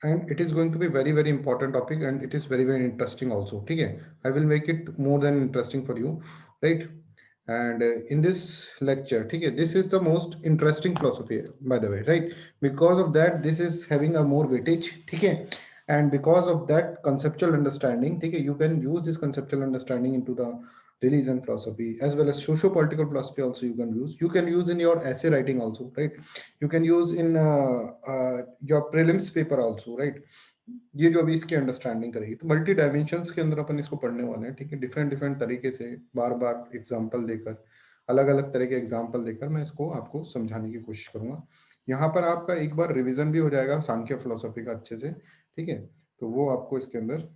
and it is going to be very very important topic, and it is very very interesting also. ठीक है, I will make it more than interesting for you, right? And in this lecture, ठीक है, this is the most interesting philosophy by the way, right? Because of that this is having a more weightage, ठीक है, and because of that conceptual understanding, ठीक है, you can use this conceptual understanding into the religion philosophy as well as socio-political philosophy also. You can use in your essay writing also, right? You can use in your prelims paper also, right? ये जो अभी इसकी understanding करेगी, तो multi dimensions के अंदर अपन इसको पढ़ने वाले हैं, ठीक है, डिफरेंट डिफरेंट तरीके से बार बार एग्जांपल देकर, अलग अलग तरह के एग्जांपल देकर मैं इसको आपको समझाने की कोशिश करूंगा। यहाँ पर आपका एक बार रिवीजन भी हो जाएगा सांख्य फिलोसॉफी का अच्छे से, ठीक है, तो वो आपको इसके अंदर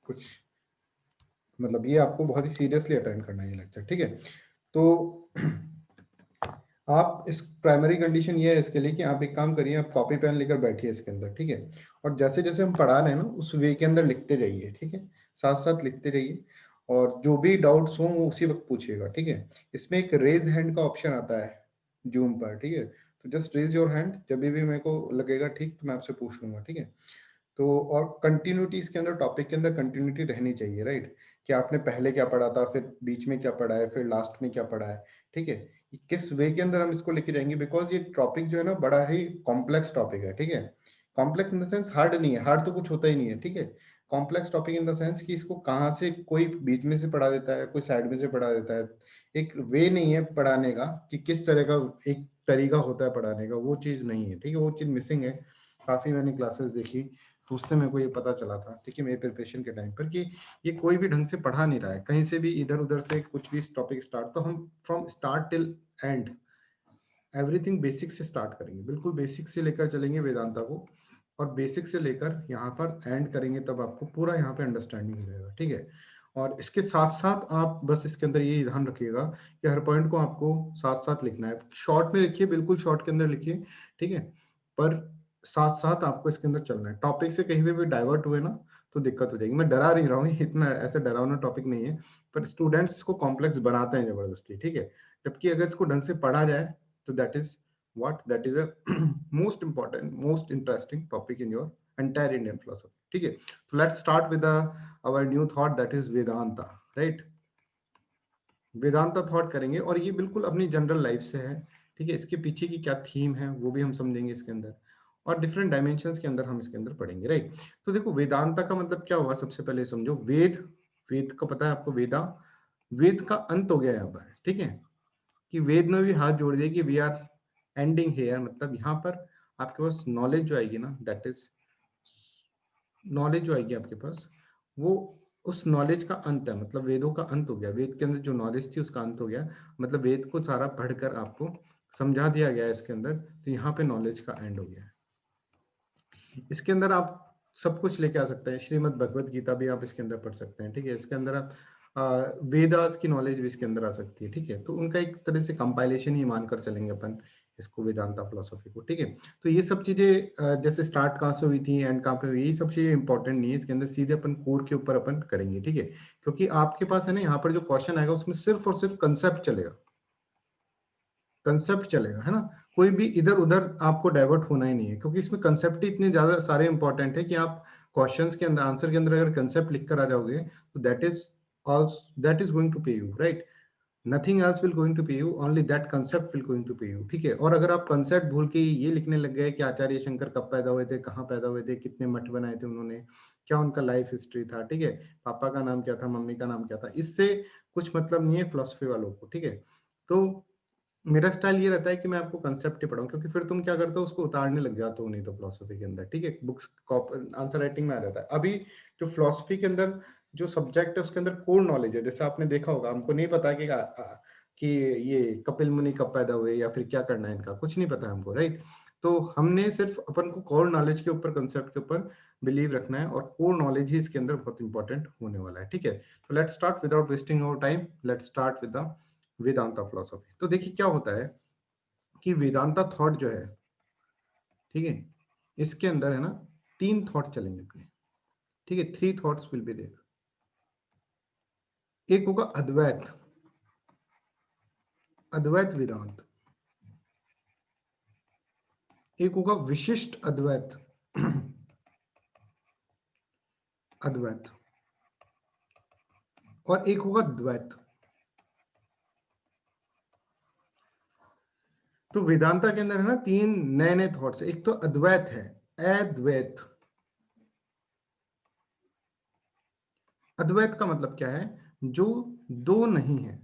कुछ मतलब ये आपको बहुत ही सीरियसली अटेंड करना है ये लेक्चर, ठीक है। तो आप इस प्राइमरी कंडीशन ये है इसके लिए कि आप एक काम करिए, आप कॉपी पेन लेकर बैठिए इसके अंदर, ठीक है, और जैसे जैसे हम पढ़ा रहे हैं ना उस वे के अंदर लिखते जाइए, ठीक है, साथ साथ लिखते जाइए, और जो भी डाउट्स हो वो उसी वक्त पूछिएगा, ठीक है। इसमें एक रेज हैंड का ऑप्शन आता है जूम पर, ठीक है, तो जस्ट रेज योर हैंड, जब भी मेरे को लगेगा ठीक तो मैं आपसे पूछ लूंगा, ठीक है। तो और कंटिन्यूटी इसके अंदर, टॉपिक के अंदर कंटिन्यूटी रहनी चाहिए, राइट? कि आपने पहले क्या पढ़ा था, फिर बीच में क्या पढ़ा है, फिर लास्ट में क्या पढ़ा है, ठीक है, किस वे के अंदर हम इसको लेके जाएंगे, बिकॉज ये टॉपिक जो है ना बड़ा ही कॉम्प्लेक्स टॉपिक है, ठीक है। Complex in the sense hard नहीं है, हार्ड तो कुछ होता ही नहीं है, ठीक है। Complex topic in the sense कि इसको कहाँ से कोई बीच में से पढ़ा देता है, कोई साइड में से पढ़ा देता है, एक वे नहीं है पढ़ाने का कि किस तरह का एक तरीका होता है पढ़ाने का, वो चीज नहीं है, ठीक है, वो चीज मिसिंग है। काफी मैंने क्लासेस देखी तो उससे मेरे को ये पता चला था, ठीक है, मेरे प्रिपरेशन के टाइम पर, कि ये कोई भी ढंग से पढ़ा नहीं रहा है, कहीं से भी इधर उधर से कुछ भी टॉपिक स्टार्ट, तो हम from start till and everything basic से स्टार्ट करेंगे, बिल्कुल बेसिक से लेकर चलेंगे वेदांता को, और बेसिक से लेकर यहाँ पर एंड करेंगे, तब आपको पूरा यहाँ पे अंडरस्टैंडिंग हो जाएगा, ठीक है। और इसके साथ साथ आप बस इसके अंदर ये ध्यान रखिएगा कि हर पॉइंट को आपको साथ साथ लिखना है, शॉर्ट में लिखिए, बिल्कुल शॉर्ट के अंदर लिखिए, ठीक है, पर साथ साथ आपको इसके अंदर चलना है। टॉपिक से कहीं भी डाइवर्ट हुए ना तो दिक्कत हो जाएगी। मैं डरा नहीं रहा हूँ, इतना ऐसा डरावना टॉपिक नहीं है, पर स्टूडेंट्स इसको कॉम्प्लेक्स बनाते हैं जबरदस्ती, ठीक है। जबकि अगर इसको ढंग से पढ़ा जाए तो that is a most important, most interesting topic in your entire Indian philosophy, ठीक है। So let's start with our new thought, that is Vedanta, right? Vedanta thought करेंगे, और ये बिल्कुल अपनी जनरल लाइफ से है, ठीक है। इसके पीछे की क्या थीम है वो भी हम समझेंगे इसके अंदर, और डिफरेंट डायमेंशंस के अंदर हम इसके अंदर पढ़ेंगे, राइट। तो देखो वेदांता का मतलब क्या हुआ, सबसे पहले समझो। वेद, वेद का पता है आपको, वेदा, वेद का अंत हो गया यहाँ पर, ठीक है, कि वेद में भी हाथ जोड़ दिया कि वी आर एंडिंग हेयर, मतलब यहाँ पर आपके पास नॉलेज जो आएगी ना, दैट इज नॉलेज जो आएगी आपके पास, वो उस नॉलेज का अंत है, मतलब वेदों का अंत हो गया, वेद के अंदर जो नॉलेज थी उसका अंत हो गया, मतलब वेद को सारा पढ़कर आपको समझा दिया गया है इसके अंदर, तो यहाँ पे नॉलेज का एंड हो गया। इसके अंदर आप सब कुछ लेके आ सकते हैं, श्रीमद् भगवत गीता भी आप इसके अंदर पढ़ सकते हैं, ठीक है। इसके अंदर आप वेदास की नॉलेज भी इसके अंदर आ सकती है, ठीक है। तो उनका एक तरह से कंपाइलेशन ही मानकर चलेंगे अपन इसको, वेदांता फिलोसॉफी को, ठीक है। तो ये सब चीजें जैसे स्टार्ट कहाँ से हुई थी, एंड कहाँ पे हुई, ये सब चीजें इंपॉर्टेंट नहीं है इसके अंदर, सीधे अपन कोर के ऊपर अपन करेंगे, ठीक है। क्योंकि आपके पास है ना यहाँ पर जो क्वेश्चन आएगा उसमें सिर्फ और सिर्फ कंसेप्ट चलेगा, कंसेप्ट चलेगा, है ना। कोई भी इधर उधर आपको डाइवर्ट होना ही नहीं है, क्योंकि इसमें कंसेप्ट ही इतने ज्यादा सारे इंपॉर्टेंट है कि आप क्वेश्चंस के अंदर, आंसर के अंदर अगर कंसेप्ट लिख कर आ जाओगे तो that is going to pay you, right. Nothing else will going to pay you, only that concept will going to pay you, ठीक है। और अगर आप कंसेप्ट भूल के ये लिखने लग गए कि आचार्य शंकर कब पैदा हुए थे, कहाँ पैदा हुए थे, कितने मठ बनाए थे उन्होंने, क्या उनका लाइफ हिस्ट्री था, ठीक है, पापा का नाम क्या था, मम्मी का नाम क्या था, इससे कुछ मतलब नहीं है फिलोसफी वालों को, ठीक है। तो मेरा स्टाइल ये रहता है कि मैं आपको कंसेप्ट ही पढ़ाऊं, क्योंकि फिर तुम क्या करते हो, उसको उतारने लग जाते हो नहीं तो फिलोसफी के अंदर, ठीक है, बुक्स आंसर राइटिंग में आ जाता है। अभी जो फिलोसफी के अंदर जो सब्जेक्ट है उसके अंदर कोर नॉलेज है, जैसे आपने देखा होगा, हमको नहीं पता कि ये कपिल मुनि कब पैदा हुए या फिर क्या करना है इनका, कुछ नहीं पता हमको, राइट। तो हमने सिर्फ अपन को कोर नॉलेज के ऊपर, कंसेप्ट के ऊपर बिलीव रखना है, और कोर नॉलेज ही इसके अंदर बहुत इंपॉर्टेंट होने वाला है, ठीक है। तो let's start without wasting our time, let's start with the Vedanta philosophy. तो देखिए क्या होता है कि वेदांता थॉट जो है, ठीक है, इसके अंदर है ना तीन थॉट चलेंगे अपने, ठीक है, three thoughts will be there. एक होगा अद्वैत, अद्वैत वेदांत। एक होगा विशिष्ट अद्वैत, अद्वैत, और एक होगा द्वैत। तो वेदांता के अंदर है ना तीन नए नए थॉट्स। एक तो अद्वैत है, अद्वैत। अद्वैत का मतलब क्या है? जो दो नहीं है,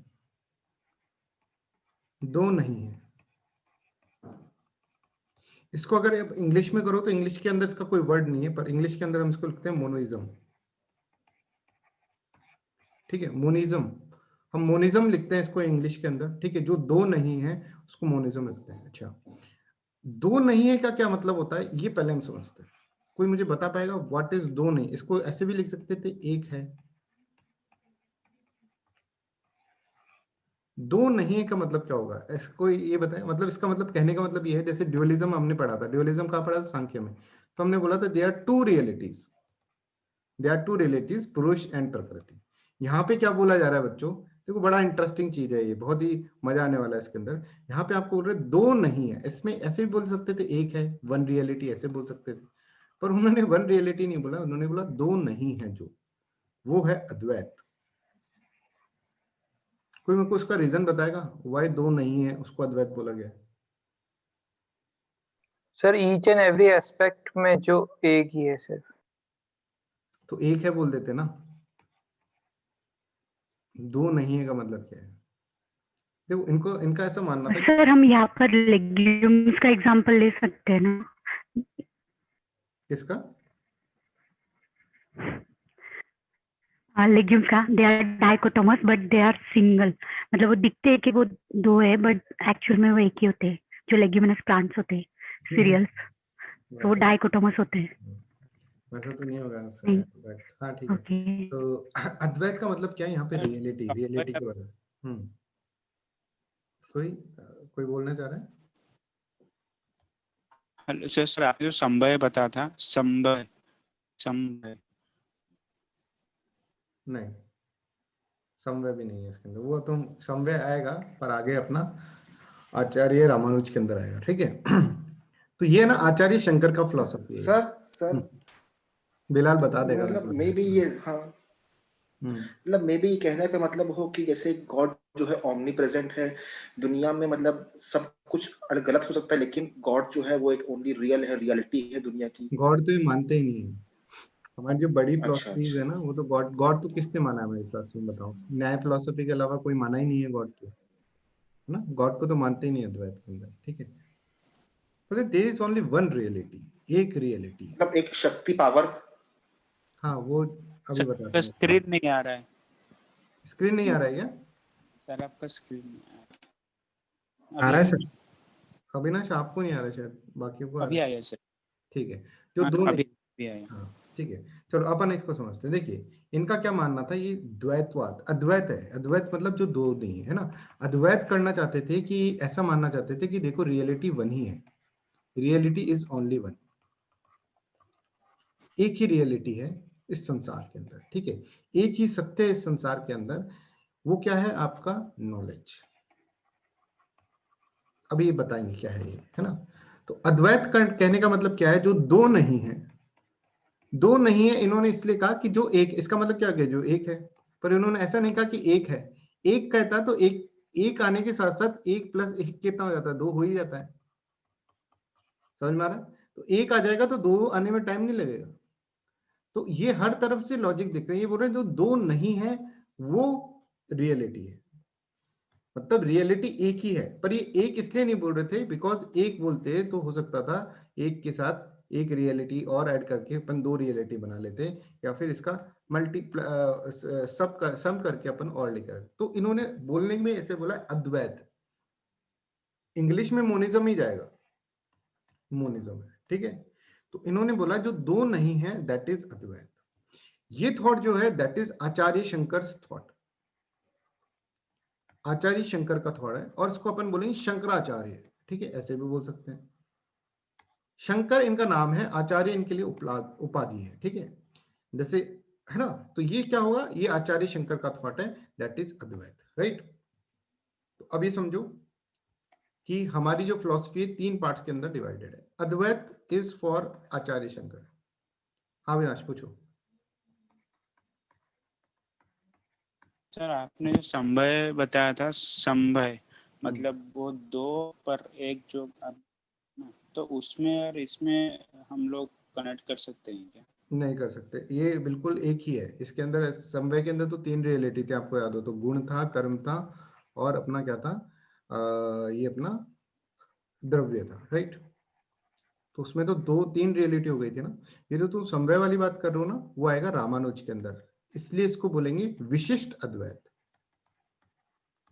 दो नहीं है। इसको अगर आप इंग्लिश में करो तो इंग्लिश के अंदर इसका कोई वर्ड नहीं है, पर इंग्लिश के अंदर हम इसको लिखते हैं मोनोइज्म। ठीक है, मोनिज्म, हम मोनिज्म लिखते हैं इसको इंग्लिश के अंदर। ठीक है, जो दो नहीं है उसको मोनिज्म लिखते हैं। अच्छा, दो नहीं है का क्या मतलब होता है ये पहले हम समझते हैं। कोई मुझे बता पाएगा व्हाट इज दो नहीं? इसको ऐसे भी लिख सकते थे, एक है। दो नहीं है का मतलब क्या होगा? इसको ये बताएं। मतलब इसका मतलब, कहने का मतलब ये है, जैसे ड्यूअलिज्म हमने पढ़ा था। ड्यूअलिज्म कहाँ पढ़ा था? सांख्य में। तो हमने बोला था they are two realities, they are two realities, Purusha and Prakriti. यहाँ पे क्या बोला जा रहा है बच्चों? देखो बड़ा इंटरेस्टिंग चीज है ये, बहुत ही मजा आने वाला है इसके अंदर। यहाँ पे आपको बोल रहे दो नहीं है, इसमें ऐसे भी बोल सकते थे एक है, वन रियलिटी ऐसे बोल सकते थे, पर उन्होंने वन रियलिटी नहीं बोला, उन्होंने बोला दो नहीं है, जो वो है अद्वैत। कोई मेरे को उसका रीजन बताएगा वाई दो नहीं है उसको अद्वैत बोला गया? Sir each and every aspect में जो एक ही है सर। तो एक है बोल देते ना, दो नहीं है का मतलब क्या है? देखो इनको, इनका ऐसा मानना था। सर हम यहाँ पर लेग्यूम्स का एग्जांपल ले सकते हैं ना? किसका? लेग्यूम्स का, they are dichotomous but they are single. मतलब वो दिखते हैं कि वो दो है बट एक्चुअल में वो एक ही होते हैं, जो लेग्यूमिनस प्लांट्स होते हैं, सीरियल्स। तो वो डाइकोटोमस होते हैं। वैसा तो नहीं होगा आंसर, नहीं, बट हाँ ठीक है। ओके। तो अद्वैत का मतलब क्या है यहाँ पे? रियलिटी, रियलिटी के बारे में। कोई बोलना चाह रहा है? हेलो सर, आपने जो संभय बता था, संभय संभय नहीं, समव्य भी नहीं है इसके अंदर। वो तुम समव्य आएगा पर आगे अपना आचार्य रामानुज के अंदर आएगा। ठीक है तो ये ना आचार्य शंकर का फिलॉसफी है। सर बिलाल बता देगा। मतलब मे बी ये, हाँ मतलब मे बी ये कहने का मतलब हो कि जैसे गॉड जो है ओमनी प्रेजेंट है दुनिया में, मतलब सब कुछ गलत हो सकता है लेकिन गॉड जो है वो एक ओनली रियल है, रियलिटी है दुनिया की। गॉड तो ये मानते ही नहीं है। हमारी जो बड़ी अच्छा फिलोसफीज है अच्छा। ना, वो तो गॉड, गॉड तो किसने माना है मेरी फिलोसफी में? बताओ, न्याय फिलोसफी के अलावा कोई माना ही नहीं है गॉड को, है ना? गॉड को तो मानते ही नहीं अद्वैत के अंदर। ठीक है, तो there is only one reality, एक रियलिटी है। मतलब एक शक्ति, पावर। हाँ वो अभी सर, बताते हैं। स्क्रीन नहीं आ रहा है। स्क्रीन नहीं आ रहा है क्या? सर आपका स्क्रीन नहीं आ रहा है सर? अविनाश आपको नहीं आ रहा शायद, बाकी को आ अभी रहा है। आया सर। ठीक है, जो हाँ, दो नहीं। अभी आया। हाँ ठीक है, चलो अपन इसको समझते हैं। देखिए इनका क्या मानना था, ये द्वैतवाद, अद्वैत है। अद्वैत मतलब जो दो नहीं है ना। अद्वैत करना चाहते थे कि ऐसा मानना चाहते थे कि देखो रियलिटी वन ही है, रियलिटी इज ओनली वन, एक ही रियलिटी है इस संसार के अंदर। ठीक है, एक ही सत्य है इस संसार के अंदर। वो क्या है? आपका नॉलेज। अभी ये बताएंगे क्या है ये, है ना? तो अद्वैत का कहने का मतलब क्या है? जो दो नहीं है, दो नहीं है इन्होंने इसलिए कहा कि जो एक, इसका मतलब क्या है? जो एक है। पर इन्होंने ऐसा नहीं कहा कि एक है। एक कहता तो एक, एक आने के साथ साथ एक प्लस एक कितना हो जाता है? दो हो ही जाता है। समझ में आ रहा है? तो एक आ जाएगा तो दो आने में टाइम नहीं लगेगा। तो ये हर तरफ से लॉजिक दिख रहे हैं। ये बोल रहे हैं जो दो नहीं है वो रियलिटी है, मतलब रियलिटी एक ही है। पर ये एक इसलिए नहीं बोल रहे थे बिकॉज एक बोलते तो हो सकता था एक के साथ एक रियलिटी और ऐड करके अपन दो रियलिटी बना लेते, या फिर इसका मल्टी सब कर, सम करके अपन और लेकर। तो इन्होंने बोलने में ऐसे बोला अद्वैत, इंग्लिश में मोनिज्म ही जाएगा, मोनिज्म है। ठीक है, तो इन्होंने बोला जो दो नहीं है दैट इज अद्वैत। ये थॉट जो है that is Acharya Shankar thought, Acharya Shankar का थॉट है, और इसको अपन बोलेंगे शंकराचार्य। ठीक है, ऐसे भी बोल सकते हैं। शंकर इनका नाम है, आचार्य इनके लिए उपाधि है। ठीक है, जैसे, है ना? तो ये क्या होगा? ये आचार्य शंकर का थॉट है, दैट इज अद्वैत। राइट, तो अब ये समझो कि हमारी जो फिलॉसफी है तीन पार्ट्स के अंदर डिवाइडेड है। अद्वैत इज फॉर आचार्य शंकर। हाँ विनाश पूछो। सर आपने जो संभय बताया था, संभय मतलब वो दो पर एक जो तो उसमें और इसमें हम लोग कनेक्ट कर सकते हैं क्या? नहीं कर सकते, ये बिल्कुल एक ही है। इसके अंदर समवाय के अंदर तो तीन रियलिटी थी, आपको याद हो तो, गुण था, कर्म था, और अपना क्या था, ये अपना द्रव्य था, राइट। तो उसमें तो दो तीन रियलिटी हो गई थी ना। ये तो तुम समवाय वाली बात कर रहे हो ना, वो आएगा रामानुज के अंदर, इसलिए इसको बोलेंगे विशिष्ट अद्वैत।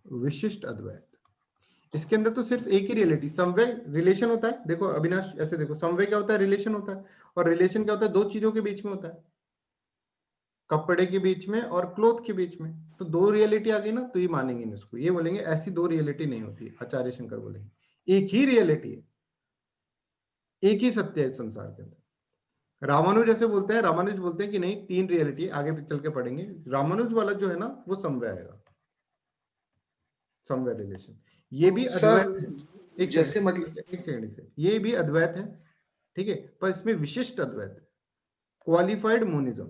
विशिष्ट अद्वैत, इसके अंदर तो सिर्फ एक ही रियलिटी, समवे रिलेशन होता है। देखो अविनाश, ऐसे देखो, समवे क्या होता है, रिलेशन होता है, और रिलेशन क्या होता है, दो चीजों के बीच में होता है, कपड़े के बीच में और क्लोथ के बीच में। तो दो रियलिटी आ गई ना, तो ये मानेंगे नहीं इसको, ये बोलेंगे ऐसी दो रियलिटी नहीं होती, आचार्य शंकर बोलेंगे एक ही रियलिटी है, एक ही सत्य है इस संसार के अंदर। रामानुज ऐसे बोलते हैं, रामानुज बोलते हैं कि नहीं, तीन रियलिटी, आगे चल के पढ़ेंगे। रामानुज वाला जो है ना, वो समवे आएगा, समवे रिलेशन। ये भी सर अद्वैत है। एक जैसे सेकंड, मतलब एक सेकंड, ये भी अद्वैत है, ठीक है, पर इसमें विशिष्ट अद्वैत है, क्वालिफाइड मोनिज्म।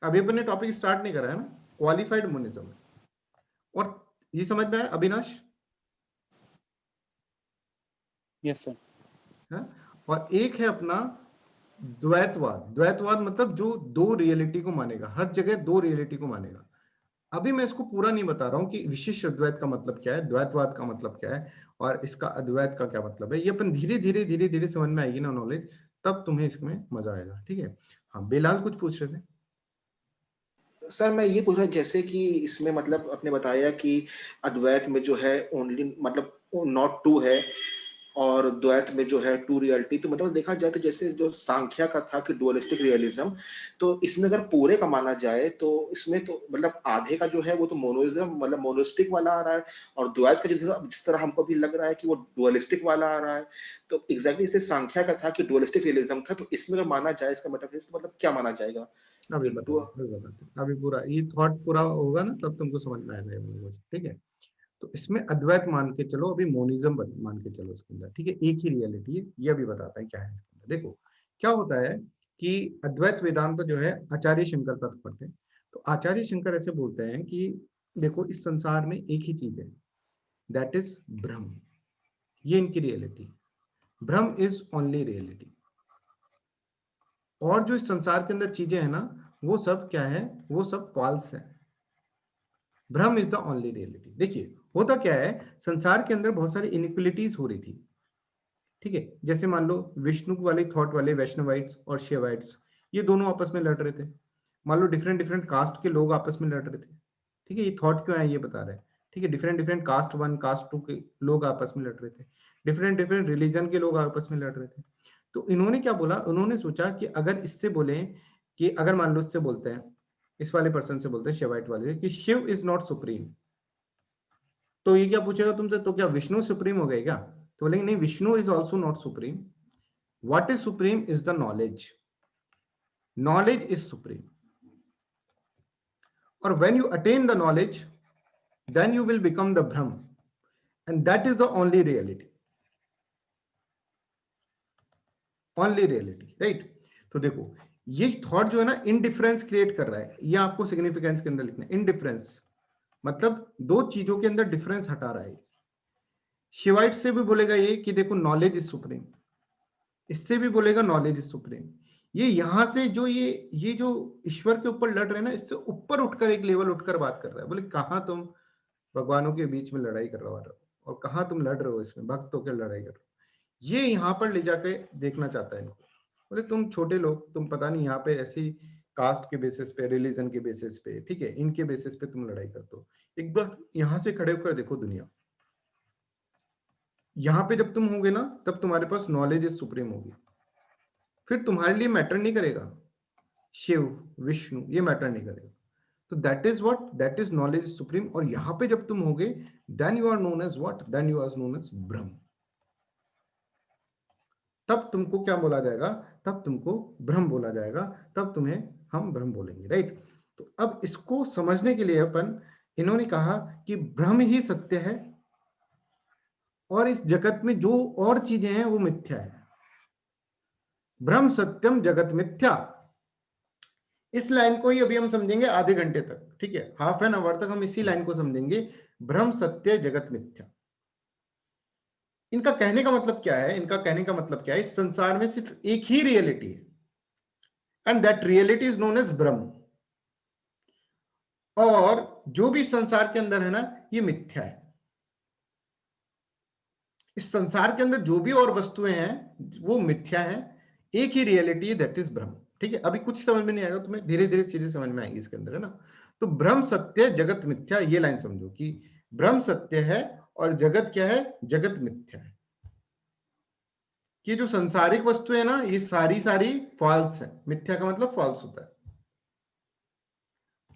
अभी अपन ने टॉपिक स्टार्ट नहीं करा है ना, क्वालिफाइड मोनिज्म। और ये समझ में आया अविनाश? Yes sir. हाँ? और एक है अपना द्वैतवाद। द्वैतवाद मतलब जो दो रियलिटी को मानेगा, हर जगह दो रियलिटी को मानेगा। अभी मैं इसको पूरा नहीं बता रहा हूं कि विशिष्ट अद्वैत का मतलब क्या है, द्वैतवाद का मतलब क्या है, और इसका अद्वैत का क्या मतलब है। ये अपन धीरे धीरे धीरे धीरे समझ में आएगी ना नॉलेज, तब तुम्हें इसमें मजा आएगा, ठीक है। हाँ बेलाल कुछ पूछ रहे थे। सर मैं ये पूछ रहा, जैसे कि इसमें मतलब आपने बताया कि अद्वैत में जो है ओनली मतलब नॉट टू है, और द्वैत में जो है टू रियलिटी। तो मतलब देखा जाए तो जैसे जो सांख्या का था कि डुअलिस्टिक रियलिज्म, तो इसमें अगर पूरे का माना जाए तो इसमें तो मतलब आधे का जो है वो तो मोनोइज्म मतलब मोनोस्टिक वाला आ रहा है, और द्वैत का जिस तरह हमको भी लग रहा है कि वो डुअलिस्टिक वाला आ रहा है। तो एग्जैक्टली इसे सांख्या का था कि डुअलिस्टिक रियलिज्म था, तो इसमें अगर माना जाए इसका मतलब क्या माना जाएगा? अभी बताते अभी बताते, अभी पूरा ये थॉट पूरा होगा ना, तब तुमको समझ में आएगा ये मुझे, ठीक है। तो इसमें अद्वैत मान के चलो, अभी मोनिज्म मान के चलो इसके अंदर, ठीक है, एक ही रियलिटी है। ये अभी बताते हैं क्या है इसके अंदर। देखो क्या होता है कि अद्वैत वेदांत जो है आचार्य शंकर तक पढ़ते हैं। तो आचार्य शंकर ऐसे बोलते हैं कि देखो इस संसार में एक ही चीज है, दैट इज ब्रह्म। ये इनकी reality, Brahma is only reality. और जो इस संसार के अंदर चीजें हैं ना, वो सब क्या है, वो सब फॉल्स है। ब्रह्म इज द ओनली रियलिटी। देखिए होता क्या है, संसार के अंदर बहुत सारी इनइक्वलिटीज हो रही थी, ठीक है। जैसे मान लो विष्णु वाले थॉट वाले वैष्णवाइट्स और शिवाइट्स, ये दोनों आपस में लड़ रहे थे। मान लो डिफरेंट डिफरेंट कास्ट के लोग आपस में लड़ रहे थे, ठीक है। ये थॉट क्यों है ये बता रहे हैं, ठीक है। Different different caste one caste two के लोग आपस में लड़ रहे थे, डिफरेंट डिफरेंट रिलीजन के लोग आपस में लड़ रहे थे। तो इन्होंने क्या बोला, उन्होंने सोचा कि अगर इससे बोले कि अगर मान लो इससे बोलते हैं, इस वाले पर्सन से बोलते हैं शिवाइट वाले कि शिव इज नॉट सुप्रीम, तो ये क्या पूछेगा तुमसे, तो क्या विष्णु सुप्रीम हो गए क्या? तो बोलेंगे नहीं, Vishnu is also not supreme. What is supreme is the knowledge, knowledge is supreme. और when you attain the knowledge, then you will become the Brahm, and that is the only reality, only reality, right? तो देखो ये thought जो है ना, indifference create कर रहा है, ये आपको सिग्निफिकेंस के अंदर लिखना है। इनडिफरेंस मतलब दो चीजों के अंदर डिफरेंस हटा रहा है। शिवाइट से भी बोलेगा ये कि देखो नॉलेज इज सुप्रीम, इससे भी बोलेगा नॉलेज इज सुप्रीम। ये यहां से जो ये जो ईश्वर के ऊपर लड़ रहे हैं ना, इससे ऊपर उठकर एक लेवल उठकर बात कर रहा है। बोले कहां तुम भगवानों के बीच में लड़ाई कर रहे हो, और कहां तुम लड़ रहे हो, इसमें भक्त होकर लड़ाई कर रहे हो। ये यहाँ पर ले जाके देखना चाहता है इनको। बोले तुम छोटे लोग, तुम पता नहीं यहाँ पे ऐसी कास्ट के बेसिस पे, रिलीजन के बेसिस पे, ठीक है, इनके बेसिस पे तुम लड़ाई करते हो। एक बार यहाँ से खड़े होकर देखो दुनिया, यहाँ पे जब तुम होगे ना, तब तुम्हारे पास नॉलेज इज सुप्रीम होगी। फिर तुम्हारे लिए मैटर नहीं करेगा शिव विष्णु, ये मैटर नहीं करेगा। तो that is what, that is knowledge supreme. और यहाँ पे जब तुम होगे, then you are known as what, then you are known as Brahman. तब तुमको क्या बोला जाएगा, तब तुमको ब्रह्म बोला जाएगा, तब तुम्हें हम ब्रह्म बोलेंगे, राइट। तो अब इसको समझने के लिए अपन, इन्होंने कहा कि ब्रह्म ही सत्य है, और इस जगत में जो और चीजें हैं वो मिथ्या है। ब्रह्म सत्यम जगत मिथ्या, इस लाइन को ही अभी हम समझेंगे आधे घंटे तक, ठीक है, हाफ एन आवर तक हम इसी लाइन को समझेंगे, ब्रह्म सत्य जगत मिथ्या। इनका कहने का मतलब क्या है, इनका कहने का मतलब क्या है, इस संसार में सिर्फ एक ही रियलिटी है, and that reality is known as Brahman. और जो भी संसार के अंदर है ना, ये मिथ्या है। इस संसार के अंदर जो भी और वस्तुएं हैं वो मिथ्या है, एक ही रियलिटी है, दैट इज ब्रह्म। ठीक है, अभी कुछ समझ में नहीं आएगा तुम्हें, धीरे धीरे चीजें समझ में आएंगी इसके अंदर, है ना। तो ब्रह्म सत्य जगत मिथ्या, ये लाइन समझो कि ब्रह्म सत्य है और जगत क्या है, जगत मिथ्या है। कि जो संसारिक वस्तुएं है ना, ये सारी सारी फॉल्स है। मिथ्या का मतलब फॉल्स होता है।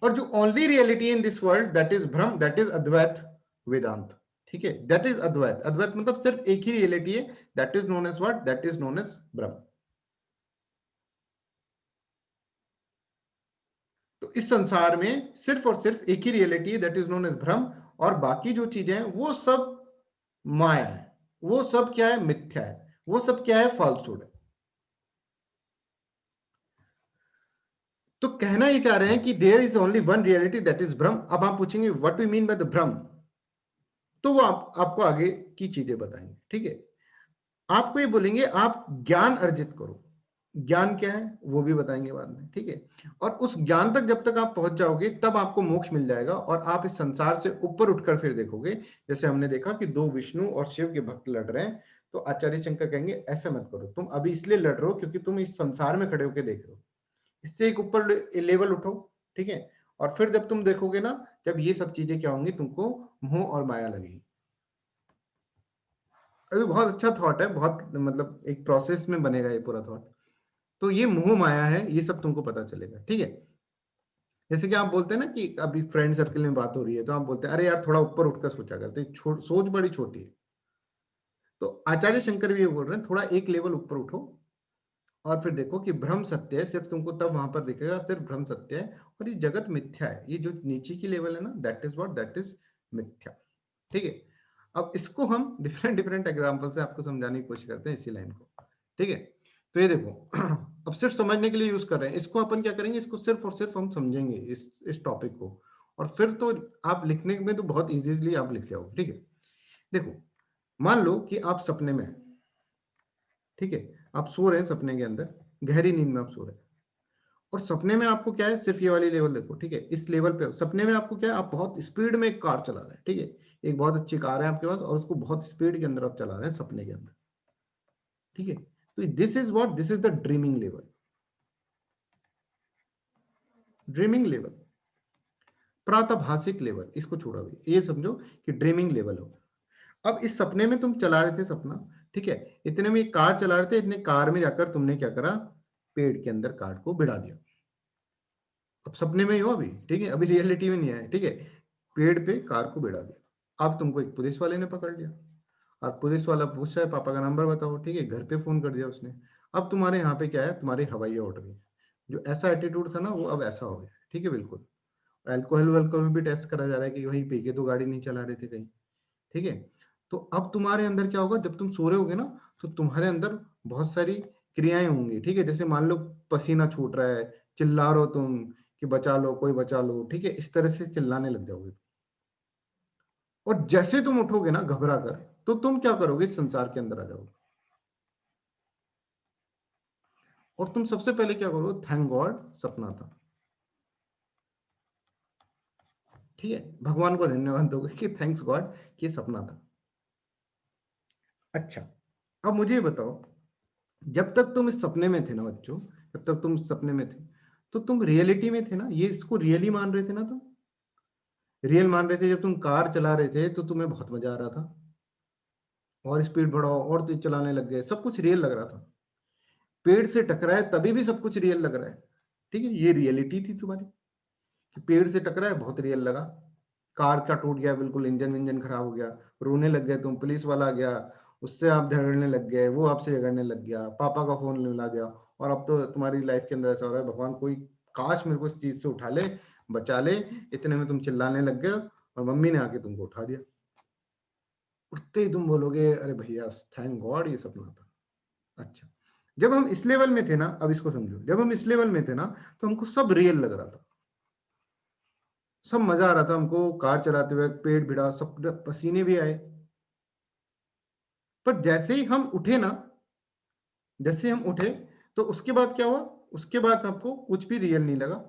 और जो only reality in this world, that is Brahman, that is Advaita Vedanta. ठीक है, दैट इज अद्वैत। अद्वैत मतलब सिर्फ एक ही रियलिटी है, that is known as what, that is known as Brahman. तो इस संसार में सिर्फ और सिर्फ एक ही रियलिटी है, that is known as Brahman, और बाकी जो चीजें हैं वो सब माया है, वो सब क्या है, मिथ्या है, वो सब क्या है, फॉल्सहुड है। तो कहना ही चाह रहे हैं कि there is only one reality, that is Brahman. अब आप पूछेंगे what do you mean by the Brahman, तो वो आपको आगे की चीजें बताएंगे। ठीक है, आपको ये बोलेंगे आप ज्ञान अर्जित करो। ज्ञान क्या है वो भी बताएंगे बाद में। ठीक है, और उस ज्ञान तक जब तक आप पहुंच जाओगे तब आपको मोक्ष मिल जाएगा, और आप इस संसार से ऊपर उठकर फिर देखोगे। जैसे हमने देखा कि दो विष्णु और शिव के भक्त लड़ रहे हैं, तो आचार्य शंकर कहेंगे ऐसा मत करो, तुम अभी इसलिए लड़ रहे हो क्योंकि तुम इस संसार में खड़े होकर देख रहे हो, इससे एक ऊपर लेवल उठो। ठीक है, और फिर जब तुम देखोगे ना, जब ये सब चीजें क्या होंगी, तुमको मोह और माया लगेगी। अभी बहुत अच्छा थॉट है, बहुत मतलब एक प्रोसेस में बनेगा ये पूरा थॉट। तो ये मोह माया है, ये सब तुमको पता चलेगा। ठीक है, जैसे कि आप बोलते हैं ना कि अभी फ्रेंड सर्कल में बात हो रही है, तो आप बोलते हैं अरे यार थोड़ा ऊपर उठकर सोचा करते, सोच बड़ी छोटी है। तो आचार्य शंकर भी ये बोल रहे हैं थोड़ा एक लेवल ऊपर उठो, और फिर देखो कि ब्रह्म सत्य है, सिर्फ तुमको तब वहां पर दिखेगा सिर्फ ब्रह्म सत्य है, और ये जगत मिथ्या है। ये जो नीचे की लेवल है ना, that is what, that is मिथ्या। ठीक है, अब इसको हम डिफरेंट डिफरेंट एग्जांपल से आपको समझाने की कोशिश करते हैं इसी लाइन को। ठीक है, तो ये देखो अब सिर्फ समझने के लिए यूज कर रहे हैं इसको, अपन क्या करेंगे, इसको सिर्फ और सिर्फ हम समझेंगे इस टॉपिक को, और फिर तो आप लिखने में तो बहुत इजीली आप लिख जाओगे। ठीक है, देखो मान लो कि आप सपने में हैं। ठीक है, आप सो रहे हैं सपने के अंदर, गहरी नींद में आप सो रहे हैं, और सपने में आपको क्या है, सिर्फ ये वाली लेवल देखो। ठीक है, इस लेवल पे सपने में आपको क्या है, आप बहुत स्पीड में एक कार चला रहे हैं। ठीक है, एक बहुत अच्छी कार है आपके पास, और उसको बहुत स्पीड के अंदर आप चला रहे हैं सपने के अंदर। ठीक है, तो this is what, this is the dreaming level. Dreaming level, प्रातभासिक लेवल, इसको छोड़ा भी, ये समझो कि ड्रीमिंग लेवल हो। अब इस सपने में तुम चला रहे थे सपना, ठीक है, इतने में एक कार चला रहे थे, इतने कार में जाकर तुमने क्या करा, पेड़ के अंदर कार को भिड़ा दिया। अब सपने में ही हो अभी, ठीक है, अभी रियलिटी में नहीं आया। ठीक है, पेड़ पे कार को भिड़ा दिया। अब तुमको एक पुलिस वाले ने पकड़ लिया, और पुलिस वाला पूछ रहा है पापा का नंबर बताओ। ठीक है, घर पे फोन कर दिया उसने। अब तुम्हारे यहाँ पे क्या है, तुम्हारी हवाइयाँ उठ गई। जो ऐसा एटीट्यूड था ना, वो अब ऐसा हो गया। ठीक है, बिल्कुल। अल्कोहल वल्कोहल भी टेस्ट करा जा रहा है कि वही पी के तो गाड़ी नहीं चला रहे थे कहीं। ठीक है, तो अब तुम्हारे अंदर क्या होगा, जब तुम सो रहे होगे ना, तो तुम्हारे अंदर बहुत सारी क्रियाएं होंगी। ठीक है, जैसे मान लो पसीना छूट रहा है, चिल्ला रहे हो तुम कि बचा लो, कोई बचा लो। ठीक है, इस तरह से चिल्लाने लग जाओगे। और जैसे तुम उठोगे ना घबरा कर, तो तुम क्या करोगे, इस संसार के अंदर आ जाओगे, और तुम सबसे पहले क्या करोगे, थैंक गॉड सपना था। ठीक है, भगवान को धन्यवाद दोगे कि थैंक्स गॉड कि ये सपना था। अच्छा, अब मुझे ये बताओ, जब तक तुम इस सपने में थे ना बच्चों, जब तक तुम सपने में थे, तो तुम रियलिटी में थे ना, ये इसको रियली मान रहे थे ना, तुम रियल मान रहे थे। जब तुम कार चला रहे थे तो तुम्हें बहुत मजा आ रहा था, और स्पीड बढ़ाओ और तेज चलाने लग गए, सब कुछ रियल लग रहा था। पेड़ से टकराए तभी भी सब कुछ रियल लग रहा है। ठीक है, ये रियलिटी थी तुम्हारी कि पेड़ से टकराए बहुत रियल लगा, कार का टूट गया बिल्कुल, इंजन इंजन खराब हो गया, रोने लग गए तुम, पुलिस वाला आ गया, उससे आप झगड़ने लग गए, वो आपसे झगड़ने लग गया, पापा का फोन मिला दिया, और अब तो तुम्हारी लाइफ के अंदर ऐसा हो रहा है, भगवान कोई काश मेरे को इस चीज से उठा ले, बचा ले। इतने में तुम चिल्लाने लग गए, और मम्मी ने आके तुमको उठा दिया। उठते ही तुम बोलोगे अरे भैया थैंक गॉड ये सपना था। अच्छा, जब हम इस लेवल में थे ना, अब इसको समझो, जब हम इस लेवल में थे ना तो हमको सब रियल लग रहा था, सब मजा आ रहा था हमको, कार चलाते हुए पेट भिड़ा, सब पसीने भी आए। पर जैसे ही हम उठे ना, जैसे हम उठे तो उसके बाद क्या हुआ, उसके बाद आपको कुछ भी रियल नहीं लगा।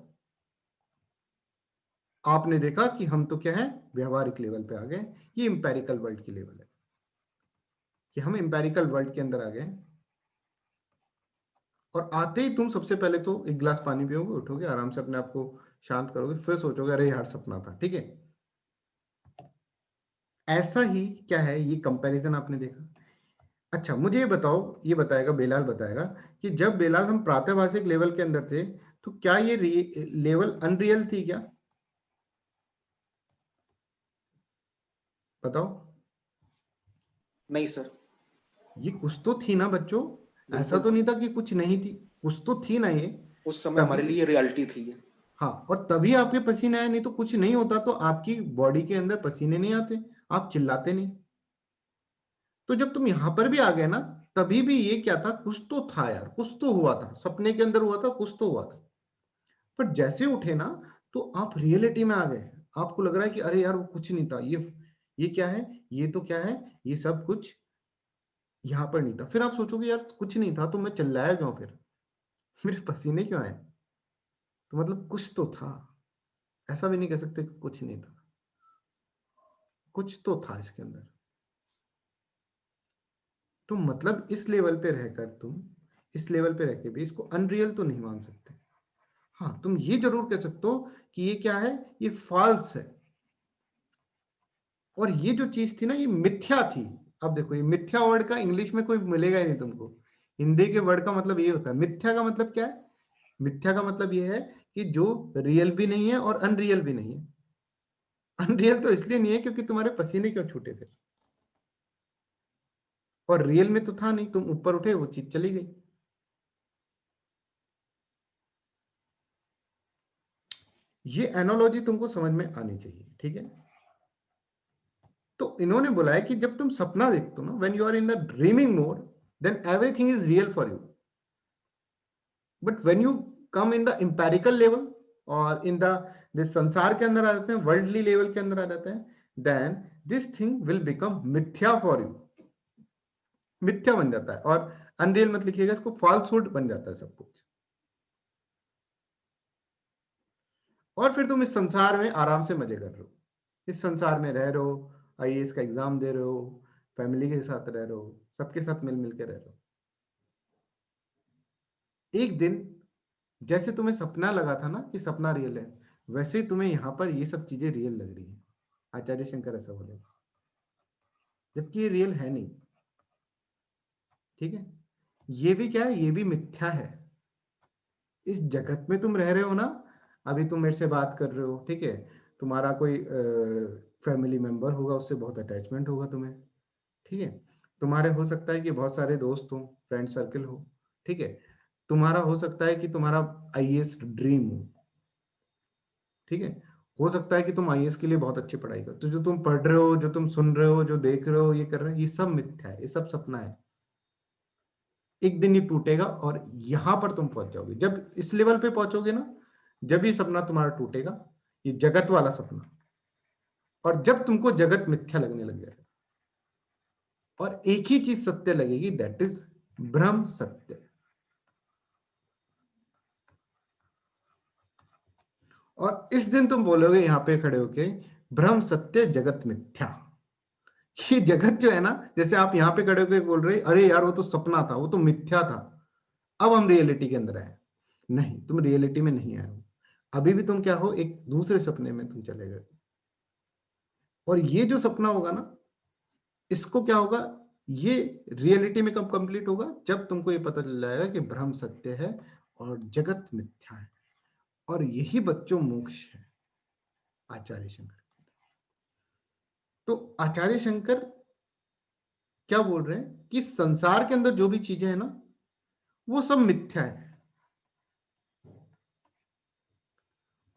आपने देखा कि हम तो क्या है, व्यवहारिक लेवल पे आ गए। ये इंपेरिकल वर्ल्ड की लेवल है कि हम इंपेरिकल वर्ल्ड के अंदर आ गए। और आते ही तुम सबसे पहले तो एक गिलास पानी पियोगे, उठोगे, आराम से अपने आप को शांत करोगे, फिर सोचोगे अरे यार सपना था, ठीक है। ऐसा ही क्या है, ये कंपैरिजन आपने देखा। अच्छा मुझे ये बताओ, ये बताएगा बेलाल, बताएगा कि जब बेलाल हम प्रातःभाषिक लेवल के अंदर थे तो क्या ये लेवल अनरियल थी क्या? बताओ। नहीं सर, ये कुछ तो थी ना बच्चों, ऐसा बिल्कुल तो नहीं था कि कुछ नहीं थी, कुछ तो थी ना ये। उस समय तभी, हमारे लिए रियलिटी थी ये। हाँ, और तभी आपके पसीने आए, नहीं तो कुछ नहीं होता तो आपकी बॉडी के अंदर पसीने नहीं आते, आप चिल्लाते नहीं। तो जब तुम यहां पर भी आ गए ना, तभी भी ये क्या था, कुछ तो था यार, कुछ तो हुआ था, सपने के अंदर हुआ था, कुछ तो हुआ था। पर जैसे उठे ना तो आप रियलिटी में आ गए, आपको लग रहा है कि अरे यार वो कुछ नहीं था, ये क्या है, ये तो क्या है, ये सब कुछ यहाँ पर नहीं था। फिर आप सोचोगे यार कुछ नहीं था तो मैं चिल्लाया क्यों, फिर मेरे पसीने क्यों आए, तो मतलब कुछ तो था। ऐसा भी नहीं कह सकते कि कुछ नहीं था, कुछ तो था इसके अंदर। तो मतलब इस लेवल पे रहकर तुम, इस लेवल पे रहकर भी इसको अनरियल तो नहीं मान सकते। हाँ तुम ये जरूर कह सकते हो कि ये क्या है, ये फॉल्स है, और ये जो चीज थी ना ये मिथ्या थी। अब देखो ये मिथ्या वर्ड का इंग्लिश में कोई मिलेगा ही नहीं तुमको, हिंदी के वर्ड का मतलब ये होता है। मिथ्या का मतलब क्या है, मिथ्या का मतलब ये है कि जो रियल भी नहीं है और अनरियल भी नहीं है। अनरियल तो इसलिए नहीं है क्योंकि तुम्हारे पसीने क्यों छूटे थे, और रियल में तो था नहीं, तुम ऊपर उठे वो चीज चली गई। ये एनोलॉजी तुमको समझ में आनी चाहिए, ठीक है। तो इन्होंने बोला है कि जब तुम सपना देखते हो ना, when you are in the dreaming mode, then everything is real for you. But when you come in the empirical level और इन द संसार के अंदर आ जाते हैं, वर्ल्डली लेवल के अंदर आ जाते हैं, then this thing will become mithya for you, मिथ्या बन जाता है। और अनरियल मत लिखिएगा इसको, फॉल्सहुड बन जाता है सब कुछ। और फिर तुम इस संसार में आराम से मजे कर रहे हो, इस संसार में रह रहे हो, आईएएस का एग्जाम दे रहे हो, फैमिली के साथ रह रहे हो, सबके साथ मिल मिल के रह रहे हो। एक दिन जैसे तुम्हें सपना लगा था ना कि सपना रियल है, वैसे ही तुम्हें यहाँ पर ये सब चीजें रियल लग रही है। आचार्य शंकर ऐसा बोले, जबकि ये रियल है नहीं, ठीक है। ये भी क्या है, ये भी मिथ्या है। इस जगत में तुम रह रहे हो ना, अभी तुम मेरे से बात कर रहे हो, ठीक है, तुम्हारा कोई फैमिली मेंबर होगा, उससे बहुत अटैचमेंट होगा तुम्हें, ठीक है। तुम्हारे हो सकता है कि बहुत सारे दोस्त हो, फ्रेंड सर्कल हो, ठीक है। तुम्हारा हो सकता है कि तुम्हारा आईएएस ड्रीम हो, ठीक है। हो सकता है कि तुम आईएएस के लिए बहुत अच्छी पढ़ाई करो। तो जो तुम पढ़ रहे हो, जो तुम सुन रहे हो, जो देख रहे हो, ये कर रहे हो, ये सब मिथ्या है, ये सब सपना है। एक दिन ये टूटेगा और यहां पर तुम पहुंच जाओगे। जब इस लेवल पे पहुंचोगे ना, जब ये सपना तुम्हारा टूटेगा, ये जगत वाला सपना, और जब तुमको जगत मिथ्या लगने लग जाएगा और एक ही चीज सत्य लगेगी, दैट इज ब्रह्म सत्य। और इस दिन तुम बोलोगे यहां पे खड़े होके, ब्रह्म सत्य जगत मिथ्या। ये जगत जो है ना, जैसे आप यहां पे खड़े होके बोल रहे अरे यार वो तो सपना था, वो तो मिथ्या था, अब हम रियलिटी के अंदर आए। नहीं, तुम रियलिटी में नहीं आए हो, अभी भी तुम क्या हो, एक दूसरे सपने में तुम चले गए। और ये जो सपना होगा ना, इसको क्या होगा, ये रियलिटी में कब कंप्लीट होगा, जब तुमको ये पता चल जाएगा कि ब्रह्म सत्य है और जगत मिथ्या है। और यही बच्चों मोक्ष है, आचार्य शंकर। तो आचार्य शंकर क्या बोल रहे हैं कि संसार के अंदर जो भी चीजें हैं ना, वो सब मिथ्या है,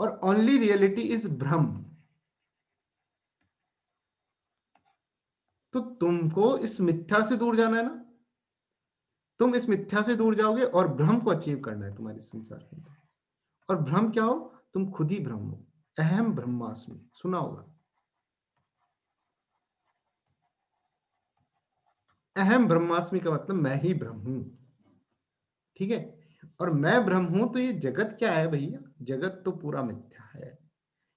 और ओनली रियलिटी इज ब्रह्म। तो तुमको इस मिथ्या से दूर जाना है ना, तुम इस मिथ्या से दूर जाओगे और ब्रह्म को अचीव करना है तुम्हारे संसार के अंदर। और ब्रह्म क्या हो? तुम खुद ही ब्रह्म हो। अहम ब्रह्मास्मि सुना होगा। अहम ब्रह्मास्मि का मतलब मैं ही ब्रह्म हूं, ठीक है। और मैं ब्रह्म हूं तो ये जगत क्या है भैया? जगत तो पूरा मिथ्या है।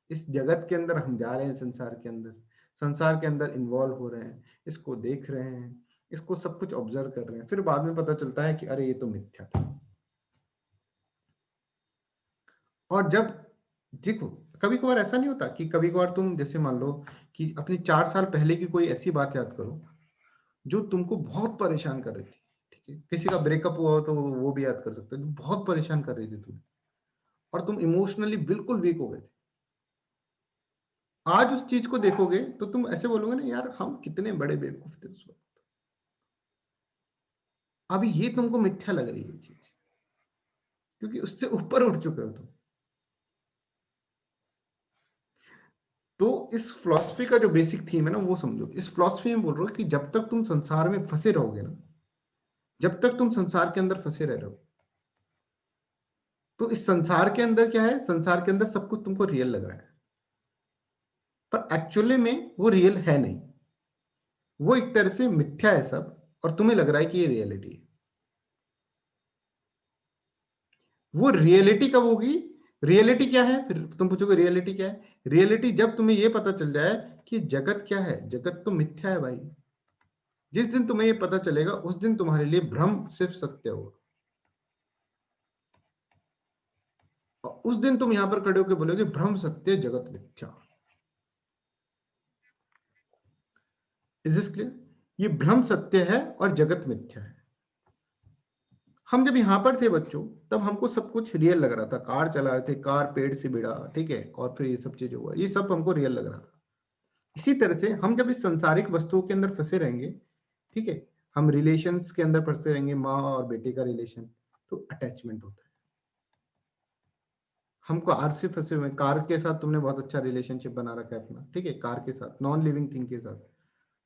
इस जगत के अंदर हम जा रहे हैं, संसार के अंदर इन्वॉल्व हो रहे हैं, इसको देख रहे हैं, इसको सब कुछ ऑब्जर्व कर रहे हैं, फिर बाद में पता चलता है कि अरे ये तो मिथ्या था। और जब देखो, कभी कभार ऐसा नहीं होता कि कभी कभार तुम जैसे मान लो कि अपनी 4 साल पहले की कोई ऐसी बात याद करो जो तुमको बहुत परेशान कर रही थी, ठीक है। किसी का ब्रेकअप हुआ हो तो वो भी याद कर सकते हो, जो बहुत परेशान कर रही थी तुम्हें, और तुम इमोशनली बिल्कुल वीक हो गए थे। आज उस चीज को देखोगे तो तुम ऐसे बोलोगे ना, यार हम कितने बड़े बेवकूफ थे उस वक्त। अभी ये तुमको मिथ्या लग रही है चीज, क्योंकि उससे ऊपर उठ चुके हो तुम। तो इस फिलॉसफी का जो बेसिक थीम है ना, वो समझो। इस फिलॉसफी में बोल रहा हूं कि जब तक तुम संसार में फंसे रहोगे ना, जब तक तुम संसार के अंदर फंसे रह रहे हो, तो इस संसार के अंदर क्या है? संसार के अंदर सब कुछ तुमको रियल लग रहा है, पर एक्चुअली में वो रियल है नहीं। वो एक तरह से मिथ्या है सब, और तुम्हें लग रहा है कि ये रियलिटी है। वो रियलिटी कब होगी? रियलिटी क्या है? फिर तुम पूछोगे रियलिटी क्या है? रियलिटी जब तुम्हें ये पता चल जाए कि जगत क्या है। जगत तो मिथ्या है भाई। जिस दिन तुम्हें ये पता चलेगा उस दिन तुम्हारे लिए भ्रम सिर्फ सत्य होगा। और उस दिन तुम यहां पर खड़े होकर बोलोगे भ्रम सत्य, जगत मिथ्या। Is this clear? ये भ्रम सत्य है और जगत मिथ्या है। हम जब यहां पर थे बच्चों, तब हमको सब कुछ रियल लग रहा था। कार चला रहे थे, कार पेड़ से भिड़ा, ठीक है, और फिर ये सब चीजें हुआ, ये सब हमको रियल लग रहा था। इसी तरह से हम जब इस संसारिक वस्तुओं के अंदर फंसे रहेंगे, ठीक है, हम रिलेशंस के अंदर फंसे रहेंगे, माँ और बेटे का रिलेशन, तो अटैचमेंट होता है। हम कार से फंसे हुए, कार के साथ तुमने बहुत अच्छा रिलेशनशिप बना रखा है अपना, ठीक है, कार के साथ, नॉन लिविंग थिंग के साथ।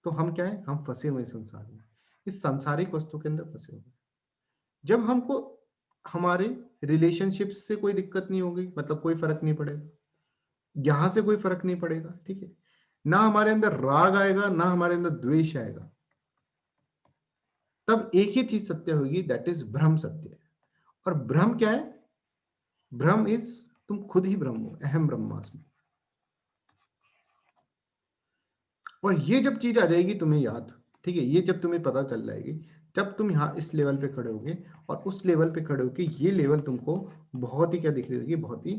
तो हम क्या है? हम फंसे हुए संसार में, इस सांसारिक वस्तु के अंदर फंसे हुए। जब हमको हमारे रिलेशनशिप से कोई दिक्कत नहीं होगी, मतलब कोई फर्क नहीं पड़ेगा, यहां से कोई फर्क नहीं पड़ेगा, ठीक है, ना हमारे अंदर राग आएगा, ना हमारे अंदर द्वेष आएगा, तब एक ही चीज सत्य होगी, दैट इज ब्रह्म सत्य। और ब्रह्म क्या है? ब्रह्म इज तुम खुद ही ब्रह्म हो, अहम ब्रह्मास्मि। और ये जब चीज आ जाएगी तुम्हें याद, ठीक है, ये जब तुम्हें पता चल जाएगी, जब तुम यहाँ इस लेवल पे खड़े होगे, और उस लेवल पे खड़े होगे, ये लेवल तुमको बहुत ही क्या दिख रही होगी? बहुत ही,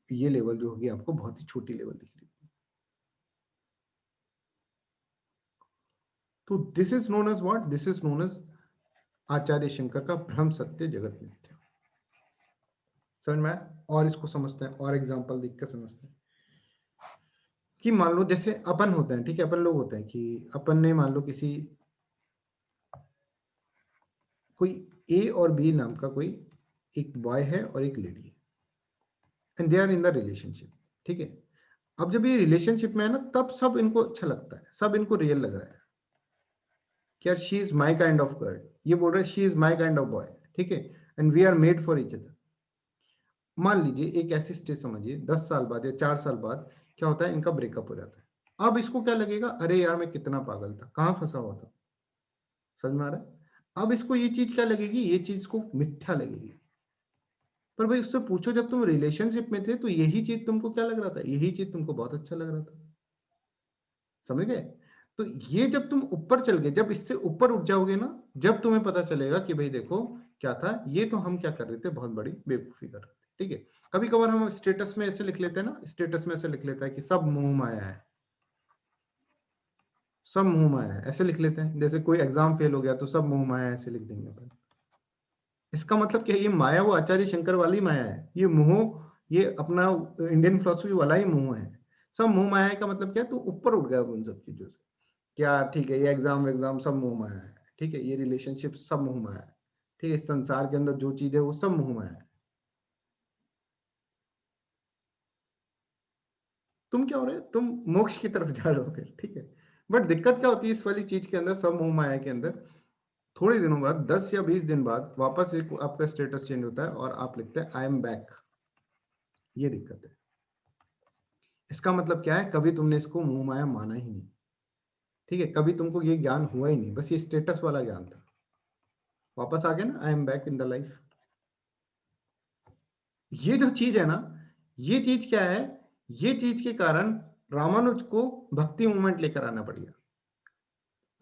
ये लेवल जो होगी आपको बहुत ही छोटी लेवल दिख रही होगी। तो this is known as what? This is known as Acharya Shankar का भ्रम सत्य जगत मिथ्या। समझ में आया? और इसको समझते हैं, और एग्जांपल देख कर समझते हैं। कि मान लो जैसे अपन होते हैं, ठीक है, अपन लोग होते हैं कि अपन ने मान लो किसी कोई ए और बी नाम का कोई एक बॉय है और एक लेडी है, and they are in the relationship, ठीक है। अब जब ये रिलेशनशिप में है ना, तब सब इनको अच्छा लगता है, सब इनको रियल लग रहा है कि यार she is my kind of girl, ये बोल रहे हैं she is my kind of boy, ठीक है, and we are made for each other. मान लीजिए एक ऐसी स्टेज समझिए, 10 साल बाद या 4 साल बाद क्या होता है, इनका ब्रेकअप हो जाता है। अब इसको क्या लगेगा? अरे यार मैं कितना पागल था, कहाँ फंसा हुआ था। समझ में आ रहा है? अब इसको ये चीज क्या लगेगी? ये चीज को मिथ्या लगेगी। पर भाई उससे पूछो, जब तुम रिलेशनशिप में थे तो यही चीज तुमको क्या लग रहा था? यही चीज तुमको बहुत अच्छा लग रहा था। समझ गए? तो ये जब तुम ऊपर चल गए, जब इससे ऊपर उठ जाओगे ना, जब तुम्हें पता चलेगा कि भाई देखो क्या था, ये तो हम क्या कर रहे थे, बहुत बड़ी बेवकूफी कर रहे थे, ठीक है। कभी कभार हम स्टेटस में ऐसे लिख लेते हैं ना, स्टेटस में ऐसे लिख लेता है कि सब मोह माया है, सब मोह माया है, ऐसे लिख लेते हैं। जैसे कोई एग्जाम फेल हो गया तो सब मोह माया है, ऐसे लिख देंगे अपन। इसका मतलब क्या है? ये माया वो आचार्य शंकर वाली माया है, ये मोह ये अपना इंडियन फिलोसफी वाला ही मोह है। सब मोह माया का मतलब क्या है? तो ऊपर उठ गया उन सब चीजों से। क्या? ठीक है, ये एग्जाम एग्जाम सब मोह माया है, ठीक है, ये रिलेशनशिप सब मोह माया है, ठीक है, इस संसार के अंदर जो चीज है वो सब मोह माया है। तुम क्या हो रहे हो? तुम मोक्ष की तरफ जा रहे हो फिर, ठीक है। बट दिक्कत क्या होती है इस वाली चीज के अंदर, सब मोह माया के अंदर, थोड़े दिनों बाद 10 या 20 दिन बाद वापस एक आपका स्टेटस चेंज होता है और आप लिखते हैं आई एम बैक। ये दिक्कत है। इसका मतलब क्या है, कभी तुमने इसको मुंह माया माना ही नहीं, ठीक है, कभी तुमको ये ज्ञान हुआ ही नहीं, बस ये स्टेटस वाला ज्ञान था। वापस आ गया ना, I am back in the life. ये जो चीज है ना, ये चीज क्या है, ये चीज के कारण रामानुज को भक्ति मूवमेंट लेकर आना पड़ गया।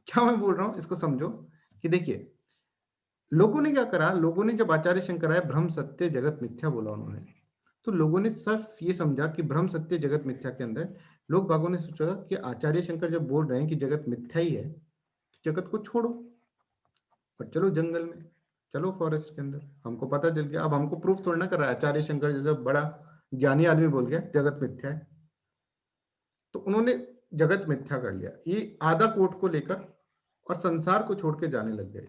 क्या मैं बोल रहा हूं इसको समझो कि देखिए, लोगों ने क्या करा, लोगों ने जब आचार्य शंकराचार्य ब्रह्म सत्य जगत मिथ्या बोला उन्होंने, तो लोगों ने सिर्फ ये समझा कि ब्रह्म सत्य जगत मिथ्या के अंदर लोग बागों ने सोचा कि आचार्य शंकर जब बोल रहे हैं कि जगत मिथ्या ही है, तो जगत को छोड़ो और चलो जंगल में, चलो फॉरेस्ट के अंदर। हमको पता चल गया, अब हमको प्रूफ थोड़ा ना कर रहा है, आचार्य शंकर जैसा बड़ा ज्ञानी आदमी बोल गया जगत मिथ्या है, तो उन्होंने जगत मिथ्या कर लिया। ये आधा कोट को लेकर और संसार को छोड़ के जाने लग गए।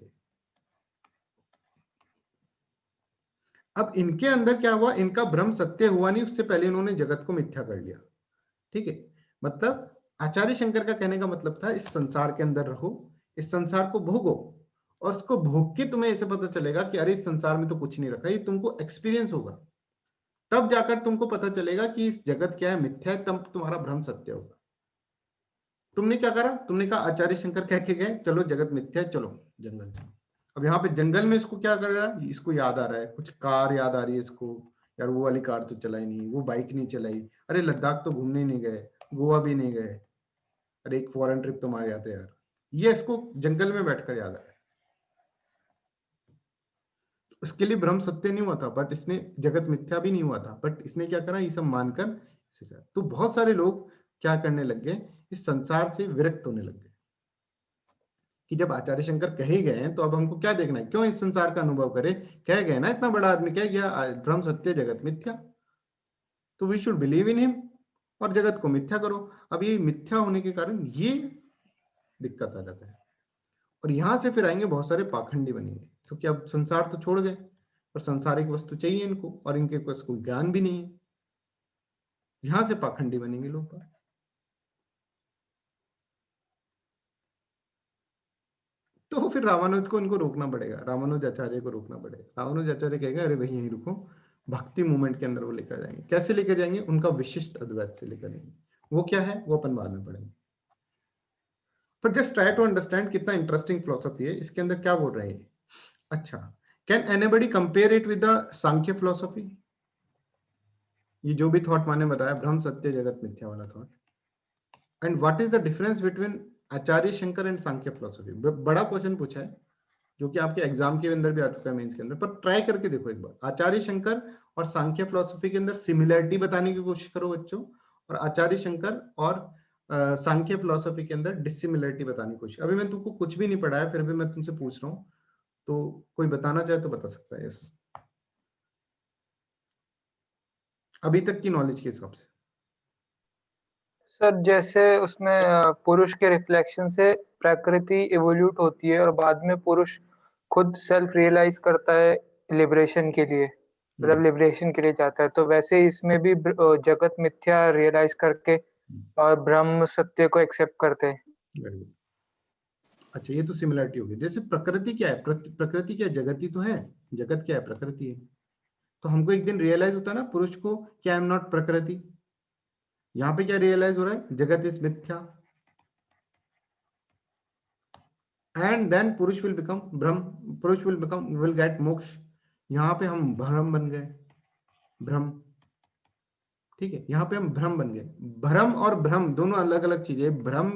अब इनके अंदर क्या हुआ, इनका भ्रम सत्य हुआ नहीं, उससे पहले इन्होंने जगत को मिथ्या कर लिया, ठीक है। मतलब आचार्य शंकर का कहने का मतलब था, इस संसार के अंदर रहो, इस संसार को भोगो, और उसको भोग के तुम्हें ऐसे पता चलेगा कि अरे इस संसार में तो कुछ नहीं रखा, ये तुमको एक्सपीरियंस होगा, तब जाकर तुमको पता चलेगा कि इस जगत क्या है, मिथ्या है, तब तुम्हारा भ्रम सत्य होगा। तुमने क्या करा, तुमने कहा आचार्य शंकर कह के गए चलो जगत मिथ्या है, चलो जंगल चलो। अब यहाँ पे जंगल में इसको क्या कर रहा है, इसको याद आ रहा है, कुछ कार याद आ रही है इसको, यार वो वाली कार तो चलाई नहीं, वो बाइक नहीं चलाई, अरे लद्दाख तो घूमने नहीं गए, गोवा भी नहीं गए, अरे एक फॉरेन ट्रिप तो मारे जाते यार। ये इसको जंगल में बैठकर याद आया। उसके लिए भ्रम सत्य नहीं हुआ था, बट इसने जगत मिथ्या भी नहीं हुआ था, बट इसने क्या करा, ये सब मानकर। तो बहुत सारे लोग क्या करने लग गए, इस संसार से विरक्त होने लग गए कि जब आचार्य शंकर कहे गए हैं तो अब हमको क्या देखना है, क्यों इस संसार का अनुभव करे, कह गए ना, इतना बड़ा आदमी कह गया ब्रह्म सत्य जगत मिथ्या, तो we should believe in him और जगत को मिथ्या करो। अब ये मिथ्या होने के कारण ये दिक्कत आ जाता है, और यहां से फिर आएंगे बहुत सारे पाखंडी बनेंगे, क्योंकि अब संसार तो छोड़ गए और सांसारिक वस्तु चाहिए इनको, और इनके पास कोई ज्ञान भी नहीं है, यहां से पाखंडी बनेंगे लोग। तो फिर रामानुज को इनको रोकना पड़ेगा, रामानुज आचार्य को रोकना पड़ेगा। रामानुज आचार्य कहेगा अरे भाई यहीं रुको, भक्ति मूवमेंट के अंदर वो लेकर जाएंगे। कैसे लेकर जाएंगे, उनका विशिष्ट अद्वैत से लेकर जाएंगे। वो क्या है वो अपन बाद में पढ़ेंगे, पर जस्ट ट्राई टू अंडरस्टैंड कितना इंटरेस्टिंग फिलोसफी है इसके अंदर, क्या बोल रहे हैं। अच्छा, can anybody compare it with the Sankhya philosophy. ये जो भी थॉट मैंने बताया, ब्रह्म सत्य जगत मिथ्या वाला thought, and what is the difference between Acharya Shankar and Sankhya philosophy. बड़ा क्वेश्चन पूछा है जो कि आपके एग्जाम के अंदर भी आ चुका है, मेंस के अंदर, पर ट्राई करके देखो एक बार। आचार्य शंकर और सांख्य फिलोसफी के अंदर सिमिलरिटी बताने की कोशिश करो बच्चों, और आचार्य शंकर और सांख्य फिलोसफी के अंदर डिसिमिलरिटी बताने की कोशिश। अभी मैं तुमको कुछ भी नहीं पढ़ा है, फिर भी मैं तुमसे पूछ रहा हूँ, तो कोई बताना चाहे तो बता सकता है। यस, अभी तक की नॉलेज के हिसाब से। सर जैसे उसमें पुरुष के रिफ्लेक्शन से प्रकृति इवोल्यूट होती है और बाद में पुरुष खुद सेल्फ रियलाइज करता है लिबरेशन के लिए, मतलब लिबरेशन के लिए जाता है, तो वैसे ही इसमें भी जगत मिथ्या रियलाइज करके और ब्रह्म सत्य को एक्सेप्ट करते हैं। Very good. अच्छा, ये तो सिमिलरिटी होगी। जैसे प्रकृति क्या है, प्रकृति क्या है, जगत ही तो है। जगत क्या है, प्रकृति है। तो हमको एक दिन रियलाइज होता है ना पुरुष को कि आई एम नॉट प्रकृति। यहाँ पे क्या रियलाइज हो रहा है, जगत इज मिथ्या, एंड देन पुरुष विल बिकम ब्रह्म, पुरुष विल गेट मोक्ष। यहाँ पे हम भ्रम बन गए, भ्रम, ठीक है, यहाँ पे हम भ्रम बन गए। भ्रम और भ्रम दोनों अलग अलग चीजें। भ्रम,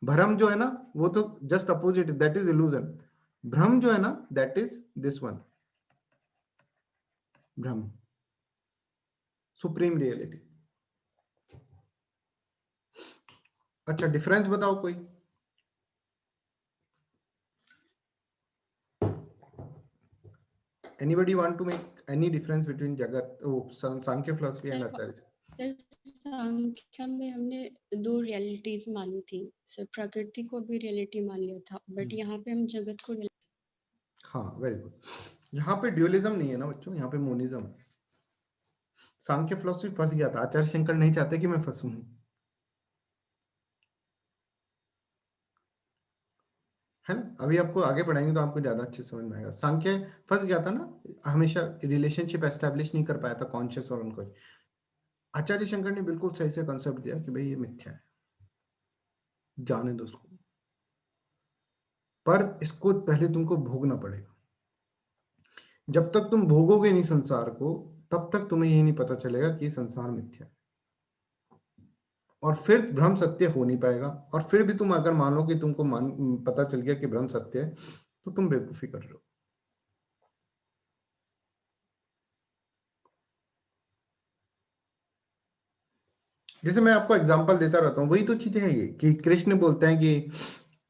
भ्रम जो है ना वो तो just opposite, that is illusion. भ्रम जो है ना दैट इज दिस वन, भ्रम, सुप्रीम रियलिटी। अच्छा, डिफरेंस बताओ कोई। Anybody want to make any difference between Jagat, Sankhya philosophy and Acharya? सांख्य में हमने दो रियलिटीज मानी थी सर, प्रकृति को भी रियलिटी मान लिया था, बट यहाँ पे हम जगत को हाँ, वेरी गुड। यहाँ पे ड्यूअलिज्म नहीं है ना बच्चों, यहाँ पे मोनिज्म है। सांख्य फिलोसफी फंस गया था, आचार्य शंकर नहीं चाहते कि मैं फंसूं। है ना। अभी आपको आगे पढ़ाएंगे तो आपको ज्यादा अच्छे समझ में आएगा। सांख्य फंस गया था ना, हमेशा रिलेशनशिप एस्टेब्लिश नहीं कर पाया था कॉन्शियस और उनको। आचार्य शंकर ने बिल्कुल सही से कंसेप्ट दिया कि भाई ये मिथ्या है, जाने दो उसको, पर इसको पहले तुमको भोगना पड़ेगा। जब तक तुम भोगोगे नहीं संसार को, तब तक तुम्हें ये नहीं पता चलेगा कि संसार मिथ्या है, और फिर भ्रम सत्य हो नहीं पाएगा। और फिर भी तुम अगर मान लो कि तुमको पता चल गया कि भ्रम सत्य है, तो तुम बेवकूफी कर रहे हो। जैसे मैं आपको एग्जांपल देता रहता हूँ, वही तो चीजें हैं ये कि कृष्ण बोलते हैं कि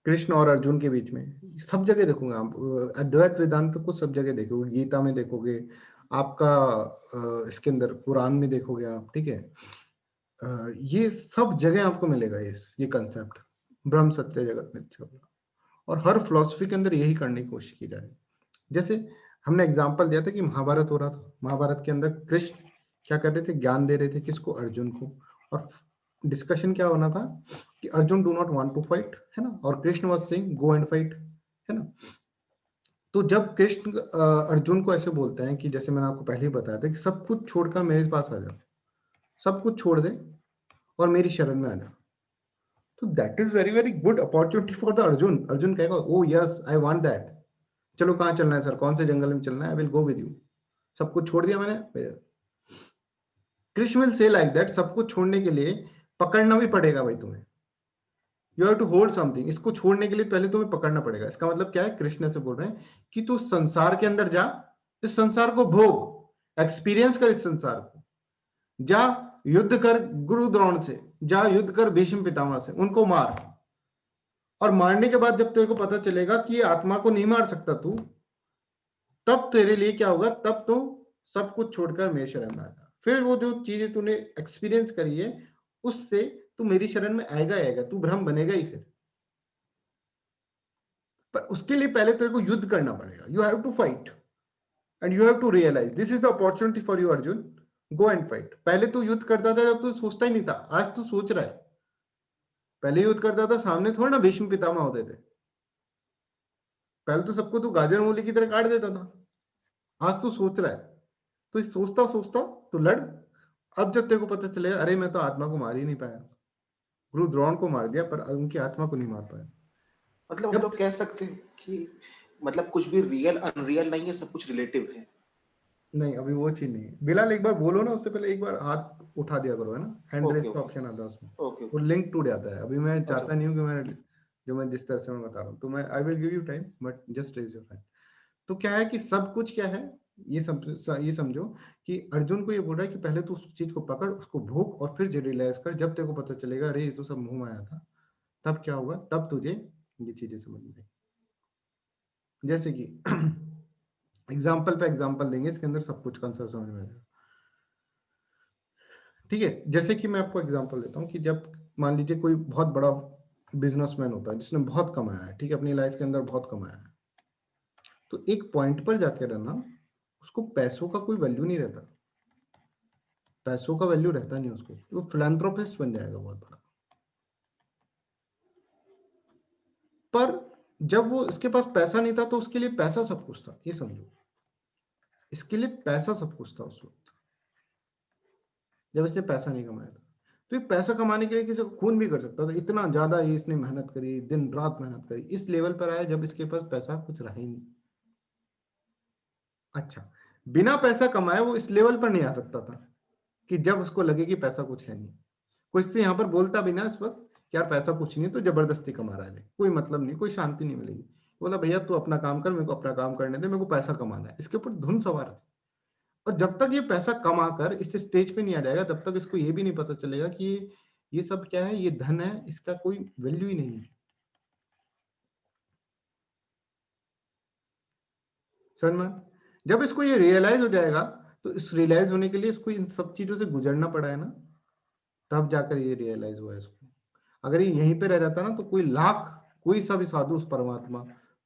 कृष्ण और अर्जुन के बीच में, सब जगह देखोगे आप अद्वैत वेदांत को, सब जगह देखोगे, गीता में देखोगे, आपका इसके अंदर कुरान में देखोगे आप, ठीक है। ये सब जगह आपको मिलेगा ये कंसेप्ट, ब्रह्म सत्य जगत मिथ्या। और हर फिलॉसफी के अंदर यही करने की कोशिश की जा रही है। जैसे हमने एग्जांपल दिया था कि महाभारत हो रहा था, महाभारत के अंदर कृष्ण क्या कर रहे थे, ज्ञान दे रहे थे किसको, अर्जुन को। और डिस्कशन क्या होना था कि Arjun do not want to fight, है ना, और Krishna was saying go and fight, है ना। तो जब कृष्ण अर्जुन को ऐसे बोलते हैं कि जैसे मैंने आपको पहले ही बताया था कि सब कुछ छोड़कर मेरे पास आ जा, सब कुछ छोड़ दे और मेरी शरण में आ जा, तो that is very very good opportunity for the Arjun. Arjun कहेगा oh yes I want that, चलो कहाँ चलना है सर, कौन से जंगल में चलना है, I will go with you, सब कुछ छोड़ दिया मैंने। Krishna will say like that, सब कुछ छोड़ने के लिए पकड़ना भी पड़ेगा भाई तुम्हें, you have to hold something, इसको छोड़ने के लिए पहले तुम्हें पकड़ना पड़ेगा। इसका मतलब क्या है, कृष्ण से बोल रहे हैं कि तू संसार के अंदर जा, इस संसार को भोग, एक्सपीरियंस कर इस संसार को, जा युद्ध कर गुरु द्रोण से, जा युद्ध कर भीष्म पितामह से, उनको मार, और मारने के बाद जब तेरे को पता चलेगा कि ये आत्मा को नहीं मार सकता तू, तब तेरे लिए क्या होगा, तब तू सब कुछ छोड़कर मेरे शरण में आएगा। फिर वो जो चीजें तूने एक्सपीरियंस करी है उससे तू मेरी शरण में आएगा, तू ब्रह्म बनेगा ही फिर। पर उसके लिए पहले तेरे को युद्ध करना पड़ेगा, you have to fight and you have to realise this is the opportunity for you Arjun, go and fight. पहले तू युद्ध करता था जब तू सोचता ही नहीं था, आज तू सोच रहा है। पहले युद्ध करता था, सामने थोड़ा ना भीष्म पितामह होते थे, पहले तो सबको तू गाजर मूली की तरह काट देता था, आज तू सोच रहा है। तो इस सोचता सोचता तो लड़। अब जब तेरे को पता चलेगा अरे मैं तो आत्मा को मार ही नहीं पाया, गुरु द्रोण को मार दिया पर उनकी आत्मा को नहीं मार पाया। मतलब हम लोग कह सकते हैं कि मतलब कुछ भी रियल अनरियल नहीं है, सब कुछ रिलेटिव है। नहीं अभी वो चीज नहीं है। बिलाल एक बार बोलो ना, उससे पहले एक बार हाथ उठा दिया करो, है ना, हैंड रेज का ऑप्शन आता है उसमें, वो लिंक टूट जाता है। अभी मैं चाहता नहीं हूँ कि मैं जो मैं जिस तरह से मैं बता रहा हूँ, तो मैं I will give you time but just raise your hand. तो क्या है कि सब कुछ क्या है, ये समझो कि अर्जुन को ये बोल रहा है कि पहले तो उस चीज को पकड़, उसको भोग, और फिर जो रियलाइज कर, जब तेरे को पता चलेगा अरे ये तो सब मुंह में आया था, तब क्या होगा, तब तुझे ये चीजें समझ में आएगी। जैसे कि एग्जाम्पल पे एग्जाम्पल देंगे, इसके अंदर सब कुछ कंसेप्ट समझ में आएगा, ठीक है। जैसे कि मैं आपको एग्जांपल देता हूँ कि जब मान लीजिए कोई बहुत बड़ा बिजनेसमैन होता है जिसने बहुत कमाया है, ठीक है, अपनी लाइफ के अंदर बहुत कमाया है, तो एक पॉइंट पर जाके रहना, उसको पैसों का कोई वैल्यू नहीं रहता, पैसों का वैल्यू रहता नहीं उसको, वो फिलैंथ्रोपिस्ट बन जाएगा बहुत बड़ा। पर जब वो इसके पास पैसा नहीं था तो उसके लिए पैसा सब कुछ था, ये समझो, इसके लिए पैसा सब कुछ था उस वक्त, जब इसने पैसा नहीं कमाया था। तो ये पैसा कमाने के लिए किसी को खून भी कर सकता था, इतना ज्यादा ये इसने मेहनत करी, दिन रात मेहनत करी, इस लेवल पर आया जब इसके पास पैसा कुछ रहा ही नहीं। अच्छा, बिना पैसा कमाए वो इस लेवल पर नहीं आ सकता था कि जब उसको लगे कि पैसा कुछ है नहीं। कोई इससे यहाँ पर बोलता भी ना इस वक्त कि यार पैसा कुछ नहीं है तो जबरदस्ती कमा रहा है, कोई मतलब नहीं, कोई शांति नहीं मिलेगी। बोला भैया तू अपना काम कर, मेरे को अपना काम करने दे, मेरे को पैसा कमाना है, इसके ऊपर धुन सवार है। और जब तक ये पैसा कमाकर इस स्टेज पे नहीं आ जाएगा, तब तक इसको ये भी नहीं पता चलेगा कि ये सब क्या है, ये धन है, इसका कोई वैल्यू ही नहीं है। समझ में? जब इसको ये रियलाइज हो जाएगा, तो इस रियलाइज होने के लिए इसको इन सब चीजों से गुजरना पड़ा है ना, तब जाकर ये रियलाइज हुआ इसको। अगर ये यहीं पे रह जाता ना, तो कोई लाख, कोई सा भी साधु, उस परमात्मा,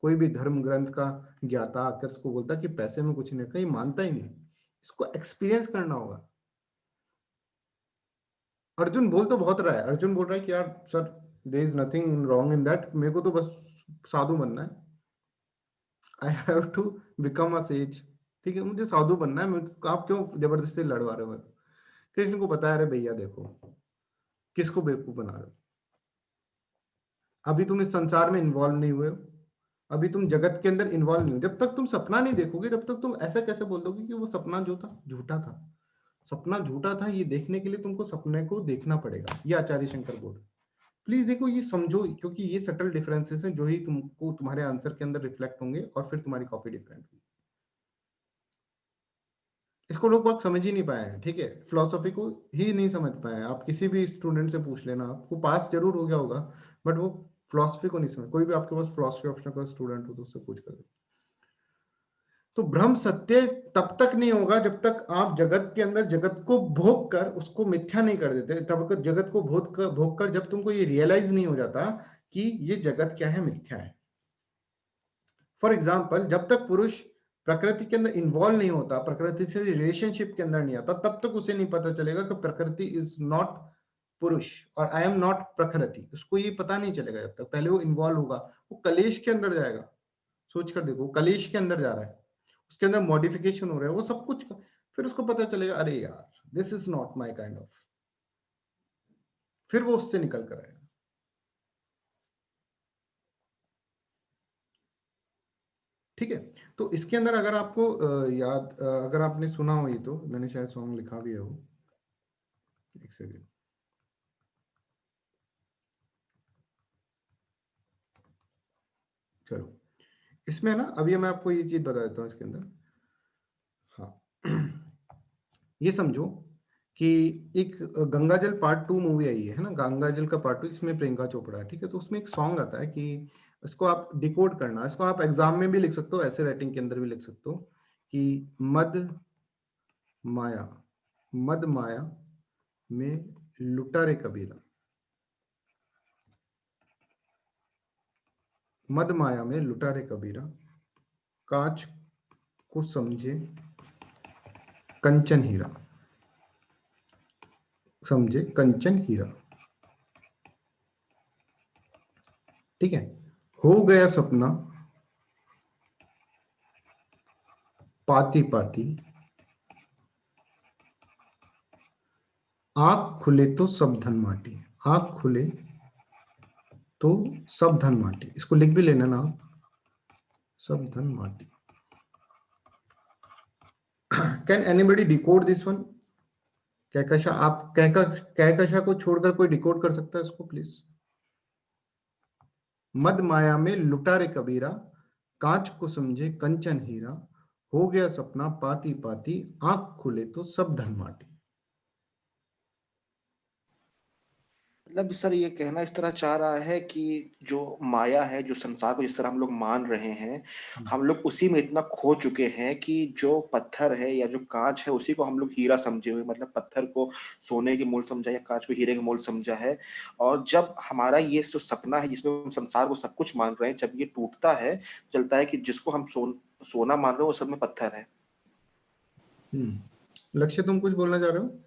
कोई भी धर्म ग्रंथ का ज्ञाता आकर इसको बोलता कि पैसे में कुछ नहीं, कहीं मानता ही नहीं। इसको एक्सपीरियंस करना होगा। अर्जुन बोल तो बहुत रहा है, अर्जुन बोल रहा है कि यार sir there is nothing wrong in that, मेरे को तो बस साधु बनना है, I have to become a sage, ठीक है, मुझे साधु बनना है, आप क्यों जबरदस्ती लड़वा रहे हो? कृष्ण को पता है, अरे भैया देखो किसको बेवकूफ बना रहे हो, अभी तुम इस संसार में इन्वॉल्व नहीं हुए हो, अभी तुम जगत के अंदर इन्वॉल्व नहीं हो, जब तक तुम सपना नहीं देखोगे तब तक तुम ऐसा कैसे बोल दोगे कि वो सपना जो था झूठा था? सपना झूठा था, ये देखने के लिए तुमको सपने को देखना पड़ेगा, ये आचार्य शंकर बोल। प्लीज देखो, ये समझो, क्योंकि ये सटल डिफरेंसेस हैं जो ही तुमको तुम्हारे आंसर के अंदर रिफ्लेक्ट होंगे और फिर तुम्हारी कॉपी डिफरेंट होगी। इसको लोग बहुत समझ ही नहीं पाए हैं, ठीक है, फिलोसॉफी को ही नहीं समझ पाए हैं। आप किसी भी स्टूडेंट से पूछ लेना, आपको पास जरूर हो गया होगा बट वो फिलोसफी को नहीं समझ। कोई भी आपके पास फिलोसफी ऑप्शन का स्टूडेंट हो तो उससे पूछ कर। तो ब्रह्म सत्य तब तक नहीं होगा जब तक आप जगत के अंदर जगत को भोग कर उसको मिथ्या नहीं कर देते, तब तक जगत को भोग कर जब तुमको ये रियलाइज नहीं हो जाता कि ये जगत क्या है, मिथ्या है। फॉर एग्जाम्पल, जब तक पुरुष प्रकृति के अंदर इन्वॉल्व नहीं होता, प्रकृति से रिलेशनशिप के अंदर नहीं आता, तब तक उसे नहीं पता चलेगा कि प्रकृति इज नॉट पुरुष और आई एम नॉट प्रकृति। उसको ये पता नहीं चलेगा जब तक पहले वो इन्वॉल्व होगा। वो कलेश के अंदर जाएगा, सोच कर देखो, कलेश के अंदर जा रहा है, उसके अंदर मॉडिफिकेशन हो रहा है, वो सब कुछ, फिर उसको पता चलेगा अरे यार this is not my kind of, फिर वो उससे निकल कर आएगा। ठीक है, तो इसके अंदर अगर आपको याद, अगर आपने सुना हो, ये तो मैंने शायद सॉन्ग लिखा भी है वो, एक सेकेंड, चलो इसमें ना अभी मैं आपको ये चीज बता देता हूँ इसके अंदर। हाँ ये समझो कि एक गंगाजल पार्ट 2 मूवी आई है ना, गंगाजल का पार्ट 2, इसमें प्रियंका चोपड़ा है, ठीक है। तो उसमें एक सॉन्ग आता है कि इसको आप डिकोड करना, इसको आप एग्जाम में भी लिख सकते हो, ऐसे राइटिंग के अंदर भी लिख सकते हो कि मद माया, मद माया में लुटा रे कबीरा, मद माया में लुटा रे कबीरा, कांच को समझे कंचन हीरा, समझे कंचन हीरा, ठीक है। हो गया सपना पाती पाती, आंख खुले तो सब धन माटी, आंख खुले तो सब धन माटी, इसको लिख भी लेना ना आप, सब धन माटी। Can anybody decode this one? Kahkasha, आप कहकशा को छोड़कर कोई डिकोड कर सकता है इसको प्लीज? मद माया में लुटा रे कबीरा, कांच को समझे कंचन हीरा, हो गया सपना पाती पाती, आंख खुले तो सब धन माटी। मतलब सर ये कहना इस तरह चाह रहा है कि जो माया है, जो संसार को जिस तरह हम लोग मान रहे हैं, हम लोग उसी में इतना खो चुके हैं कि जो पत्थर है या जो कांच है उसी को हम लोग हीरा समझे हुए, मतलब पत्थर को सोने के मोल समझा या कांच को हीरे के मोल समझा है। और जब हमारा ये जो सपना है जिसमें हम संसार को सब कुछ मान रहे हैं, जब ये टूटता है, चलता है कि जिसको हम सोना मान रहे हो वो सब में पत्थर है। लक्ष्य, तुम कुछ बोलना चाह रहे हो?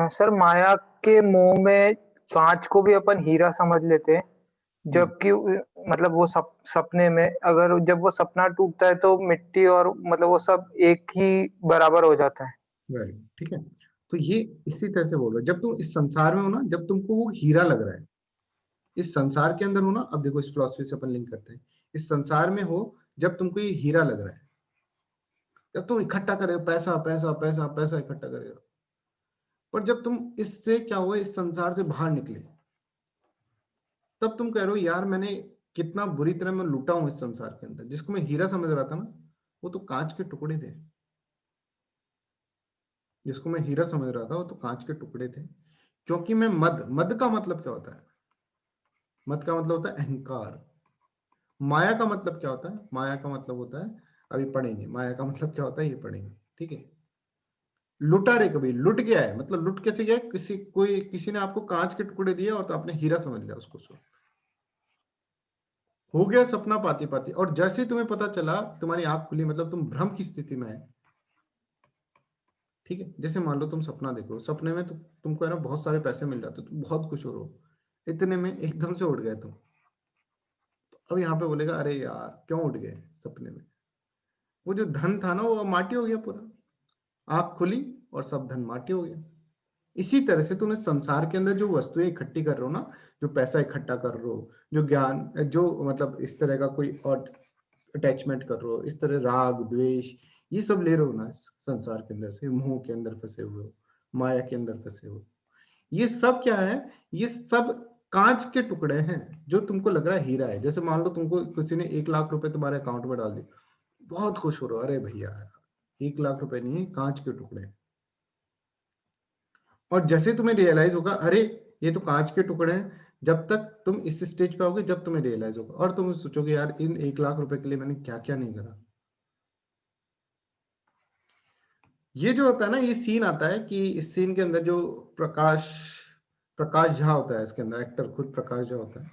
सर माया के मोह में कांच को भी अपन हीरा समझ लेते हैं, जबकि मतलब वो सपने में अगर जब वो सपना टूटता है तो मिट्टी और मतलब वो सब एक ही बराबर हो जाता है। वेरी, ठीक है। तो ये इसी तरह से बोल रहे हो, जब तुम इस संसार में हो ना, जब तुमको वो हीरा लग रहा है, इस संसार के अंदर हो ना, अब देखो इस फिलॉसफी से अपन लिंक करते हैं, इस संसार में हो जब तुमको ये हीरा लग रहा है, जब तुम इकट्ठा करे पैसा पैसा पैसा पैसा इकट्ठा करेगा, पर जब तुम इससे क्या हुआ, इस संसार से बाहर निकले, तब तुम कह रहे हो यार मैंने कितना बुरी तरह मैं लूटा हूं इस संसार के अंदर। जिसको मैं हीरा समझ रहा था ना, वो तो कांच के टुकड़े थे। जिसको मैं हीरा समझ रहा था वो तो कांच के टुकड़े थे, क्योंकि मैं मद का मतलब क्या होता है? मद का मतलब होता है अहंकार। माया का मतलब क्या होता है? माया का मतलब होता है, अभी पढ़ेंगे माया का मतलब क्या होता है, ये पढ़ेंगे, ठीक है। लुटा रे कभी, लुट गया है मतलब लुट कैसे गया? किसी ने आपको कांच के टुकड़े दिए और तो आपने हीरा समझ लिया उसको। हो गया सपना पाती पाती, और जैसे ही तुम्हें पता चला, तुम्हारी आंख खुली, मतलब तुम भ्रम की स्थिति में है, ठीक है। जैसे मान लो तुम सपना देख रहे हो, सपने में तो तुमको है ना बहुत सारे पैसे मिल जाते, तुम बहुत खुश हो रहे हो, इतने में एकदम से उठ गए तुम। तो अब यहाँ पे बोलेगा अरे यार क्यों उठ गए सपने में, वो जो धन था ना वो माटी हो गया पूरा, आंख खुली और सब धन माटी हो गया। इसी तरह से तुम इस संसार के अंदर जो वस्तुएं इकट्ठी कर रहे हो ना, जो पैसा इकट्ठा कर रहे हो, जो ज्ञान, जो मतलब इस तरह का कोई और अटैचमेंट कर रहे हो, इस तरह राग द्वेष ये सब ले रहे हो ना इस संसार के अंदर से, मोह के अंदर फंसे हुए हो, माया के अंदर फंसे हो, ये सब क्या है, ये सब कांच के टुकड़े हैं जो तुमको लग रहा है हीरा है। जैसे मान लो तुमको किसी ने 1 लाख रुपए तुम्हारे अकाउंट में डाल दिए, बहुत खुश हो रहे हो, अरे भैया 1 लाख रुपए नहीं, कांच के टुकड़े। और जैसे तुम्हें रियलाइज होगा अरे ये तो कांच के टुकड़े हैं, जब तक तुम इस स्टेज पे आओगे जब तुम्हें रियलाइज होगा, और तुम सोचोगे यार इन 1 लाख रुपए के लिए मैंने क्या क्या नहीं करा। ये जो होता है ना, ये सीन आता है कि इस सीन के अंदर जो प्रकाश झा होता है, इसके अंदर एक्टर खुद प्रकाश झा होता है,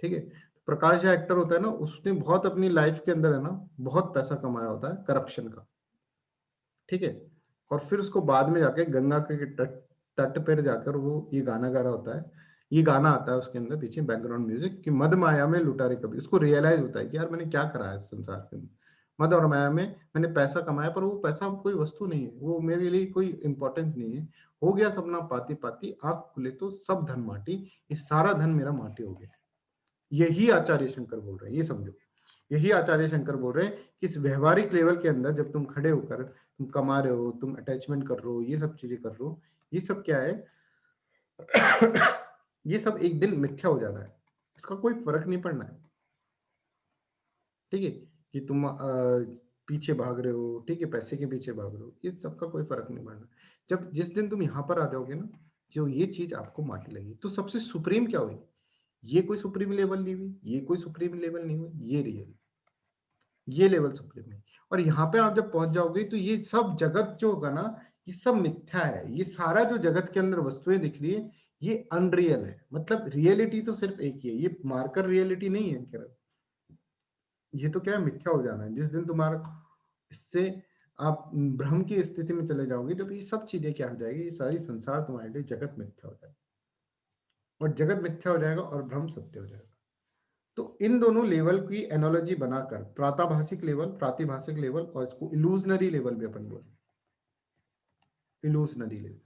ठीक है। प्रकाश झा एक्टर होता है ना, उसने बहुत अपनी लाइफ के अंदर है ना बहुत पैसा कमाया होता है करप्शन का, ठीक है। और फिर उसको बाद में जाके गंगा के तट पर जाकर वो ये गाना गा रहा होता है, ये गाना आता है उसके अंदर पीछे बैकग्राउंड म्यूजिक कि मद माया में लुटा रे कभी। उसको रियलाइज होता है कि यार मैंने क्या करा है इस संसार के अंदर, मद और माया में मैंने पैसा कमाया पर वो पैसा कोई वस्तु नहीं है, वो मेरे लिए कोई इंपॉर्टेंस नहीं है। हो गया सपना पाती पाती, आंख खुले तो सब धन माटी, ये सारा धन मेरा माटी हो गया। यही आचार्य शंकर बोल रहे हैं, ये समझो, यही आचार्य शंकर बोल रहे हैं कि इस व्यवहारिक लेवल के अंदर जब तुम खड़े होकर तुम कमा रहे हो, तुम अटैचमेंट कर रहे हो, ये सब चीजें कर रहे हो, ये सब क्या है ये सब एक दिन मिथ्या हो जाना है, इसका कोई फर्क नहीं पड़ना है, ठीक है। कि तुम पीछे भाग रहे हो, ठीक है, पैसे के पीछे भाग रहे हो, इस सब का कोई फर्क नहीं पड़ना। जब जिस दिन तुम यहाँ पर आ जाओगे ना, जो ये चीज आपको माटी लगी, तो सबसे सुप्रीम क्या हुई, ये कोई सुप्रीम लेवल नहीं हुई, ये कोई सुप्रीम लेवल नहीं हुई, ये रियल, ये लेवल सुप्रीम है। और यहाँ पे आप जब पहुंच जाओगे तो ये सब जगत जो होगा ना, ये सब मिथ्या है, ये सारा जो जगत के अंदर वस्तुएं दिख रही है ये अनरियल है। मतलब रियलिटी तो सिर्फ एक ही है, ये मार्कर रियलिटी नहीं है केवल, ये तो क्या है, मिथ्या हो जाना है। जिस दिन तुम्हारा इससे आप भ्रम की स्थिति में चले जाओगे, जब ये सब चीजें क्या हो जाएगी, ये सारी संसार तुम्हारे लिए जगत मिथ्या हो जाएगा, और जगत मिथ्या हो जाएगा और भ्रम सत्य हो जाएगा। तो इन दोनों लेवल की एनालॉजी बनाकर, प्राताभाषिक लेवल, प्रातिभाषिक लेवल, और इसको इल्यूजनरी लेवल भी अपन बोले, इल्यूजनरी लेवल,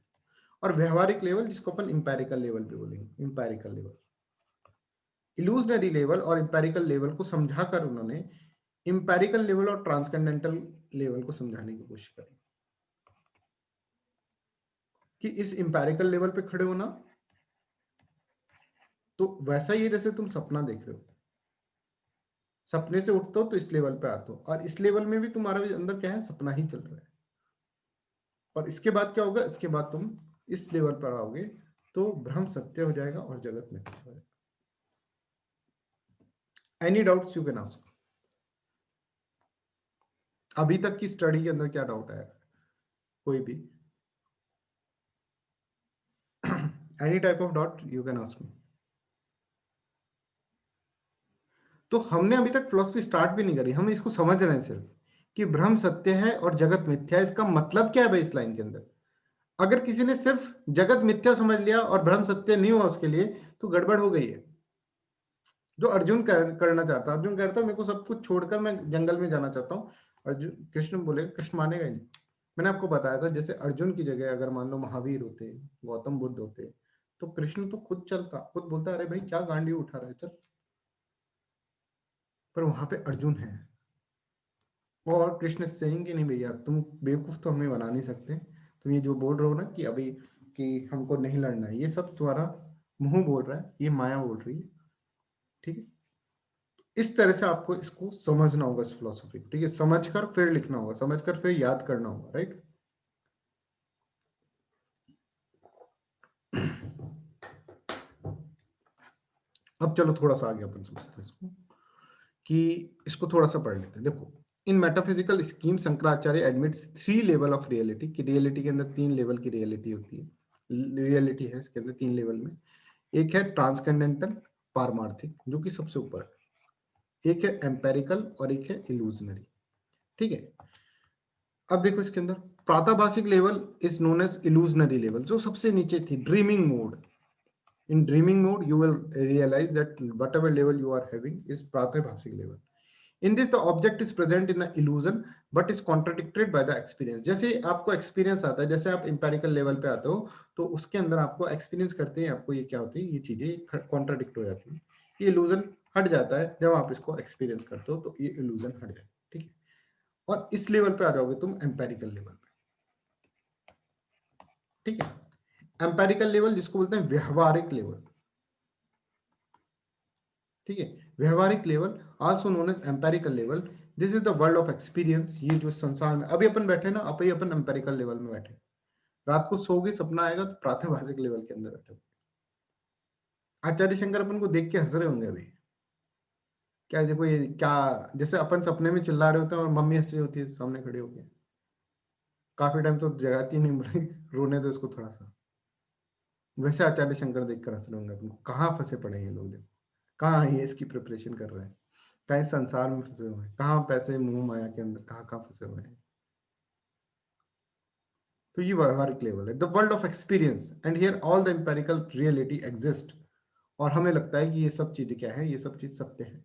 और व्यवहारिक लेवल जिसको अपन इंपेरिकल लेवल भी बोलेंगे, इंपेरिकल लेवल। इल्यूजनरी लेवल और इंपेरिकल लेवल को समझाकर उन्होंने इंपेरिकल लेवल और ट्रांसकेंडेंटल लेवल को समझाने की कोशिश करी कि इस इंपेरिकल लेवल पे खड़े होना तो वैसा ही है जैसे तुम सपना देख रहे हो, सपने से उठते हो तो इस लेवल पे आते हो, और इस लेवल में भी तुम्हारा भी अंदर क्या है, सपना ही चल रहा है। और इसके बाद क्या होगा, इसके बाद तुम इस लेवल पर आओगे तो भ्रम सत्य हो जाएगा और जगत मिथ्या हो जाएगा। Any doubts you can ask. अभी तक की स्टडी के अंदर क्या डाउट आया, कोई भी any type of doubt you can ask me. तो हमने अभी तक फिलॉसफी स्टार्ट भी नहीं करी, हम इसको समझ रहे हैं सिर्फ कि भ्रम सत्य है और जगत मिथ्या है। इसका मतलब क्या है भाई इस लाइन के अंदर? अगर किसी ने सिर्फ जगत मिथ्या समझ लिया और भ्रम सत्य नहीं हुआ उसके लिए, तो गड़बड़ हो गई है। जो अर्जुन करना चाहता, अर्जुन कहता मेरे को सब कुछ छोड़कर मैं जंगल में जाना चाहता हूँ, अर्जुन, कृष्ण बोले, कृष्ण मानेगा ही नहीं। मैंने आपको बताया था जैसे अर्जुन की जगह अगर मान लो महावीर होते, गौतम बुद्ध होते, तो कृष्ण तो खुद चलता, खुद बोलता अरे भाई क्या गांडी उठा रहे, चल। पर वहां पे अर्जुन है और कृष्ण सेइंग कि नहीं भैया तुम बेवकूफ तो हमें बना नहीं सकते, तुम ये जो बोल रहे हो ना कि अभी कि हमको नहीं लड़ना है, ये सब तुम्हारा मुंह बोल रहा है, ये माया बोल रही है, ठीक है। इस तरह से आपको इसको समझना होगा इस फिलॉसफी को, ठीक है। समझकर फिर लिखना होगा, समझकर फिर याद करना होगा, राइट। अब चलो थोड़ा सा आगे अपन समझते हैं इसको, कि इसको थोड़ा सा पढ़ लेते हैं। देखो, in metaphysical scheme Shankaracharya admits 3 level of reality, कि रियलिटी के अंदर 3 लेवल की रियलिटी होती है, रियलिटी है इसके अंदर 3 लेवल में। एक है ट्रांसकेंडेंटल, पारमार्थिक, जो कि सबसे ऊपर है, एक है एम्पेरिकल और एक है इल्यूजनरी, ठीक है। अब देखो इसके अंदर प्राताभाषिक level is known as illusionary level, जो सबसे नीचे थी, dreaming mode, In dreaming mode, you will realize that whatever level you are having is pratibhasic level. In this, the object is present in the illusion, but is contradicted by the experience. जैसे आपको experience आता है, जैसे आप empirical level पे आते हो, तो उसके अंदर आपको experience करते हैं, आपको ये क्या होती है, ये चीजें contradict हो जाती है, ये illusion हट जाता है जब आप इसको experience करते हो, तो ये illusion हट जाए, ठीक है। और इस level पे आ जाओगे तुम empirical level पे, ठीक है। एम्पेरिकल लेवल जिसको बोलते हैं व्यवहारिक लेवल, ठीक है। व्यवहारिक level also known as empirical level, this is the world of experience. ये जो संसार में अभी अपन बैठे ना, अभी अपन एम्पेरिकल लेवल में बैठे, रात को सोओगे सपना आएगा तो प्रातिभासिक लेवल के अंदर बैठे। आचार्य शंकर अपन को देख के हंस रहे होंगे अभी, क्या देखो ये क्या, जैसे अपन सपने में चिल्ला रहे होते हैं और मम्मी हंस रही होती है सामने खड़े होके, काफी टाइम तो जगाती नहीं, रोने दो इसको थोड़ा सा, वैसे आचार्य शंकर देखकर हंस रहे होंगे अपन को, कहाँ फंसे पड़े हैं लोग, देखो कहाँ आईएएस की प्रिपरेशन कर रहे हैं, कहीं संसार में फंसे हुए हैं, कहाँ पैसे मुंह माया के अंदर कहाँ कहाँ फंसे हुए हैं। तो ये व्यवहारिक लेवल है, the world of experience, and here all the empirical reality exist. और हमें लगता है कि ये सब चीजें क्या है, ये सब चीज सत्य है,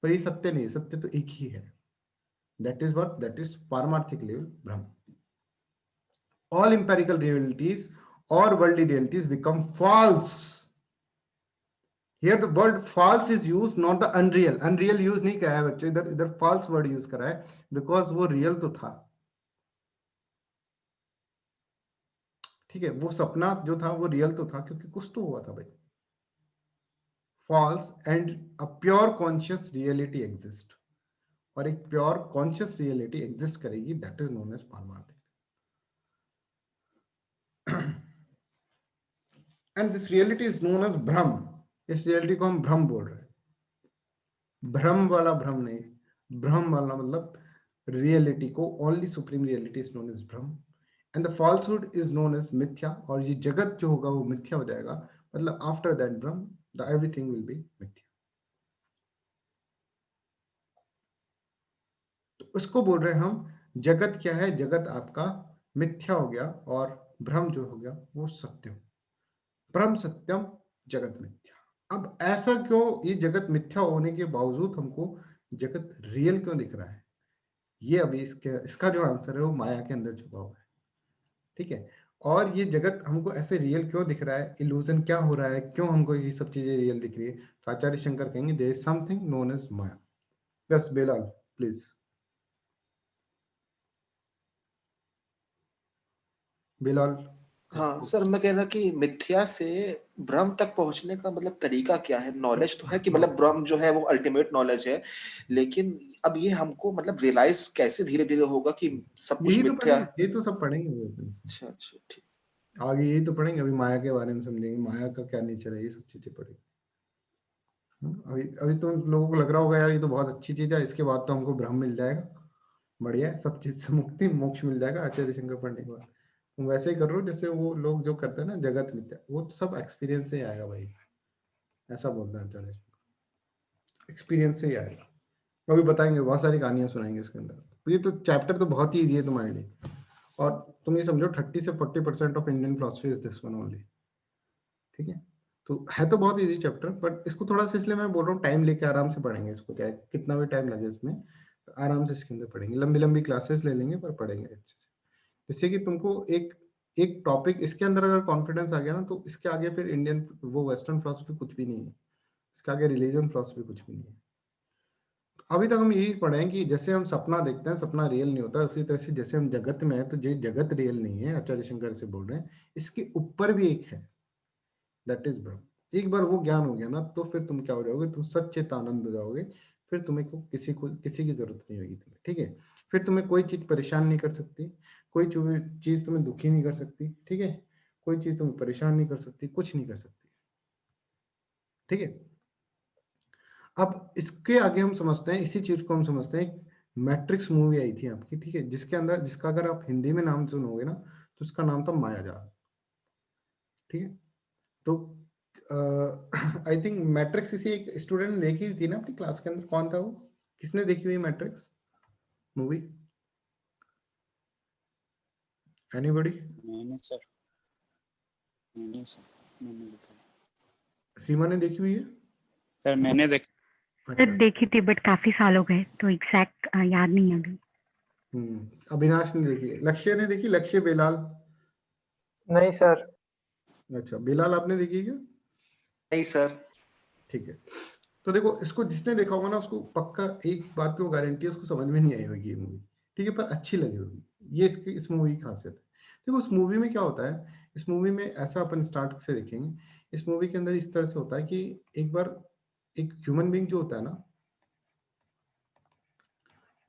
पर ये सत्य नहीं है, सत्य तो एक ही है, that is what, that is पारमार्थिक level Brahman. All empirical realities और worldly realities become false. Here the word false is used, not the unreal. Unreal use नहीं किया है बच्चों, इधर इधर false word use करा है, because वो real तो था, ठीक है। वो सपना जो था वो रियल तो था, क्योंकि कुछ तो हुआ था भाई। False and a pure conscious reality exist, और एक pure conscious reality exist करेगी, that is known as पारमार्थिक। And this reality is known as Brahm। इस रियलिटी को हम भ्रम बोल रहे हैं, भ्रम वाला भ्रम नहीं, भ्रम वाला मतलब रियलिटी को, only supreme reality is known as भ्रम, and the falsehood is known as मिथ्या। और ये जगत जो होगा वो मिथ्या हो जाएगा, मतलब आफ्टर दैट भ्रम द एवरीथिंग विल बी मिथ्या। तो उसको बोल रहे हैं हम, जगत क्या है, जगत आपका मिथ्या हो गया और भ्रम जो हो गया वो सत्य हो, भ्रम सत्यम जगत मिथ्या। अब ऐसा क्यों, ये जगत मिथ्या होने के बावजूद हमको जगत रियल क्यों दिख रहा है, ये अभी इसका जो आंसर है वो माया के अंदर छुपा हुआ है, ठीक है। और ये जगत हमको ऐसे रियल क्यों दिख रहा है, इल्यूजन क्या हो रहा है, क्यों हमको ये सब चीजें रियल दिख रही है, तो आचार्य शंकर कहेंगे there is something known as maya. Yes Belal please. Belal. हाँ सर, मैं कह रहा कि मिथ्या से ब्रह्म तक पहुंचने का मतलब तरीका क्या है। नॉलेज तो है कि मतलब ब्रह्म जो है वो अल्टीमेट नॉलेज है, लेकिन अब ये हमको मतलब रियलाइज कैसे धीरे धीरे होगा कि सब कुछ मिथ्या है। ये तो सब पढ़ेंगे अच्छा अच्छा ठीक, आगे, यही तो पढ़ेंगे, अभी माया के बारे में समझेंगे, माया का क्या नेचर है, ये सब चीजें पढ़ेंगे। अभी अभी तो लोगों को लग रहा होगा यार ये तो बहुत अच्छी चीज है, इसके बाद तो हमको ब्रह्म मिल जाएगा, बढ़िया है, सब चीज से मुक्ति मोक्ष मिल जाएगा आचार्य शंकर पढ़ने के बाद। तुम वैसे ही कर रहे हो जैसे वो लोग जो करते हैं ना जगत मिथ्या, वो तो सब एक्सपीरियंस से ही आएगा भाई, ऐसा बोलते हैं आचार्य शंकर, एक्सपीरियंस से ही आएगा। अभी बताएंगे, बहुत सारी कहानियां सुनाएंगे इसके अंदर। ये तो चैप्टर तो बहुत ही ईजी है तुम्हारे लिए, और तुम ये समझो 30 से 40% of Indian philosophy is this one only, ठीक है। तो है तो बहुत इजी चैप्टर, बट इसको थोड़ा सा इसलिए मैं बोल रहा हूँ टाइम लेके आराम से पढ़ेंगे इसको, क्या है, कितना भी टाइम लगे इसमें, आराम से इसके अंदर पढ़ेंगे, लंबी लंबी क्लासेस ले लेंगे पर पढ़ेंगे अच्छे से, जिससे कि तुमको एक एक टॉपिक इसके अंदर अगर कॉन्फिडेंस आ गया ना, तो इसके आगे फिर इंडियन वो वेस्टर्न फिलोसफी कुछ भी नहीं है, इसके आगे रिलीजन फिलोसफी कुछ भी नहीं है। अभी तक हम यही पढ़े हैं कि जैसे हम सपना देखते हैं, सपना रियल नहीं होता, उसी तरह से जैसे हम जगत में है तो ये जगत रियल नहीं है, आचार्य शंकर से बोल रहे हैं, इसके ऊपर भी एक है, दैट इज ब्रह्म। एक बार वो ज्ञान हो गया ना, तो फिर तुम क्या हो जाओगे, तुम सच्चित आनंद हो जाओगे, फिर तुम्हें को किसी की जरूरत नहीं होगी तुम्हें, ठीक है। फिर तुम्हें कोई चीज परेशान नहीं कर सकती, कोई चीज तुम्हें दुखी नहीं कर सकती, ठीक है, कोई चीज तुम्हें परेशान नहीं कर सकती, कुछ नहीं कर सकती, ठीक है। अब इसके आगे हम समझते हैं, इसी चीज को हम समझते हैं, मैट्रिक्स मूवी आई थी आपकी, ठीक है, जिसके अंदर, जिसका अगर आप हिंदी में नाम सुनोगे ना, तो उसका नाम था मायाजाल, ठीक है। तो आई थिंक मैट्रिक्स किसी एक स्टूडेंट ने देखी थी ना अपनी क्लास के अंदर, कौन था वो, किसने देखी हुई मैट्रिक्स मूवी, एनीबॉडी? मैंने सर, नहीं सर, मैंने देखा सीमा ने देखी हुई है? सर, मैंने देखा। अच्छा। देखी थी बट काफी साल हो गए तो एग्जैक्ट याद नहीं है अभी। अविनाश ने देखी है, लक्ष्य ने देखी, लक्ष्य बेलाल? नहीं सर। अच्छा, बेलाल आपने देखी क्या? नहीं सर। ठीक है, तो देखो इसको जिसने देखा होगा ना उसको पक्का एक बात की गारंटी है, उसको समझ में नहीं आई होगी ये मूवी, ठीक है, पर अच्छी लगी होगी। ये इसकी इस मूवी की खासियत है। देखो उस मूवी में क्या होता है, इस मूवी में ऐसा अपन स्टार्ट से देखेंगे, इस मूवी के अंदर इस तरह से होता है कि एक बार एक ह्यूमन बीइंग जो होता है ना,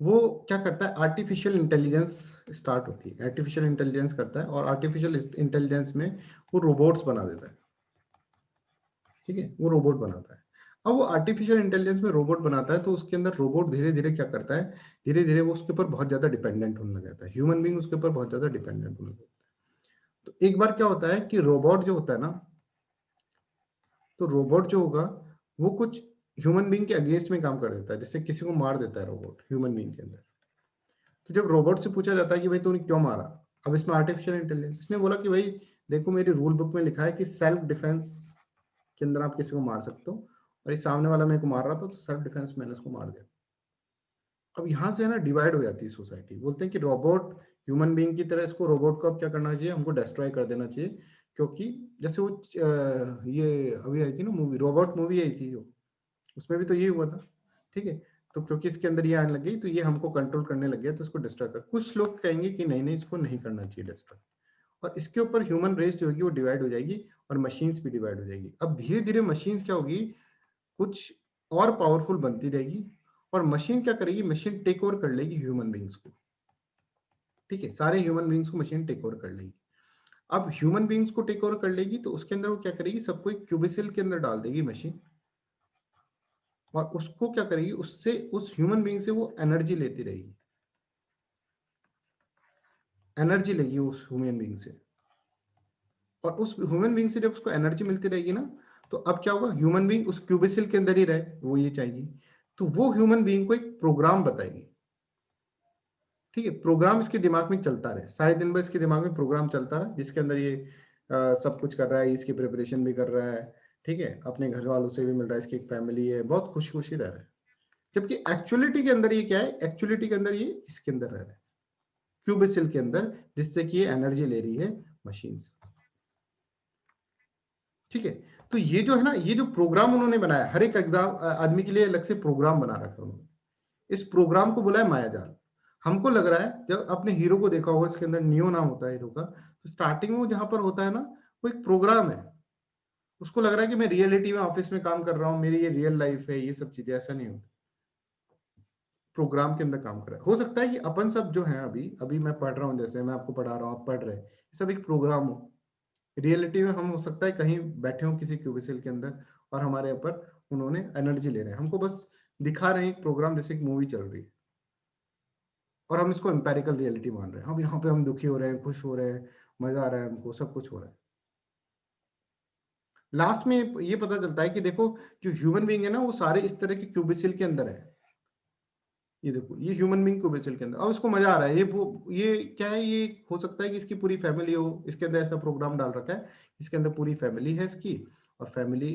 वो क्या करता है, आर्टिफिशियल इंटेलिजेंस स्टार्ट होती है, आर्टिफिशियल इंटेलिजेंस करता है, और आर्टिफिशियल इंटेलिजेंस में वो रोबोट्स बना देता है, ठीक है, वो रोबोट बनाता है। अब वो आर्टिफिशियल इंटेलिजेंस में रोबोट बनाता है, तो उसके अंदर रोबोट धीरे धीरे क्या करता है, धीरे धीरे वो उसके ऊपर बहुत ज्यादा डिपेंडेंट होने लग जाता है, ह्यूमन बीइंग उसके ऊपर बहुत ज्यादा डिपेंडेंट होने लगता है। तो एक बार क्या होता है कि रोबोट जो होता है ना, तो रोबोट जो होगा वो कुछ ह्यूमन बीइंग के अगेंस्ट में काम कर देता है, जैसे किसी को मार देता है रोबोट ह्यूमन बीइंग के अंदर। तो जब रोबोट से पूछा जाता है कि भाई तूने क्यों मारा, अब इसमें आर्टिफिशियल इंटेलिजेंस इसने बोला कि भाई देखो मेरी रूल बुक में लिखा है कि सेल्फ डिफेंस के अंदर आप किसी को मार सकते हो, और ये सामने वाला मेरे को मार रहा था तो सेल्फ डिफेंस मैंने उसको मार दिया। अब यहाँ से है ना डिवाइड हो जाती है सोसाइटी, बोलते हैं कि रोबोट ह्यूमन बीइंग की तरह, इसको रोबोट को अब क्या करना चाहिए, हमको डिस्ट्रॉय कर देना चाहिए, क्योंकि जैसे वो ये अभी आई थी ना मूवी, रोबोट मूवी आई थी जो, उसमें भी तो यही हुआ था, ठीक है। तो क्योंकि इसके अंदर ये आने लग गई तो ये हमको कंट्रोल करने लग गया, तो इसको डिस्ट्रॉय कर, कुछ लोग कहेंगे कि नहीं नहीं इसको नहीं करना चाहिए डिस्ट्रॉय, और इसके ऊपर ह्यूमन रेस जो होगी वो डिवाइड हो जाएगी, और मशीन्स भी डिवाइड हो जाएगी। अब धीरे धीरे मशीन्स क्या होगी, कुछ और पावरफुल बनती रहेगी, और मशीन क्या करेगी, मशीन टेक ओवर कर लेगी ह्यूमन बींग्स को, ठीक है, सारे ह्यूमन बींग्स को मशीन टेक ओवर कर लेगी। अब ह्यूमन बींग्स को टेक ओवर कर लेगी तो उसके अंदर वो क्या करेगी, सबको एक क्यूबिसल के अंदर डाल देगी मशीन, और उसको क्या करेगी, उससे उस ह्यूमन बीइंग से वो एनर्जी लेती रहेगी, एनर्जी लेगी उस ह्यूमन बीइंग से, और उस ह्यूमन बीइंग से जब उसको एनर्जी मिलती रहेगी ना, तो अब क्या होगा, ह्यूमन बीइंग उस क्यूबिसल के अंदर ही रहे, वो ये चाहेगी, तो वो ह्यूमन बीइंग को एक प्रोग्राम बताएगी, ठीक है, प्रोग्राम इसके दिमाग में चलता रहे, सारे दिन भर इसके दिमाग में प्रोग्राम चलता रहा, जिसके अंदर ये सब कुछ कर रहा है, इसकी प्रिपरेशन भी कर रहा है, ठीक है, अपने घर वालों से भी मिल रहा है, इसकी एक फैमिली है, बहुत खुशी खुशी रह रहा है, जबकि एक्चुअलिटी के अंदर ये क्या है, एक्चुअलिटी के अंदर ये इसके अंदर रह रहा है, क्यूबिसल के अंदर, जिससे कि ये एनर्जी ले रही है मशीन से, ठीक है। तो ये जो है ना, ये जो प्रोग्राम उन्होंने बनाया, हर एक एग्जाम आदमी के लिए अलग से प्रोग्राम बना रखा है उन्होंने, इस प्रोग्राम को बोला है मायाजाल। हमको लग रहा है जब अपने हीरो को देखा होगा, इसके अंदर नियो नाम होता है हीरो का, तो स्टार्टिंग में वो जहां पर होता है ना, वो एक प्रोग्राम है, उसको लग रहा है कि मैं रियलिटी में ऑफिस में काम कर रहा हूँ, मेरी ये रियल लाइफ है, ये सब चीजें, ऐसा नहीं होता, प्रोग्राम के अंदर काम कर रहा है। हो सकता है कि अपन सब जो है अभी अभी मैं पढ़ रहा हूँ, जैसे मैं आपको पढ़ा रहा हूँ, आप पढ़ रहे हैं, सब एक प्रोग्राम हो, रियलिटी में हम हो सकता है कहीं बैठे हो किसी क्यूबिसल के अंदर, और हमारे ऊपर उन्होंने एनर्जी ले रहे हैं, हमको बस दिखा रहे हैं एक प्रोग्राम, जैसे एक मूवी चल रही है, और हम इसको एम्पेरिकल रियलिटी मान रहे हैं, अब यहाँ पे हम दुखी हो रहे हैं, खुश हो रहे हैं, मजा आ रहा है हमको, सब कुछ हो रहा है। लास्ट में ये पता चलता है कि देखो जो ह्यूमन बीइंग है ना, वो सारे इस तरह के क्यूबिसल के अंदर है, ये देखो ये ह्यूमन बीइंग क्यूबिसल के अंदर, और इसको मजा आ रहा है, ये क्या है, ये हो सकता है कि इसकी पूरी फैमिली हो, इसके अंदर ऐसा प्रोग्राम डाल रखा है, इसके अंदर पूरी फैमिली है इसकी, और फैमिली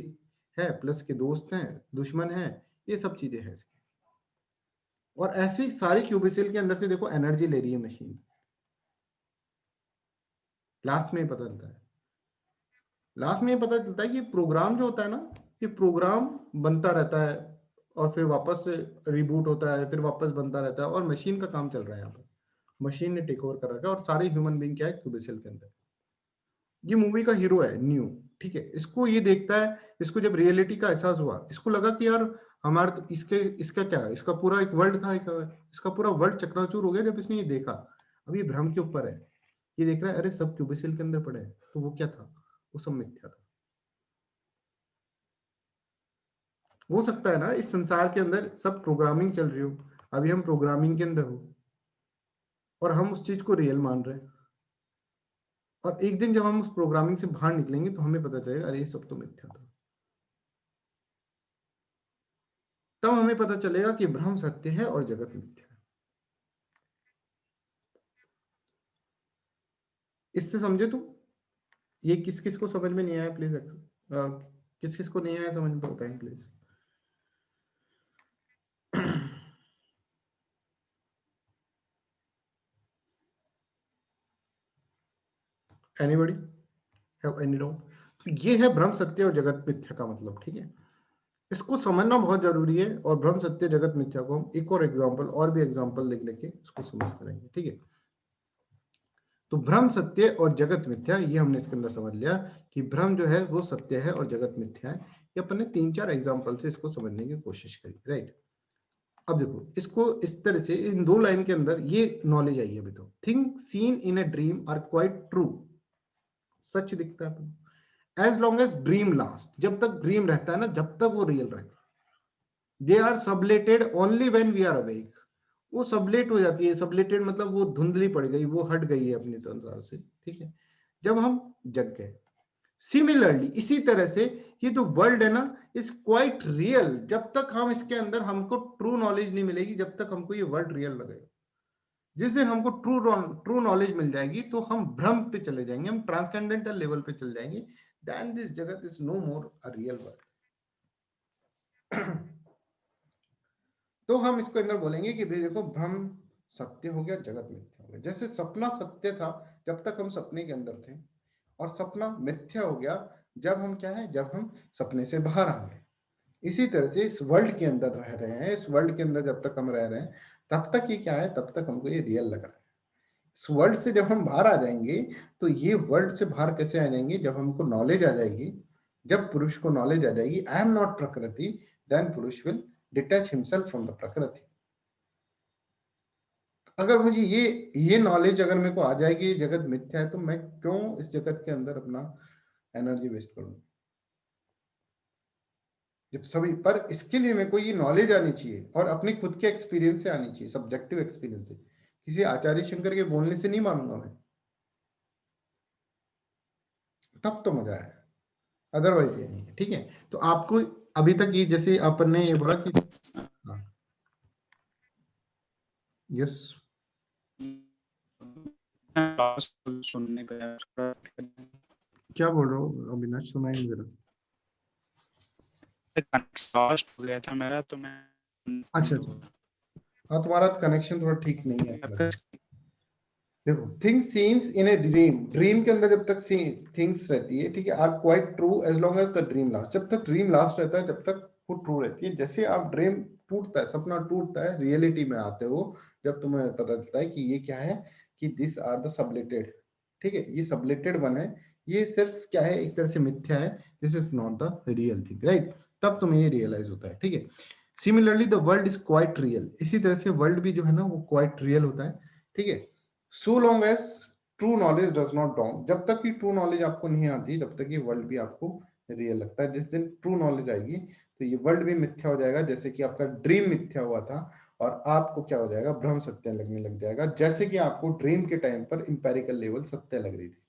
है प्लस के दोस्त हैं, दुश्मन है, ये सब चीजें हैं इसकी, और ऐसे सारे क्यूबिसल के अंदर से देखो एनर्जी ले रही है मशीन, लास्ट में पता चलता है, लास्ट में ये पता चलता है कि प्रोग्राम जो होता है ना, ये प्रोग्राम बनता रहता है, और फिर वापस से रिबूट होता है, फिर वापस बनता रहता है, और मशीन का काम चल रहा है यहाँ पर, मशीन ने टेक ओवर कर रखा है, और सारे ह्यूमन बीइंग क्या है, क्यूबिसल के अंदर। ये मूवी का हीरो है न्यू, ठीक है, इसको ये देखता है, इसको जब रियलिटी का एहसास हुआ, इसको लगा कि यार हमारे तो इसका क्या है, इसका पूरा एक वर्ल्ड था, इसका पूरा वर्ल्ड चकनाचूर हो गया जब इसने ये देखा। अब ये भ्रम के ऊपर है, ये देख रहा है अरे सब क्यूबिसल के अंदर पड़े हैं, तो वो क्या था, वो सब मिथ्या था। हो सकता है ना इस संसार के अंदर सब प्रोग्रामिंग चल रही हो, अभी हम प्रोग्रामिंग के अंदर हो, और हम उस चीज को रियल मान रहे हैं, और एक दिन जब हम उस प्रोग्रामिंग से बाहर निकलेंगे तो हमें पता चलेगा अरे ये सब तो मिथ्या था, तब हमें पता चलेगा कि ब्रह्म सत्य है और जगत मिथ्या है। इससे समझे तुम, ये किस किस को समझ में नहीं आया प्लीज, किस किस को नहीं आया समझ में बताएं please. Anybody have any doubt? तो ये है ब्रह्म सत्य और जगत मिथ्या का मतलब, ठीक है। इसको समझना बहुत जरूरी है, और ब्रह्म सत्य जगत मिथ्या को हम एक और एग्जांपल और भी एग्जांपल लिख लेके इसको समझते रहेंगे, ठीक है। तो ब्रह्म सत्य और जगत मिथ्या, ये हमने इसके अंदर समझ लिया कि ब्रह्म जो है वो सत्य है और जगत मिथ्या है। ये अपन ने 3-4 एग्जांपल से इसको समझने की कोशिश करी, राइट। अब देखो इसको इस तरह से, इन 2 लाइन के अंदर ये नॉलेज आई है अभी तो। Thing seen in a dream are quite true, सच दिखता है as long as dream last, जब तक ड्रीम रहता है ना, जब तक वो रियल रहता है। They are sublated only when we are awake, वो सबलेट हो जाती है। सबलेटेड मतलब वो धुंधली पड़ गई, वो हट गई है अपने संसार से, ठीक है, जब हम जग गए। सिमिलरली इसी तरह से ये जो वर्ल्ड है ना इज क्वाइट रियल, जब तक हम इसके अंदर, हमको ट्रू नॉलेज नहीं मिलेगी जब तक हमको ये वर्ल्ड रियल लगेगा। जिस दिन हमको ट्रू नॉलेज मिल जाएगी तो हम ब्रह्म पे चले जाएंगे, हम ट्रांसकेंडेंटल लेवल पे चले जाएंगे। Then this jagat is no more a real world. तो हम इसको अंदर बोलेंगे कि भाई देखो, ब्रह्म सत्य हो गया, जगत मिथ्या हो गया। जैसे सपना सत्य था जब तक हम सपने के अंदर थे, और सपना मिथ्या हो गया जब हम क्या है, जब हम सपने से बाहर आ गए। इसी तरह से इस वर्ल्ड के अंदर रह रहे हैं, इस वर्ल्ड के अंदर जब तक हम रह रहे हैं तब तक ये क्या है, तब तक हमको ये रियल लग रहा है। इस वर्ल्ड से जब हम बाहर आ जाएंगे तो ये वर्ल्ड से बाहर कैसे आ जाएंगे, जब हमको नॉलेज आ जाएगी, जब पुरुष को नॉलेज आ जाएगी आई एम नॉट प्रकृति, देन पुरुष will detach himself from the प्रकृति। अगर मुझे ये नॉलेज अगर मेरे को आ जाएगी जगत मिथ्या है, तो मैं क्यों इस जगत के अंदर अपना एनर्जी वेस्ट करूं। जब सभी पर, इसके लिए मेरे को ये नॉलेज आनी चाहिए और अपने खुद के एक्सपीरियंस से आनी चाहिए, सब्जेक्टिव एक्सपीरियंस से। किसी आचार्य शंकर के बोलने से नहीं मानूंगा मैं, तब तो मजा है, अदरवाइज ये नहीं है, ठीक है। तो आपको अभी तक ये, जैसे अपन ने ये बोला कि यस, सुनने का क्या बोल रहा हूँ अविनाश, सुनाई जरा। लॉस्ट हो गया था मेरा, तो मैं अच्छा, हाँ तुम्हारा कनेक्शन थोड़ा ठीक नहीं है। देखो, things seen in a dream, dream के अंदर जब तक थिंग्स रहती है, ठीक है, are quite true as long as the dream last, जब तक ड्रीम लास्ट रहता है तब तक वो ट्रू रहती है। जैसे आप ड्रीम टूटता है, सपना टूटता है, रियलिटी में आते हो जब तुम्हें पता चलता है कि ये क्या है, कि दिस आर द सबलेटेड, ठीक है, ये सबलेटेड वन है, ये सिर्फ क्या है, एक तरह से मिथ्या है, this is not the real thing, right. तब तुम्हें ये रियलाइज होता है, ठीक है। Similarly the world is quite real, इसी तरह से वर्ल्ड भी जो है ना वो क्वाइट रियल होता है, ठीक है। So long as true knowledge does not dawn, जब तक कि ट्रू नॉलेज आपको नहीं आती तब तक ये वर्ल्ड भी आपको रियल लगता है। जिस दिन ट्रू नॉलेज आएगी तो ये वर्ल्ड भी मिथ्या हो जाएगा, जैसे कि आपका ड्रीम मिथ्या हुआ था, और आपको क्या हो जाएगा, भ्रम सत्य लगने लग जाएगा, जैसे कि आपको ड्रीम के टाइम पर इंपेरिकल लेवल सत्य लग रही थी।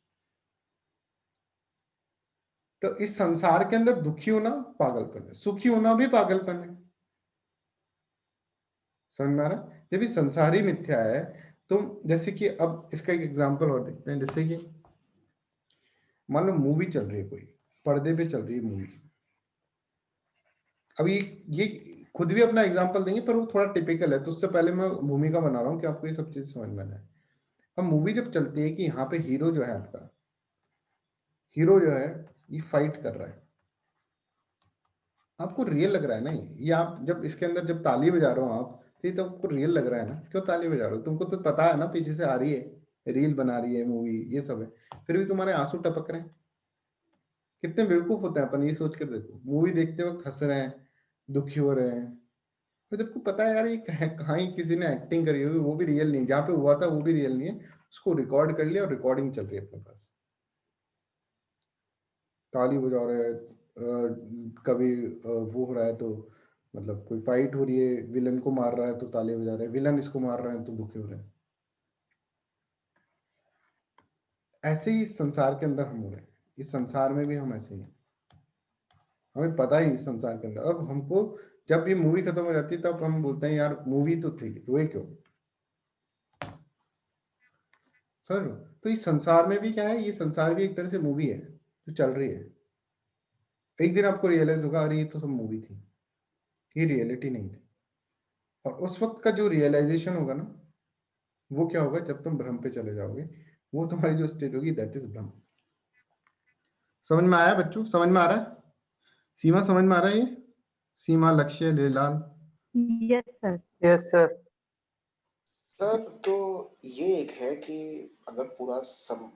तो इस संसार के अंदर दुखी होना पागलपन है, सुखी होना भी पागलपन है, समझ में आ रहा है। जब ये संसारी मिथ्या है, तो जैसे कि अब इसका एक एग्जांपल और देखते हैं। जैसे कि मान लो मूवी चल रही है, कोई पर्दे पे चल रही है मूवी। अभी ये खुद भी अपना एग्जांपल देंगे, पर वो थोड़ा टिपिकल है, तो उससे पहले मैं भूमिका बना रहा हूँ कि आपको ये सब चीज समझ में आए। अब मूवी जब चलती है कि यहाँ पे हीरो जो है, आपका हीरो जो है ये फाइट कर रहा है, आपको रियल लग रहा है ना ये आप जब इसके अंदर जब ताली बजा रहे हो आप, तो आपको रियल लग रहा है ना। क्यों ताली बजा रहे हो, तुमको तो पता है ना पीछे से आ रही है, रील बना रही है मूवी, ये सब है, फिर भी तुम्हारे आंसू टपक रहे हैं। कितने बेवकूफ होते हैं अपन, ये सोच कर देखो, मूवी देखते वक्त हंस रहे हैं, दुखी हो रहे हैं, फिर जब पता है यार ये कहाँ ही किसी ने एक्टिंग करी होगी, वो भी रियल नहीं, जहाँ पे हुआ था वो भी रियल नहीं है, उसको रिकॉर्ड कर लिया और रिकॉर्डिंग चल रही है अपने पास, ताली बजा रहे हैं। कभी वो हो रहा है तो मतलब कोई फाइट हो रही है, विलन को मार रहा है तो ताली बजा रहे हैं, विलन इसको मार रहे हैं तो दुखी हो रहे हैं। ऐसे ही इस संसार के अंदर हम हो रहे हैं, इस संसार में भी हम ऐसे ही हैं, हमें पता ही इस संसार के अंदर। अब हमको जब ये मूवी खत्म हो जाती है तब हम बोलते हैं यार मूवी तो थी, रोए क्यों। सर तो इस संसार में भी क्या है, ये संसार भी एक तरह से मूवी है जो चल रही है। एक दिन आपको रियलाइज होगा अरे ये तो सब मूवी थी, ये रियलिटी नहीं थी। और उस वक्त का जो रियलाइजेशन होगा ना, वो क्या होगा, जब तुम भ्रम पे चले जाओगे, वो तुम्हारी जो स्टेट होगी दैट इज भ्रम। समझ में आया बच्चों? समझ में आ रहा है? सीमा समझ में आ रहा है? ये सीमा, लक्ष्य, लेलाल? Yes sir. Yes sir. Sir तो ये एक है कि अगर पूरा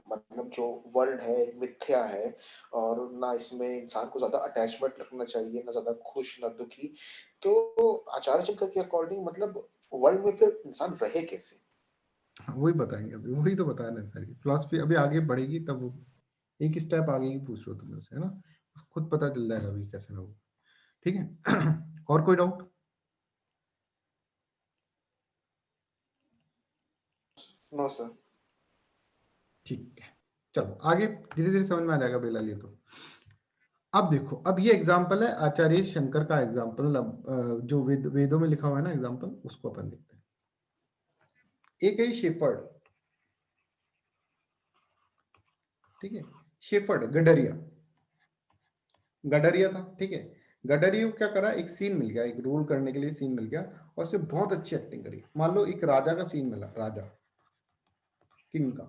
मतलब जो वर्ल्ड है एक मिथ्या है और ना इसमें इंसान को ज्यादा अटैचमेंट रखना चाहिए, ना ज्यादा खुश ना दुखी, तो आचार्य शंकर के अकॉर्डिंग मतलब वर्ल्ड में फिर इंसान रहे कैसे? हाँ, वही बताएंगे अभी, वही तो बता रहे हैं सारी फिलॉसफी। अभी आगे बढ़ेगी तब वो एक स्टेप आगे ही पूछ रहे हो तुम मुझसे, है ना? खुद पता चल जाएगा अभी कैसे रहोगे। ठीक है। और कोई डाउट? No sir. ठीक है, चलो आगे धीरे धीरे समझ में आ जाएगा बेला। ये तो अब देखो, अब ये एग्जाम्पल है आचार्य शंकर का एग्जाम्पल, जो वेदों में लिखा हुआ है ना एग्जाम्पल, उसको अपन देखते हैं। एक है शेफर्ड, ठीक है, शेफर्ड गडरिया, गडरिया था, ठीक है। गडरिया को क्या करा, एक सीन मिल गया, एक रोल करने के लिए सीन मिल गया और उसने बहुत अच्छी एक्टिंग करी। मान लो एक राजा का सीन मिला, राजा किंग का,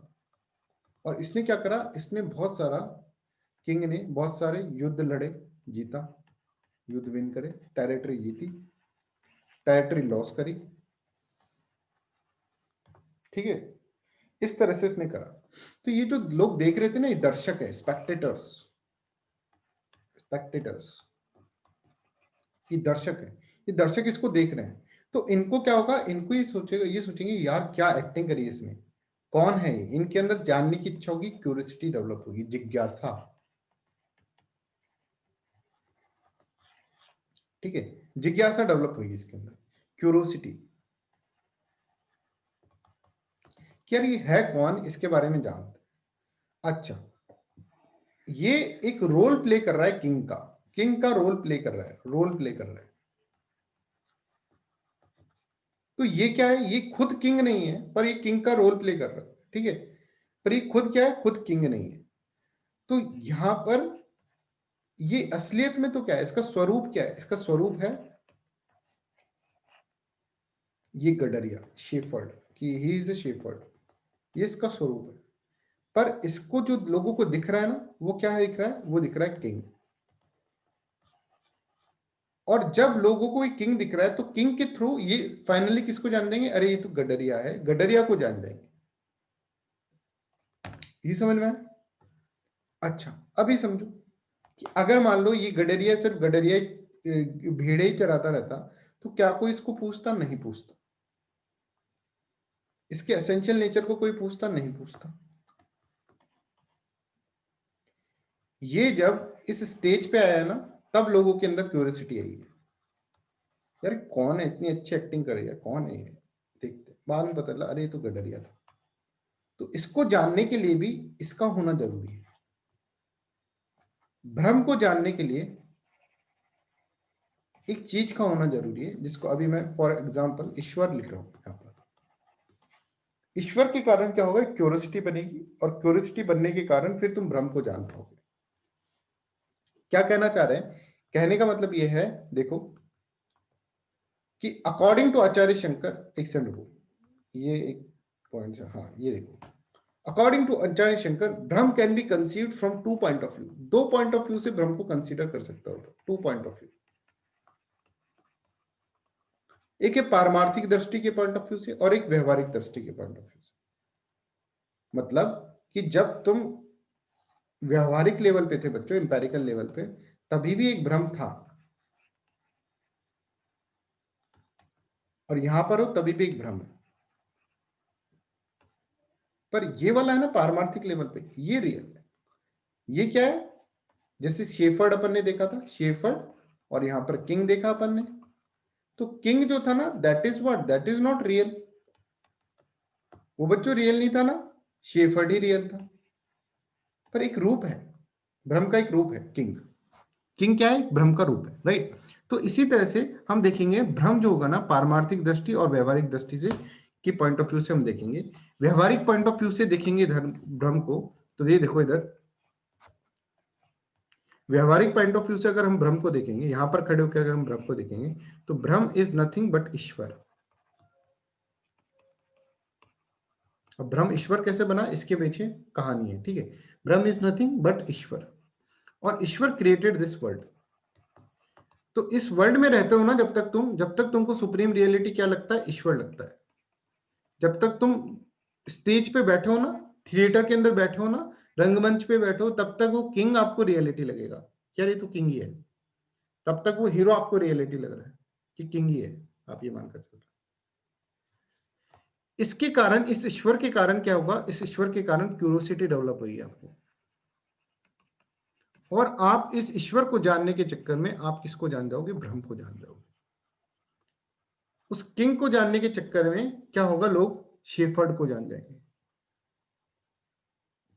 और इसने क्या करा, इसने बहुत सारा, किंग ने बहुत सारे युद्ध लड़े, जीता, युद्ध विन करे, टेरिटरी जीती, टेरिटरी लॉस करी, ठीक है। इस तरह से इसने करा। तो ये जो लोग देख रहे थे ना, ये दर्शक है, स्पेक्टेटर्स, स्पेक्टेटर्स, ये दर्शक है, ये दर्शक इसको देख रहे हैं। तो इनको क्या होगा, इनको ये सोचेगा, ये सोचेंगे यार क्या एक्टिंग करी इसने, कौन है ये? इनके अंदर जानने की इच्छा होगी, क्यूरियोसिटी डेवलप होगी, जिज्ञासा, ठीक है, जिज्ञासा डेवलप होगी इसके अंदर, क्यूरियोसिटी, कि यार ये है कौन, इसके बारे में जानते। अच्छा, ये एक रोल प्ले कर रहा है किंग का, किंग का रोल प्ले कर रहा है, रोल प्ले कर रहा है। तो ये क्या है, ये खुद किंग नहीं है पर ये किंग का रोल प्ले कर रहा है, ठीक है। पर ये खुद क्या है, खुद किंग नहीं है। तो यहां पर ये असलियत में तो क्या है, इसका स्वरूप क्या है, इसका स्वरूप है ये गडरिया, शेफर्ड, कि ही इज ए शेफर्ड, ये इसका स्वरूप है। पर इसको जो लोगों को दिख रहा है ना, वो क्या है दिख रहा है, वो दिख रहा है किंग। और जब लोगों को ये किंग दिख रहा है तो किंग के थ्रू ये फाइनली किसको जान देंगे, अरे ये तो गडरिया है, गडरिया को जान देंगे। ये समझ में आया? अच्छा, अभी समझो कि अगर मान लो ये गडरिया सिर्फ गडरिया भेड़े ही चराता रहता, तो क्या कोई इसको पूछता? नहीं पूछता। इसके एसेंशियल नेचर को कोई पूछता? नहीं पूछता। ये जब इस स्टेज पे आया ना, तब लोगों के अंदर क्यूरियोसिटी आई है, यार कौन है, इतनी अच्छी एक्टिंग कर रही है, कौन है ये, देखते। बाद में पता चला अरे ये तो गडरिया था। तो इसको जानने के लिए भी इसका होना जरूरी है। भ्रम को जानने के लिए एक चीज का होना जरूरी है, जिसको अभी मैं फॉर एग्जांपल ईश्वर लिख रहा हूं यहां पर। ईश्वर के कारण क्या होगा, क्यूरियोसिटी बनेगी, और क्यूरियोसिटी बनने के कारण फिर तुम भ्रम को जान पाओगे। क्या कहना चाह रहे हैं? कहने का मतलब यह है, देखो कि अकॉर्डिंग टू आचार्य शंकर, एक सेकंड रुको, ये एक पॉइंट है, हाँ ये देखो, अकॉर्डिंग टू आचार्य शंकर भ्रम can be conceived from two point of view. दो पॉइंट ऑफ व्यू से भ्रम को कंसीडर कर सकता हो, टू पॉइंट ऑफ व्यू। एक है पारमार्थिक दृष्टि के पॉइंट ऑफ व्यू से, और एक व्यवहारिक दृष्टि के पॉइंट ऑफ व्यू से। मतलब कि जब तुम व्यवहारिक लेवल पे थे बच्चों, एम्पेरिकल लेवल पे, तभी भी एक भ्रम था, और यहां पर हो तभी भी एक भ्रम है। पर ये वाला है ना पारमार्थिक लेवल पे, ये रियल है। ये क्या है, जैसे शेफर्ड अपन ने देखा था, शेफर्ड, और यहां पर किंग देखा अपन ने। तो किंग जो था ना, that is what, that is not real. वो बच्चों रियल नहीं था ना, शेफर्ड ही रियल था। पर एक रूप है, भ्रम का एक रूप है किंग। किंग क्या है, भ्रम का रूप है, राइट। तो इसी तरह से हम देखेंगे भ्रम जो होगा ना, पारमार्थिक दृष्टि और व्यवहारिक दृष्टि से की पॉइंट ऑफ व्यू से हम देखेंगे। व्यवहारिक पॉइंट ऑफ व्यू से देखेंगे भ्रम को, तो ये देखो इधर व्यवहारिक पॉइंट ऑफ व्यू से अगर हम भ्रम को देखेंगे, यहां पर खड़े होकर अगर हम भ्रम को देखेंगे, तो भ्रम इज नथिंग बट ईश्वर। अब भ्रम ईश्वर कैसे बना, इसके पीछे कहानी है, ठीक है। भ्रम इज नथिंग बट ईश्वर, और ईश्वर क्रिएटेड दिस वर्ल्ड। तो इस वर्ल्ड में रहते हो ना जब तक तुमको सुप्रीम रियलिटी क्या लगता है, ईश्वर लगता है। जब तक तुम स्टेज पे बैठे हो ना, थिएटर के अंदर बैठे हो ना, रंगमंच पे बैठे हो, तब तक वो किंग आपको रियलिटी लगेगा, यार ये तो किंग ही है। तब तक वो हीरो आपको रियलिटी लग रहा है कि किंग ही है, आप ये मानकर चल रहे हो। इसके कारण, इस ईश्वर के कारण क्या होगा, इस ईश्वर के कारण क्यूरियोसिटी डेवलप होगी आपको, और आप इस ईश्वर को जानने के चक्कर में आप किसको जान जाओगे, भ्रम को जान जाओगे। उस किंग को जानने के चक्कर में क्या होगा, लोग शेफर्ड को जान जाएंगे।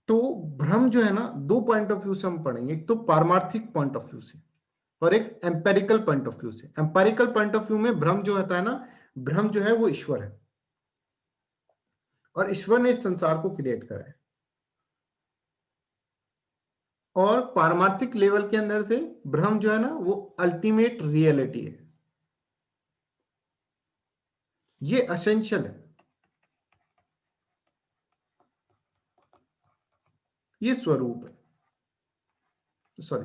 तो भ्रम जो है ना, दो पॉइंट ऑफ व्यू से हम पढ़ेंगे, एक तो पारमार्थिक पॉइंट ऑफ व्यू से और एक एम्पेरिकल पॉइंट ऑफ व्यू से। एम्पेरिकल पॉइंट ऑफ व्यू में भ्रम जो होता है ना, भ्रम जो है वो ईश्वर है, और ईश्वर ने इस संसार को क्रिएट करा है। और पारमार्थिक लेवल के अंदर से भ्रम जो है ना, वो अल्टीमेट रियलिटी है, ये एसेंशियल है, ये स्वरूप है,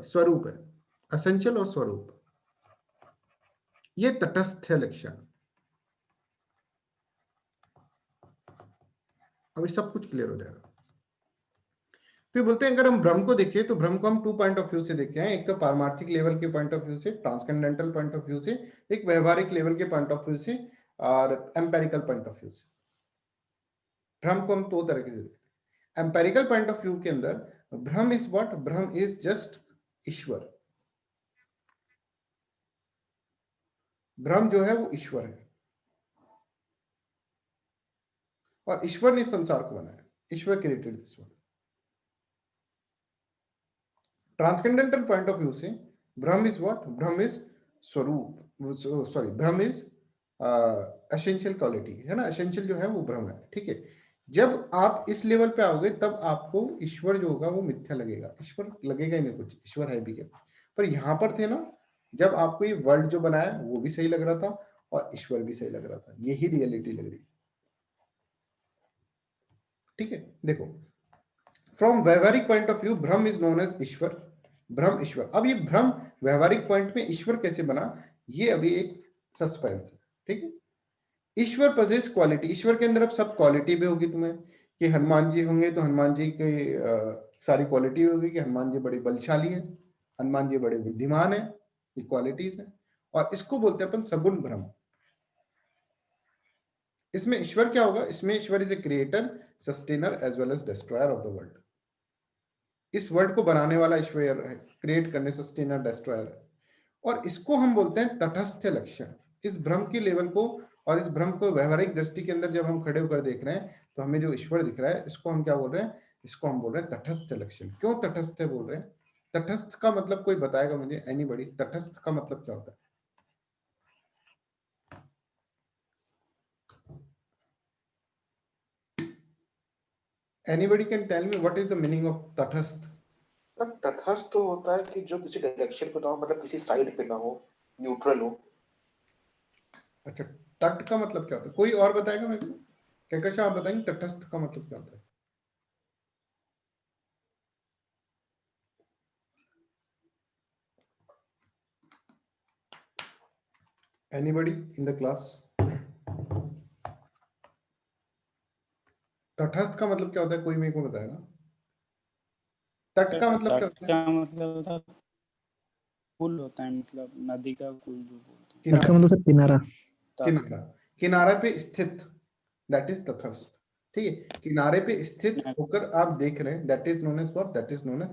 स्वरूप है, एसेंशियल और स्वरूप, ये तटस्थ है लक्षण। अभी सब कुछ क्लियर हो जाएगा। तो बोलते हैं अगर हम भ्रम को देखें तो भ्रम को हम टू पॉइंट ऑफ व्यू से देखे हैं, एक तो पारमार्थिक लेवल के पॉइंट ऑफ व्यू से, ट्रांसकेंडेंटल पॉइंट ऑफ व्यू से, एक व्यवहारिक लेवल के पॉइंट ऑफ व्यू से, और एम्पेरिकल पॉइंट ऑफ व्यू से। भ्रम को हम दो तरीके से देखें। एम्पेरिकल पॉइंट ऑफ व्यू के अंदर भ्रम इज व्हाट, भ्रम इज जस्ट ईश्वर। भ्रम जो है वो ईश्वर है, और ईश्वर ने संसार को बनाया, ईश्वर created this world. Transcendental point of view से भ्रम इज व्हाट, भ्रम इज स्वरूप, सॉरी भ्रम इज एसेंशियल क्वालिटी है ना, एसेंशियल जो है वो भ्रम है, ठीक है। जब आप इस लेवल पे आओगे तब आपको ईश्वर जो होगा वो मिथ्या लगेगा, ईश्वर लगेगा ही नहीं कुछ, ईश्वर है भी क्या। पर यहां पर थे ना, जब आपको ये वर्ल्ड जो बनाया वो भी सही लग रहा था और ईश्वर भी सही लग रहा था, यही रियलिटी लग रही, ठीक है। देखो, फ्रॉम व्यवहारिक पॉइंट ऑफ व्यू भ्रम इज नोन एज ईश्वर, भ्रम ईश्वर। अब ये भ्रम व्यवहारिक पॉइंट में ईश्वर कैसे बना, ये अभी एक सस्पेंस है, ठीक है। ईश्वर पजेस क्वालिटी, ईश्वर के अंदर अब सब क्वालिटी भी होगी तुम्हें, कि हनुमान जी होंगे तो हनुमान जी की सारी क्वालिटी होगी कि हनुमान जी बड़े बलशाली हैं, हनुमान जी बड़े बुद्धिमान हैं, ये क्वालिटीज हैं। और इसको बोलते हैं अपन सगुण भ्रम। इसमें ईश्वर क्या होगा, इसमें ईश्वर is a creator, sustainer as well as destroyer of the world. इस वर्ल्ड को बनाने वाला ईश्वर है, क्रिएट करने, सस्टेनर, डिस्ट्रॉयर है। और इसको हम बोलते हैं तटस्थ लक्षण। इस भ्रम की लेवल को और इस भ्रम को व्यवहारिक दृष्टि के अंदर जब हम खड़े होकर देख रहे हैं तो हमें जो ईश्वर दिख रहा है, इसको हम क्या बोल रहे हैं, इसको हम बोल रहे हैं तटस्थ लक्षण। क्यों तटस्थ है बोल रहे हैं, तटस्थ का मतलब कोई बताएगा मुझे, एनीबॉडी, तटस्थ का मतलब क्या होता है? Anybody can tell me what is the meaning of तटस्थ? तटस्थ तो होता है कि जो किसी डायरेक्शन पे ना हो, मतलब किसी साइड पे ना हो, न्यूट्रल हो। अच्छा, तट का मतलब क्या होता है, कोई और बताएगा मेरे को? क्या आप बताएंगे तटस्थ का मतलब क्या होता है? Anybody in the class? तटस्थ का मतलब क्या होता है, कोई मेरे को बताएगा? तट का मतलब क्या होता है? का मतलब पुल होता है, मतलब नदी का पुल जो बोलते तट का मतलब सर किनारा। किनारा, किनारे पे स्थित, दैट इज तटस्थ, ठीक है। किनारे पे स्थित होकर आप देख रहे हैं, that is known as what, that is known as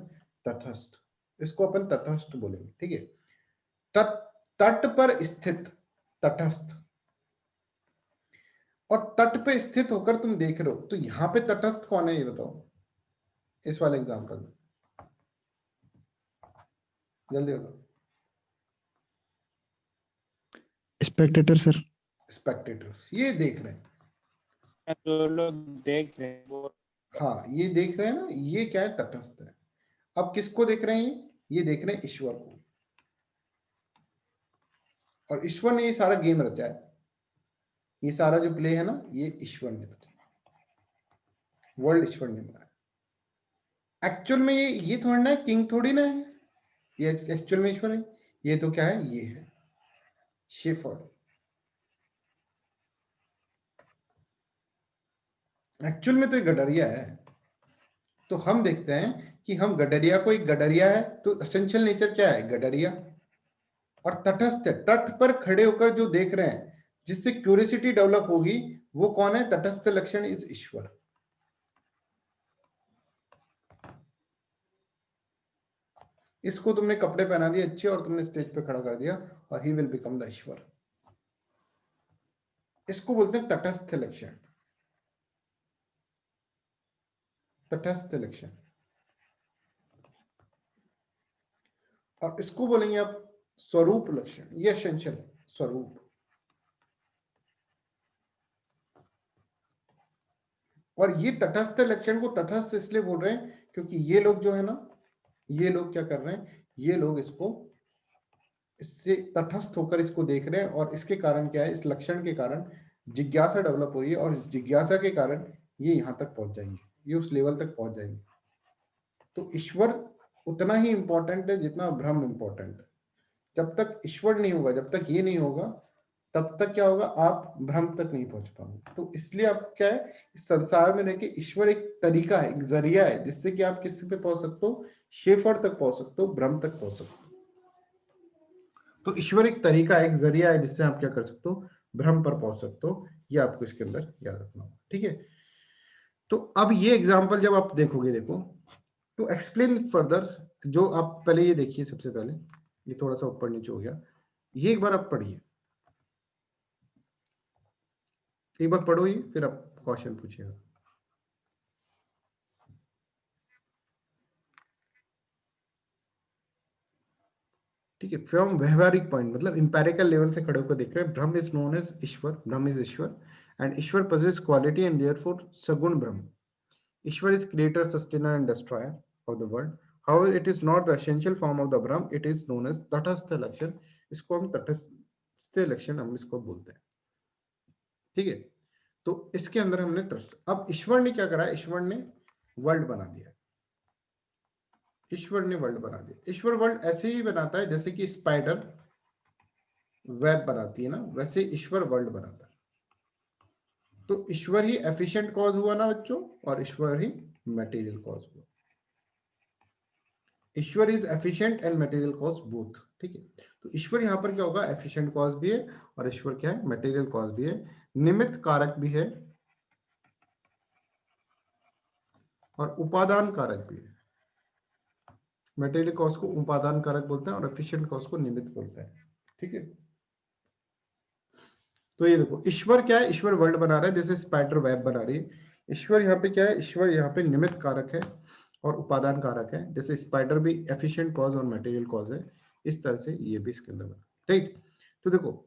tatastha. इसको अपन तटस्थ बोलेंगे, ठीक है। तट, तट पर स्थित, तटस्थ। और तट पे स्थित होकर तुम देख रहे हो, तो यहां पे तटस्थ कौन है ये बताओ, इस वाले एग्जांपल में जल्दी बताओ। Spectator sir. स्पेक्टेटर्स, ये देख रहे हैं, जो लोग देख रहे हैं वो, हाँ ये देख रहे हैं ना, ये क्या है, तटस्थ है। अब किसको देख रहे हैं, ये देख रहे हैं ईश्वर को, और ईश्वर ने ये सारा गेम रचा है, ये सारा जो प्ले है ना, ये ईश्वर ने रचा, वर्ल्ड ईश्वर ने बनाया। एक्चुअल में ये थोड़ी ना है, किंग थोड़ी ना है, ये एक्चुअल में ईश्वर है। ये तो क्या है, ये है शेफर्ड। एक्चुअल में तो एक गडरिया है। तो हम देखते हैं कि हम गडरिया को, एक गडरिया है तो एसेंशियल नेचर क्या है, गडरिया। और तटस्थ है, तट पर खड़े होकर जो देख रहे हैं, जिससे क्यूरियोसिटी डेवलप होगी, वो कौन है, तटस्थ लक्षण इज ईश्वर। इसको तुमने कपड़े पहना दिए अच्छे और तुमने स्टेज पे खड़ा कर दिया, और ही विल बिकम द ईश्वर। इसको बोलते हैं तटस्थ लक्षण, तटस्थ लक्षण। और इसको बोलेंगे आप स्वरूप लक्षण, ये एसेंशियल है, स्वरूप। और ये तटस्थ लक्षण को तटस्थ इसलिए बोल रहे हैं क्योंकि ये लोग जो है ना, ये लोग क्या कर रहे हैं, ये लोग इसको, इससे तटस्थ होकर इसको देख रहे हैं, और इसके कारण क्या है, इस लक्षण के कारण जिज्ञासा डेवलप हो रही है, और इस जिज्ञासा के कारण ये यहां तक पहुंच जाएंगे, ये उस लेवल तक पहुंच जाएंगे। तो ईश्वर उतना ही इंपॉर्टेंट है जितना ब्रह्म इंपॉर्टेंट है। जब तक ईश्वर नहीं होगा, जब तक ये नहीं होगा, तब तक क्या होगा, आप ब्रह्म तक नहीं पहुंच पाओगे। तो इसलिए आप क्या है, इस संसार में रह के ईश्वर एक तरीका है, एक जरिया है, जिससे कि आप किसी पे पहुंच सकते हो, शेफर तक पहुंच सकते हो, ब्रह्म तक पहुंच सकते हो। तो ईश्वर एक तरीका है, एक जरिया है, जिससे आप क्या कर सकते हो, ब्रह्म पर पहुंच सकते हो। ये आपको इसके अंदर याद रखना होगा, ठीक है। तो अब ये एग्जाम्पल जब आप देखोगे, देखो टू एक्सप्लेन फर्दर, जो आप पहले ये देखिए, सबसे पहले ये थोड़ा सा ऊपर नीचे हो गया, ये एक बार आप पढ़िए, एक बार पढ़ो ये, फिर आप क्वेश्चन पूछिएगा। ठीक है, फ्रॉम व्यवहारिक पॉइंट, मतलब इंपेरिकल लेवल से खड़े होकर देख रहे हैं, ब्रह्म is known as Ishwar, Brahma is Ishwar, and Ishwar possess quality and therefore सगुण ब्रह्म। ईश्वर is creator, sustainer and destroyer of the world. However, it is not the essential form of the Brahm. It is known as तटस्थ लक्षण। इसको हम तटस्थ लक्षण हम इसको बोलते हैं, ठीक है। तो इसके अंदर हमने ट्रस्ट, अब ईश्वर ने क्या करा, ईश्वर ने वर्ल्ड बना दिया, ईश्वर ने वर्ल्ड बना दिया। ईश्वर वर्ल्ड ऐसे ही बनाता है जैसे कि स्पाइडर वेब बनाती है ना, वैसे ईश्वर वर्ल्ड बनाता है। तो ईश्वर ही एफिशिएंट कॉज हुआ ना बच्चों, और ईश्वर ही मटेरियल कॉज हुआ। ईश्वर is efficient and material cause both, ठीक है। तो ईश्वर यहाँ पर क्या होगा, एफिशिएंट कॉज भी है, और ईश्वर क्या है, मटेरियल कॉज भी है, निमित्त कारक भी है, और उपादान कारक भी है। मटेरियल कॉज को उपादान कारक बोलते हैं, और एफिशिएंट कॉज को निमित्त बोलते हैं, ठीक है। तो ये देखो, ईश्वर क्या है, ईश्वर वर्ल्ड बना रहा है, जैसे स्पाइडर वेब बना रही है। ईश्वर यहाँ पे क्या है, ईश्वर यहाँ पे निमित्त कारक है और उपादान कारक है, जैसे स्पाइडर भी एफिशिएंट कॉज और मटेरियल कॉज है, इस तरह से ये भी इसके अंदर बना, ठीक। तो देखो,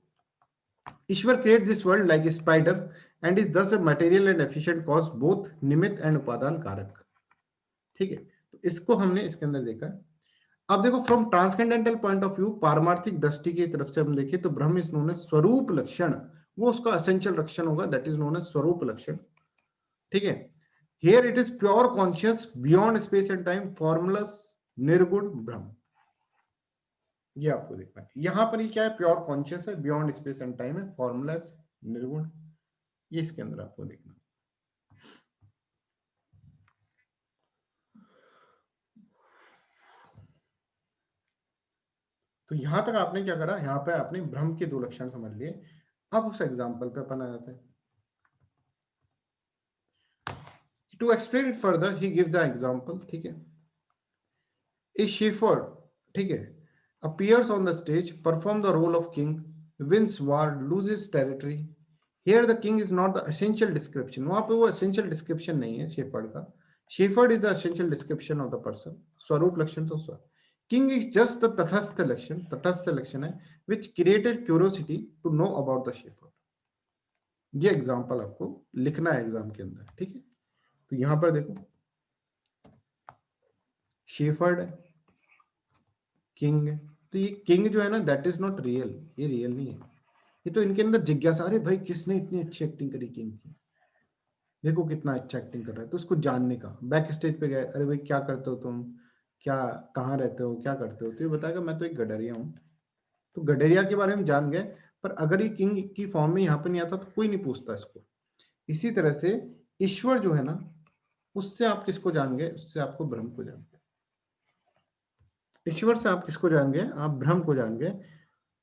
ईश्वर create this world like a spider and is thus a material and efficient cause, both निमित्त एंड उपादान कारक, ठीक है। तो इसको हमने इसके अंदर देखा। अब देखो, फ्रॉम ट्रांसकेंडेंटल पॉइंट ऑफ व्यू, पारमार्थिक दृष्टि की तरफ से हम देखें तो ब्रह्म इज नोन एज स्वरूप लक्षण, वो उसका एसेंशियल लक्षण होगा, दैट इज नोन एज स्वरूप लक्षण, ठीक है। Here it is pure conscious beyond space and time, formless निर्गुण ब्रह्म। ये आपको देखना है, यहां पर ये क्या है, प्योर कॉन्शियस है, बियॉन्ड स्पेस एंड टाइम है, फॉर्मूलस निर्गुण, ये इसके अंदर आपको देखना है। तो यहां तक आपने क्या करा, यहां पे आपने ब्रह्म के दो लक्षण समझ लिए। अब उस एग्जांपल पे अपन आ जाते हैं। To explain it further he give the example, ठीक है। ए शेफर्ड, ठीक है, appears on the stage, perform the role of king, wins war, loses territory. Here the king is not the essential description, वहां पे वो essential description नहीं है shepherd का। Shepherd is the essential description of the person, स्वरूप लक्षण तो स्वर। King is just the तटस्थ लक्षण, तटस्थ लक्षण है, which created curiosity to know about the shepherd. ये एग्जाम्पल आपको लिखना है एग्जाम के अंदर, ठीक है। तो यहाँ पर देखो शेफर्ड है, किंग है, तो ये किंग जो है ना दैट इज नॉट रियल, ये रियल नहीं है। ये तो इनके अंदर जिज्ञासा, अरे भाई किसने इतनी अच्छी एक्टिंग करी किंग की, देखो कितना अच्छा एक्टिंग कर रहा है, तो उसको जानने का। बैक स्टेज पे गए, अरे भाई क्या करते हो तुम, क्या कहाँ रहते हो, क्या करते हो, तो ये बताएगा मैं तो एक गडरिया हूँ। तो गडरिया के बारे में जान गए, पर अगर ये किंग की फॉर्म में यहाँ पे नहीं आता तो कोई नहीं पूछता इसको। इसी तरह से ईश्वर जो है ना, उससे आप किसको जान गए, उससे आपको ब्रह्म को जान गए। ईश्वर से आप किसको जान गए, आप ब्रह्म को जान गए।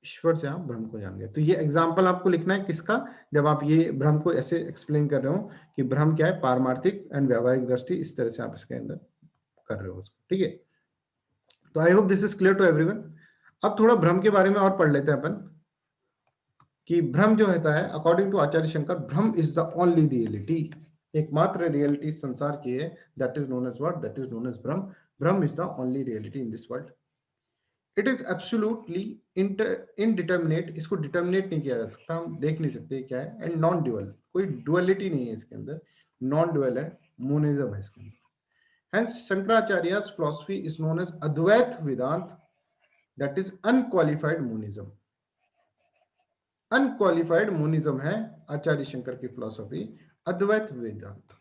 ईश्वर से आप ब्रह्म को जान गए। तो ये एग्जाम्पल आपको लिखना है किसका, जब आप ये ब्रह्म को ऐसे एक्सप्लेन कर रहे हो कि ब्रह्म क्या है, पारमार्थिक एंड व्यवहारिक दृष्टि, इस तरह से आप इसके अंदर कर रहे हो उसको, ठीक है। तो I hope this is clear to everyone. अब थोड़ा भ्रम के बारे में और पढ़ लेते हैं अपन, कि भ्रम जो होता है according to Acharya Shankar, bhram is the only reality, एकमात्र रियलिटी संसार की है, that is known as what, that is known as bhram. Bhram is the only reality in this world. It is absolutely indeterminate, इसको डिटर्मिनेट नहीं किया जा सकता, हम देख नहीं सकते क्या है, एंड नॉन ड्यूअल, कोई डुअलिटी नहीं है इसके अंदर, नॉन ड्यूअल है, मोनिज्म है इसके अंदर। Hence Shankaracharya's philosophy is known as Advait Vedant, that is unqualified monism. Unqualified monism है आचार्य शंकर की फिलोसॉफी, अद्वैत वेदांत।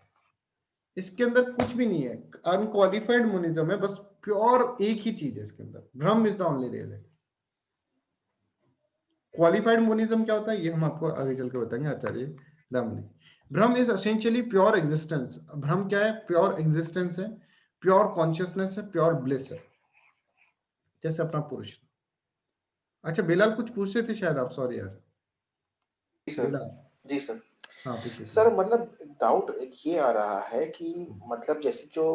इसके अंदर कुछ भी नहीं है, अनक्वालिफाइड मोनिज्म है, बस प्योर एक ही चीज है इसके अंदर, ब्रह्म is the only reality. Qualified monism क्या होता है ये हम आपको आगे चल के बताएंगे आचार्य रामनी। ब्रह्म इज एसेंशियली प्योर एग्जिस्टेंस। ब्रह्म क्या है, प्योर एग्जिस्टेंस है, प्योर कॉन्शियसनेस है, प्योर ब्लिस है, जैसे अपना पुरुष। अच्छा बेलाल कुछ पूछ रहे थे शायद आप, सॉरी यार। जी सर। हाँ पूछिए सर मतलब डाउट ये आ रहा है कि मतलब जैसे जो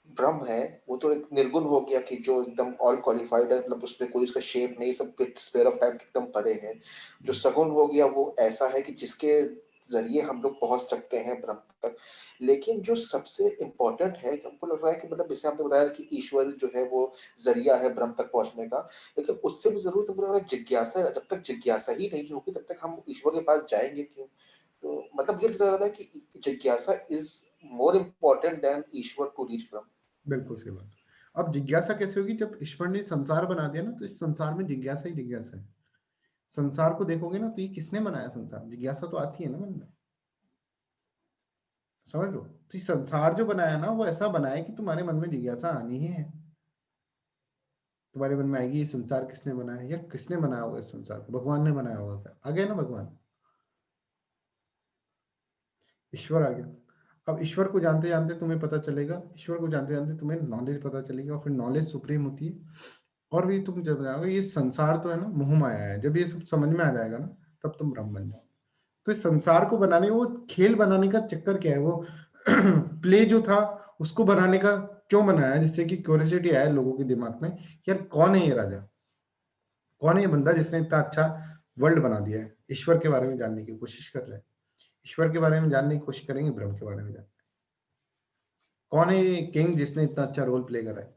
ब्रह्म है वो तो एक निर्गुण हो गया कि जो एकदम ऑल क्वालिफाइड है, मतलब उसमें कोई उसका शेप नहीं, सब स्फीयर ऑफ टाइम एकदम परे है। जो सगुण हो गया वो ऐसा है कि जिसके जरिए हम लोग पहुंच सकते हैं ब्रह्म तक। लेकिन जो सबसे इम्पोर्टेंट है, हमको लग रहा है कि मतलब जैसे आपने बताया कि ईश्वर जो है वो जरिया है ब्रह्म तक पहुंचने का, लेकिन उससे भी जरूर हमको लग रहा है जिज्ञासा। जब तक जिज्ञासा ही नहीं होगी तब तक हम ईश्वर के पास जाएंगे क्यों? तो मतलब ये लग रहा है कि जिज्ञासा is more important than Ishwar to reach Brahman. बिल्कुल सही बात। अब जिज्ञासा कैसे होगी, जब ईश्वर ने संसार बना दिया ना, तो इस संसार में जिज्ञासा ही जिज्ञासा है। संसार को देखोगे ना तो ये किसने बनाया संसार, जिज्ञासा तो आती है ना मन में, समझ लो। तो संसार जो बनाया ना वो ऐसा बनाया कि तुम्हारे मन में जिज्ञासा आनी ही है। तुम्हारे मन में आएगी ये संसार किसने बनाया, या किसने बनाया होगा इस संसार को, भगवान ने बनाया होगा क्या, आ गया ना भगवान, ईश्वर आ गया। अब ईश्वर को जानते जानते तुम्हें पता चलेगा, ईश्वर को जानते जानते तुम्हें नॉलेज पता चलेगी, और फिर नॉलेज सुप्रीम होती है। और भी तुम जब जाओगे ये संसार तो है ना मोह माया है, जब ये सब समझ में आ जाएगा ना तब तुम ब्रह्म बन जाओ। तो इस संसार को बनाने, वो खेल बनाने का चक्कर क्या है, वो प्ले जो था उसको बनाने का क्यों बनाया, जिससे कि क्यूरियोसिटी आए लोगों के दिमाग में, यार कौन है ये राजा, कौन है ये बंदा जिसने इतना अच्छा वर्ल्ड बना दिया है। ईश्वर के बारे में जानने की कोशिश कर रहे हैं, ईश्वर के बारे में जानने की कोशिश करेंगे, ब्रह्म के बारे में जानने, कौन है ये किंग जिसने इतना अच्छा रोल प्ले करा है,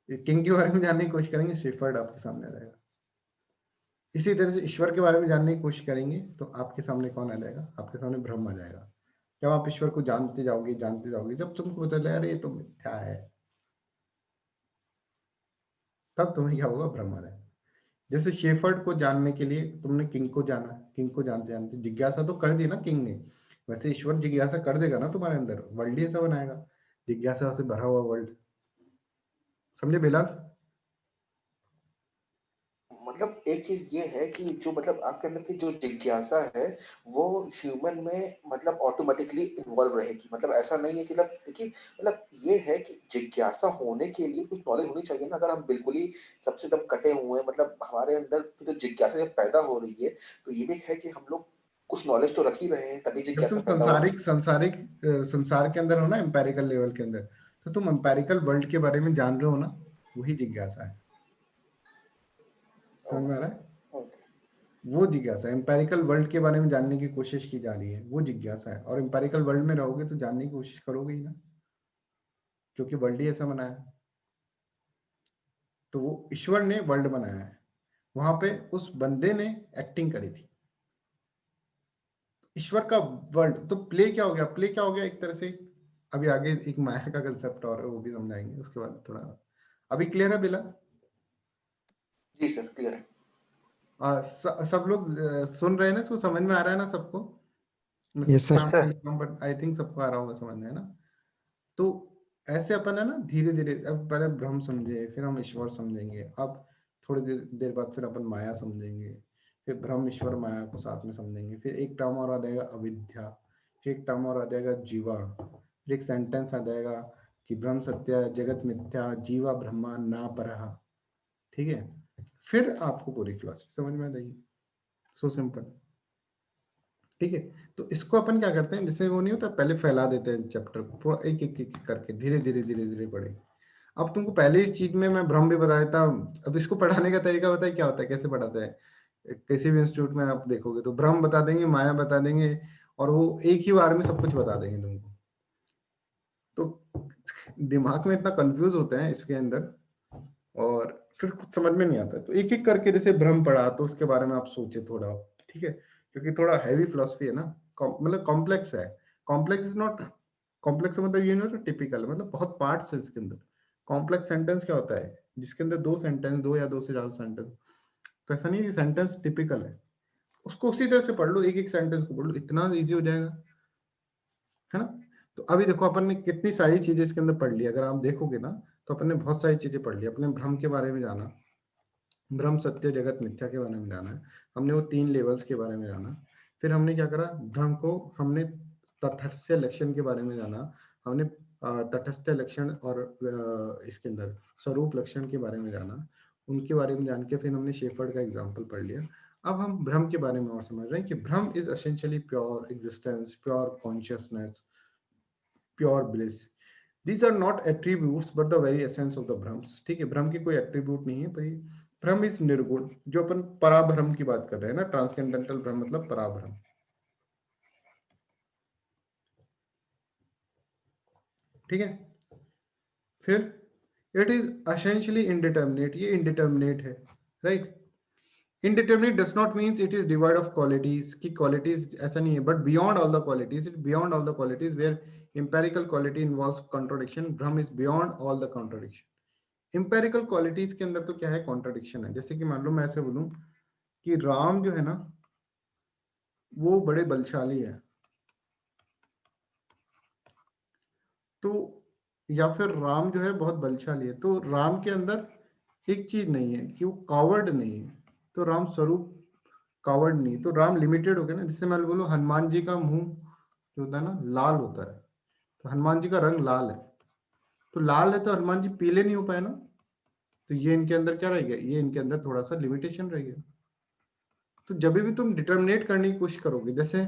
किंग के बारे में जानने की कोशिश करेंगे, शेफर्ड आपके सामने आ जाएगा। इसी तरह से ईश्वर के बारे में जानने की कोशिश करेंगे तो आपके सामने कौन आ जाएगा, आपके सामने ब्रह्म आ जाएगा। जब आप ईश्वर को जानते जाओगे, जब तुमको पता चलेगा अरे ये तो मिथ्या है, तब तुम्हें क्या होगा, ब्रह्म आ जाएगा। जैसे शेफर्ड को जानने के लिए तुमने किंग को जाना, किंग को जानते जानते जिज्ञासा तो कर दी ना किंग ने, वैसे ईश्वर जिज्ञासा कर देगा ना तुम्हारे अंदर, वर्ल्ड ही ऐसा बनाएगा, जिज्ञासा से भरा हुआ वर्ल्ड। समझे बेलाल? मतलब एक चीज ये है कि जो मतलब आपके अंदर की जो जिज्ञासा है वो ह्यूमन में मतलब ऑटोमेटिकली इन्वॉल्व रहेगी। मतलब ऐसा नहीं है कि मतलब देखिए मतलब ये है कि जिज्ञासा होने के लिए कुछ नॉलेज होनी चाहिए ना। अगर हम बिल्कुल ही सबसे दम कटे हुए हैं, मतलब हमारे अंदर की तो जिज्ञासा जब पैदा हो रही है तो ये भी है कि हम लोग कुछ नॉलेज तो रख ही रहे हैं तभी जब तुम जिज्ञासा पैदा हो। संसार के अंदर हो ना, एम्पेरिकल लेवल के अंदर, तो तुम एम्पेरिकल वर्ल्ड के बारे में जान रहे हो ना, वही जिज्ञासा है। समझ में आ रहा है? वो जिज्ञासा, एम्पेरिकल वर्ल्ड के बारे में जानने की कोशिश की जा रही है, वो जिज्ञासा है। और एम्पेरिकल वर्ल्ड में रहोगे तो जानने की कोशिश करोगे ही ना, क्योंकि वर्ल्ड ही ऐसा बनाया है। तो वो ईश्वर ने वर्ल्ड बनाया है, वहां पे उस बंदे ने एक्टिंग करी थी, ईश्वर का वर्ल्ड। तो प्ले क्या हो गया? प्ले क्या हो गया एक तरह से, अभी आगे एक माया का कंसेप्ट और है, वो भी समझाएंगे उसके बाद थोड़ा। अभी क्लियर है बिला? जी सर क्लियर है। सब लोग सुन रहे हैं ना, इसको समझ में आ रहा है ना सबको? Yes, sir. But I think सबको आ रहा होगा समझ में, है ना? तो ऐसे अपन है ना धीरे धीरे, अब पहले ब्रह्म समझे, फिर हम ईश्वर समझेंगे, अब थोड़ी देर बाद फिर अपन माया समझेंगे, फिर ब्रह्म ईश्वर माया को साथ में समझेंगे, फिर एक टर्म और आ जाएगा अविद्या, फिर एक टर्म और आ जाएगा जीवा, फिर एक सेंटेंस आ जाएगा कि ब्रह्म सत्य जगत मिथ्या जीवा ब्रह्मा ना परहा। ठीक है, फिर आपको पूरी फिलॉसफी समझ में आ जाएगी। So simple. ठीक है, तो इसको अपन क्या करते हैं, जैसे वो नहीं होता, पहले फैला देते हैं चैप्टर को पूरा, एक एक एक करके धीरे धीरे पढ़े। अब तुमको पहले इस चीज में मैं भ्रम भी बता देता हूँ। अब इसको पढ़ाने का तरीका बताए क्या होता है, कैसे पढ़ाता है? किसी भी इंस्टीट्यूट में आप देखोगे तो भ्रम बता देंगे, माया बता देंगे, और वो एक ही बार में सब कुछ बता देंगे तुमको। तो दिमाग में इतना कंफ्यूज होता है इसके अंदर, और फिर कुछ समझ में नहीं आता। तो एक एक करके जैसे भ्रम पढ़ा तो उसके बारे में आप सोचे थोड़ा, ठीक है, क्योंकि थोड़ा हैवी फिलोसफी है ना, मतलब कॉम्प्लेक्स है। कॉम्प्लेक्स इज नॉट, कॉम्प्लेक्स मतलब ये नहीं टिपिकल, मतलब बहुत पार्ट्स है इसके अंदर। कॉम्प्लेक्स सेंटेंस क्या होता है? जिसके अंदर दो सेंटेंस, दो या दो से ज्यादा सेंटेंस। तो ऐसा नहीं है कि सेंटेंस टिपिकल है, उसको उसी तरह से पढ़ लो, एक एक सेंटेंस को पढ़ लो, इतना इजी हो जाएगा, है ना? तो अभी देखो अपन ने कितनी सारी चीजें इसके अंदर पढ़ ली, अगर आप देखोगे ना तो अपन ने बहुत सारी चीजें पढ़ ली। अपने भ्रम के बारे में जाना, ब्रह्म सत्य जगत मिथ्या के बारे में जाना है हमने, वो 3 लेवल्स के बारे में जाना। फिर हमने क्या करा, भ्रम को हमने तटस्थ लक्षण के बारे में जाना, हमने तटस्थ लक्षण और इसके अंदर स्वरूप लक्षण के बारे में जाना, उनके बारे में जान के फिर हमने शेफर्ड का एग्जाम्पल पढ़ लिया। अब हम भ्रम के बारे में और समझ रहे हैं कि भ्रम is essentially pure existence, pure consciousness, pure bliss. These are not attributes but the very essence of the भ्रम्स। ठीक है, भ्रम की कोई एट्रीब्यूट नहीं है, पर भ्रम इज निर्गुण। जो अपन पराभ्रम की बात कर रहे हैं ना, ट्रांसकेंडेंटल भ्रम मतलब पराभ्रम। ठीक है, फिर इट इज एसेंशियली इनडिटर्मिनेट, ये इनडिटर्मिनेट है, right? Indeterminate does not means it is devoid of qualities, की क्वालिटीज ऐसा नहीं है, but beyond all the qualities, it beyond all the qualities where empirical quality involves contradiction, भ्रम is beyond all the contradiction। Empirical qualities के अंदर तो क्या है, कॉन्ट्रडिक्शन है। जैसे कि मान लो मैं ऐसे बोलूं कि राम जो है ना वो बड़े बलशाली है, तो या फिर राम जो है बहुत बलशाली है, तो राम के अंदर एक चीज नहीं है कि वो कावर्ड नहीं है, तो राम स्वरूप कावर्ड नहीं, तो राम लिमिटेड हो गया ना। जैसे मैं बोलूं हनुमान जी का मुंह जो होता है ना लाल होता है, तो हनुमान जी का रंग लाल है, तो लाल है तो हनुमान जी पीले नहीं हो पाए ना, तो ये इनके अंदर क्या रह गया, ये इनके अंदर थोड़ा सा लिमिटेशन रह गया। तो जब भी तुम डिटर्मिनेट करने की कोशिश करोगे, जैसे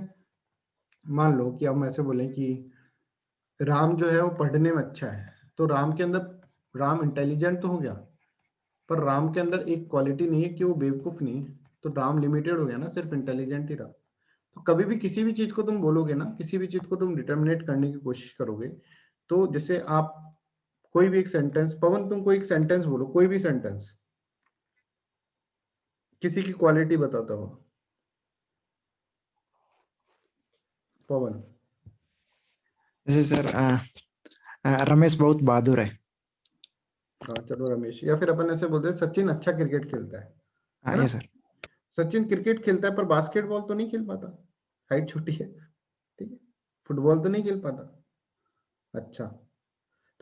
मान लो कि हम ऐसे बोलें कि राम जो है वो पढ़ने में अच्छा है, तो राम के अंदर, राम इंटेलिजेंट तो हो गया, पर राम के अंदर एक क्वालिटी नहीं है कि वो बेवकूफ नहीं है, तो राम लिमिटेड हो गया ना, सिर्फ इंटेलिजेंट ही रहा। तो कभी भी किसी भी चीज को तुम बोलोगे ना, किसी भी चीज को तुम डिटर्मिनेट करने की कोशिश करोगे, तो जैसे आप कोई भी एक सेंटेंस, पवन तुम कोई एक सेंटेंस बोलो, कोई भी सेंटेंस, किसी की क्वालिटी बताता हो, पवन। जैसे सर रमेश बहुत बहादुर है। हाँ चलो रमेश, या फिर अपन ऐसे बोलते हैं सचिन अच्छा क्रिकेट खेलता है ना? ये सर। सचिन क्रिकेट खेलता है पर बास्केटबॉल तो नहीं खेल पाता, हाइट छोटी है, ठीक है, फुटबॉल तो नहीं खेल पाता। अच्छा,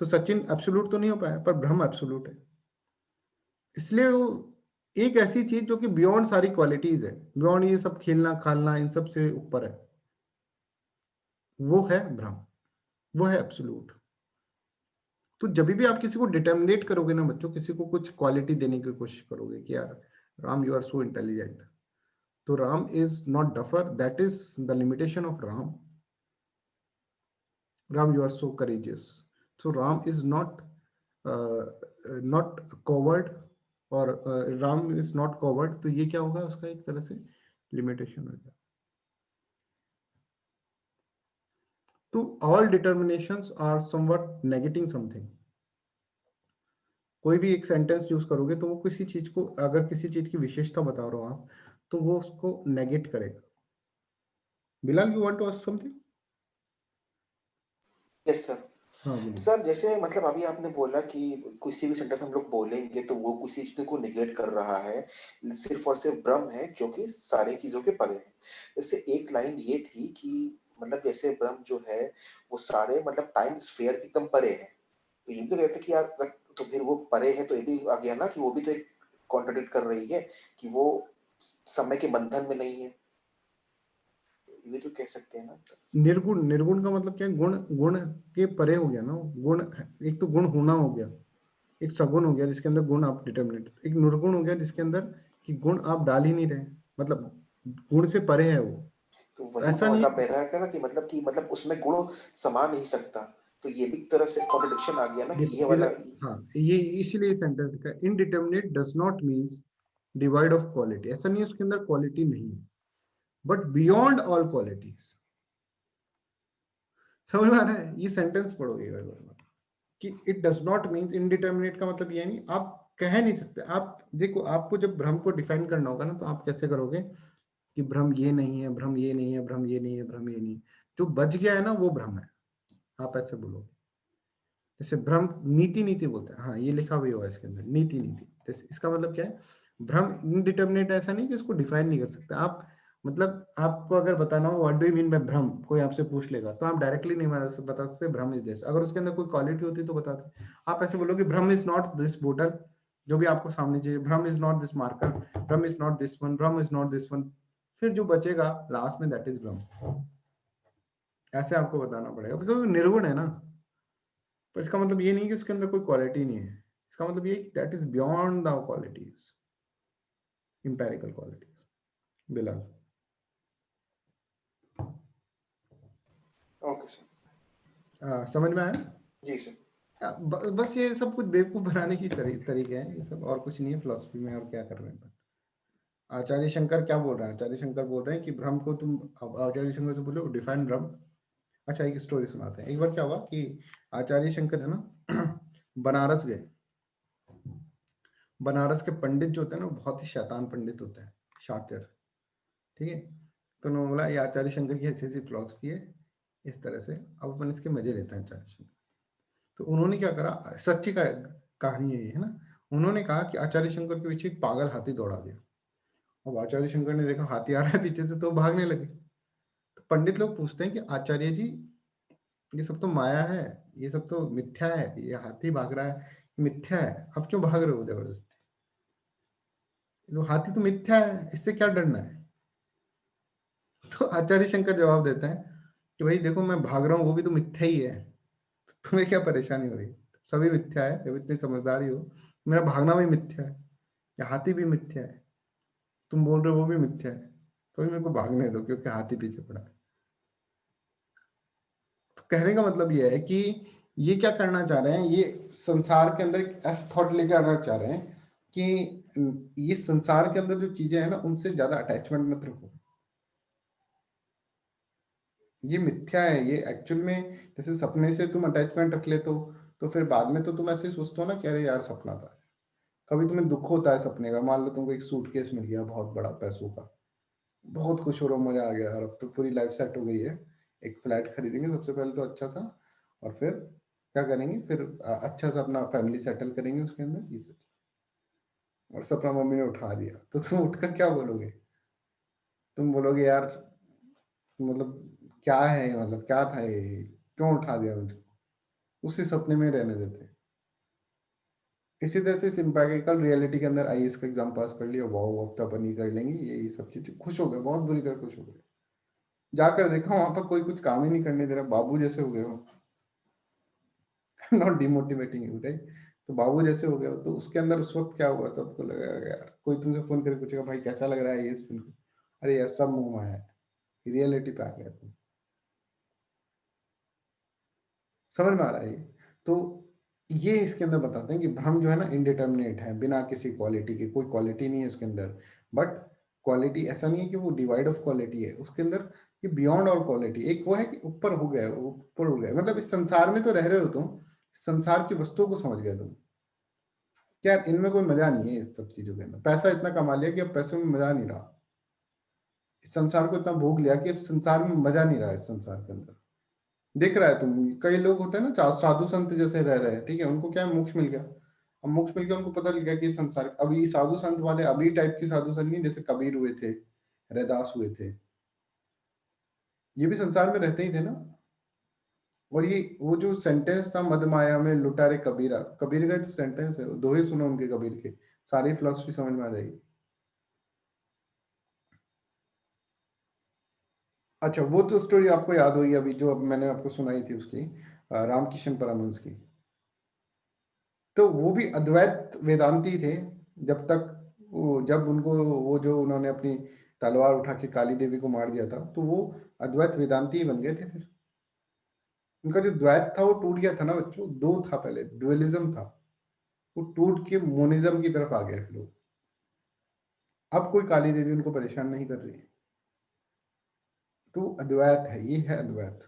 तो सचिन एब्सोल्यूट तो नहीं हो पाया, पर ब्रह्म एब्सोल्यूट है। इसलिए वो एक ऐसी चीज जो कि बियॉन्ड सारी क्वालिटीज है, बियॉन्ड ये सब खेलना खालना इन सब से ऊपर है, वो है ब्रह्म, वो है एब्सोल्यूट। तो जब भी आप किसी को डिटर्मिनेट करोगे ना बच्चों, किसी को कुछ क्वालिटी देने की कोशिश करोगे कि यार Ram you are so intelligent, तो Ram is not duffer, that is the limitation of Ram. Ram you are so courageous, so Ram is not coward, और राम इज नॉट कवर्ड, तो ये क्या होगा उसका एक तरह से लिमिटेशन हो गया। तो all determinations are somewhat negating something. कोई भी एक सेंटेंस यूज करोगे तो वो किसी चीज को, अगर किसी चीज की विशेषता बता रहे हो आप, तो वो उसको नेगेट करेगा। Bilal, you want to ask something? Yes sir. हाँ बोलिए। सर जैसे मतलब अभी आपने बोला कि किसी भी सेंटेंस हम लोग बोलेंगे तो वो किसी चीज को निगेट कर रहा है, सिर्फ और सिर्फ ब्रह्म है जो कि सारी चीजों के परे है। जैसे एक लाइन ये थी कि मतलब जैसे ब्रह्म जो है वो सारे मतलब टाइम स्फीयर के एकदम परे है, तो ये भी तो कहते कि यार तो फिर वो परे है तो ये भी आ गया ना कि वो भी तो एक कॉन्ट्रडिक्ट कर रही है कि वो समय के बंधन में नहीं है, ये तो कह सकते हैं ना। निर्गुण, निर्गुण का मतलब क्या है? गुण, गुण के परे हो गया ना गुण। एक तो गुण होना हो गया, एक सगुण हो गया जिसके अंदर गुण आप डिटर्मिनेट, एक निर्गुण हो गया जिसके अंदर कि गुण आप डाल ही नहीं रहे, मतलब गुण से परे है वो। तो वही ऐसा तो नहीं मतलब मेरा कहना कि मतलब उसमें गुण समा नहीं सकता, तो ये भी एक तरह से कॉन्ट्रडिक्शन आ गया ना कि देखो ये वाला। हाँ, ये इसीलिए सेंटेंस का indeterminate does not means divide of quality. ऐसा नहीं है उसके अंदर क्वालिटी नहीं है, बट बियॉन्ड ऑल क्वालिटीज। समझ में आ रहा है? ये सेंटेंस पढ़ोगे कि it does not mean indeterminate का मतलब ये नहीं, आप कह नहीं सकते। आप देखो, आपको जब भ्रम को डिफाइन करना होगा ना तो आप कैसे करोगे कि भ्रम ये नहीं है, भ्रम ये नहीं है, भ्रम ये नहीं है, भ्रम ये नहीं है। जो बच गया है ना वो भ्रम है, आप ऐसे बोलोगे। जैसे भ्रम नीति, नीति बोलते हैं, हाँ ये लिखा हुआ है इसके अंदर नीति, नीति। जैसे इसका मतलब क्या है? भ्रम इनडिटर्मिनेट ऐसा नहीं कि इसको डिफाइन नहीं कर सकते आप। मतलब आपको अगर बताना हो what do you mean bye भ्रम, कोई आपसे पूछ लेगा तो आप डायरेक्टली नहीं बता सकते भ्रम इज दिस। अगर उसके अंदर कोई क्वालिटी होती तो बताते। आप ऐसे बोलोगे भ्रम इज नॉट दिस बोतल, जो भी आपको सामने चाहिए, भ्रम इज नॉट दिस मार्कर, भ्रम इज नॉट दिस वन, भ्रम इज नॉट दिस वन, फिर जो बचेगा लास्ट में दैट इज भ्रम। ऐसे आपको बताना पड़ेगा क्योंकि निर्गुण है ना। पर इसका मतलब ये नहीं कि उसके अंदर कोई क्वालिटी नहीं है, इसका मतलब ये कि that is beyond the qualities, empirical qualities. Bilal, okay sir. समझ में आया? जी सर। बस ये सब कुछ बेवकूफ बनाने की तरीके हैं ये सब, और कुछ नहीं है फिलोसफी में। और क्या कर रहे हैं आचार्य शंकर? क्या बोल रहे हैं आचार्य शंकर? बोल रहे हैं कि भ्रम को तुम, अब आचार्य शंकर से बोलो डिफाइन भ्रम। अच्छा, एक स्टोरी सुनाते हैं। एक बार क्या हुआ कि आचार्य शंकर है ना बनारस गए। बनारस के पंडित जो होते हैं ना बहुत ही शैतान पंडित होते हैं, शातिर, ठीक है। तो उन्होंने बोला ये आचार्य शंकर की ऐसी ऐसी फिलोसफी है, इस तरह से, अब अपन इसके मजे लेते हैं आचार्य शंकर। तो उन्होंने क्या करा, सच्ची का कहानी है ये, है ना। उन्होंने कहा कि आचार्य शंकर के पीछे एक पागल हाथी दौड़ा दिया। अब आचार्य शंकर ने देखा हाथी आ रहा है पीछे से, तो भागने लगे। तो पंडित लोग पूछते हैं कि आचार्य जी ये सब तो माया है, ये सब तो मिथ्या है, ये हाथी भाग रहा है मिथ्या है, आप क्यों भाग रहे हो जबरदस्ती? तो हाथी तो मिथ्या है, इससे क्या डरना है? तो आचार्य शंकर जवाब देते हैं कि भाई देखो मैं भाग रहा हूँ वो भी तो मिथ्या ही है, तो तुम्हें क्या परेशानी हो रही है? सभी मिथ्या है, जब इतनी समझदारी हो। मेरा भागना भी मिथ्या है, या हाथी भी मिथ्या है, तुम बोल रहे हो वो भी मिथ्या है, तो मेरे को भागने दो क्योंकि हाथी पीछे पड़ा है। तो कहने का मतलब ये है कि ये क्या करना चाह रहे हैं, ये संसार के अंदर ऐसा थॉट लेके आना चाह रहे हैं कि ये संसार के अंदर जो चीजें हैं ना उनसे ज्यादा अटैचमेंट मत रखो, ये मिथ्या है। ये एक्चुअल में जैसे सपने से तुम अटैचमेंट रख लेते हो तो फिर बाद में तो तुम ऐसे सोचते हो ना कि अरे यार सपना था। कभी तुम्हें दुख होता है सपने का, मान लो तुमको एक सूटकेस मिल गया बहुत बड़ा पैसों का, बहुत खुश हो रहा हो, मजा आ गया यार, अब तो पूरी लाइफ सेट हो गई है, एक फ्लैट खरीदेंगे सबसे पहले तो अच्छा सा, और फिर क्या करेंगे, फिर अच्छा सा अपना फैमिली सेटल करेंगे उसके अंदर, ये सोच। और सपना मम्मी ने उठा दिया तो तुम उठकर क्या बोलोगे? तुम बोलोगे यार मतलब क्या है, मतलब क्या था ये, क्यों उठा दिया मुझको? उसी सपने में रहने देते हैं। इसी तरह से सिंपैथेटिकल रियलिटी के अंदर आईएएस का एग्जाम पास कर लिया, वाओ अब तो अपन ही कर लेंगे, ये सब चीजें, खुश हो गए, बहुत बुरी तरह खुश हो गए। जाकर देखा वहां पर कोई कुछ काम ही नहीं करने दे रहा, बाबू जैसे हो गए हो। नॉट डिमोटिवेटिंग यू राइट, तो बाबू जैसे हो गए हो। तो उसके अंदर उस वक्त क्या हुआ, सबको लगा यार, कोई तुमसे फोन करके पूछेगा भाई कैसा लग रहा है ये फिल्म को, अरे यार सब मुंह माया है, रियलिटी पे आ गया तुम। समझ में आ रहा है ये? तो ये इसके अंदर बताते हैं कि भ्रम जो है ना इनडिटर्मिनेट है, बिना किसी क्वालिटी के, कोई क्वालिटी नहीं है उसके अंदर। बट क्वालिटी ऐसा नहीं है कि वो डिवाइड ऑफ क्वालिटी है उसके अंदर, कि बियॉन्ड ऑल क्वालिटी। एक वो है कि ऊपर हो गया, ऊपर हो गया, मतलब इस संसार में तो रह रहे हो तुम, संसार की वस्तुओं को समझ गए तुम, क्या इनमें कोई मजा नहीं है। इस सब चीजों के अंदर पैसा इतना कमा लिया कि अब पैसों में मजा नहीं रहा। इस संसार को इतना भोग लिया कि संसार में मजा नहीं रहा, इस संसार के अंदर दिख रहा है। तुम कई लोग होते हैं ना साधु संत जैसे रह रहे हैं, ठीक है, उनको क्या है, मोक्ष मिल गया। अब मोक्ष मिल गया, उनको पता लग गया कि संसार, अब ये साधु संत वाले अभी टाइप के साधु संत नहीं, जैसे कबीर हुए थे, रैदास हुए थे, ये भी संसार में रहते ही थे ना। और ये वो जो सेंटेंस था मद माया में लुटा रे कबीरा, कबीर का तो सेंटेंस है, दोहे सुनो उनके कबीर के, सारी फिलोसफी समझ में आ जाएगी। अच्छा, वो तो स्टोरी आपको याद होगी अभी जो अब मैंने आपको सुनाई थी उसकी, रामकृष्ण परमहंस की। तो वो भी अद्वैत वेदांती थे जब तक जब उनको वो जो उन्होंने अपनी तलवार उठा के काली देवी को मार दिया था, तो वो अद्वैत वेदांती ही बन गए थे फिर। उनका जो द्वैत था वो टूट गया था ना बच्चों, दो था पहले, ड्युअलिज्म था, वो टूट के मोनिज्म की तरफ आ गए फिर वो। अब कोई काली देवी उनको परेशान नहीं कर रही है, तो अद्वैत है, ये है अद्वैत,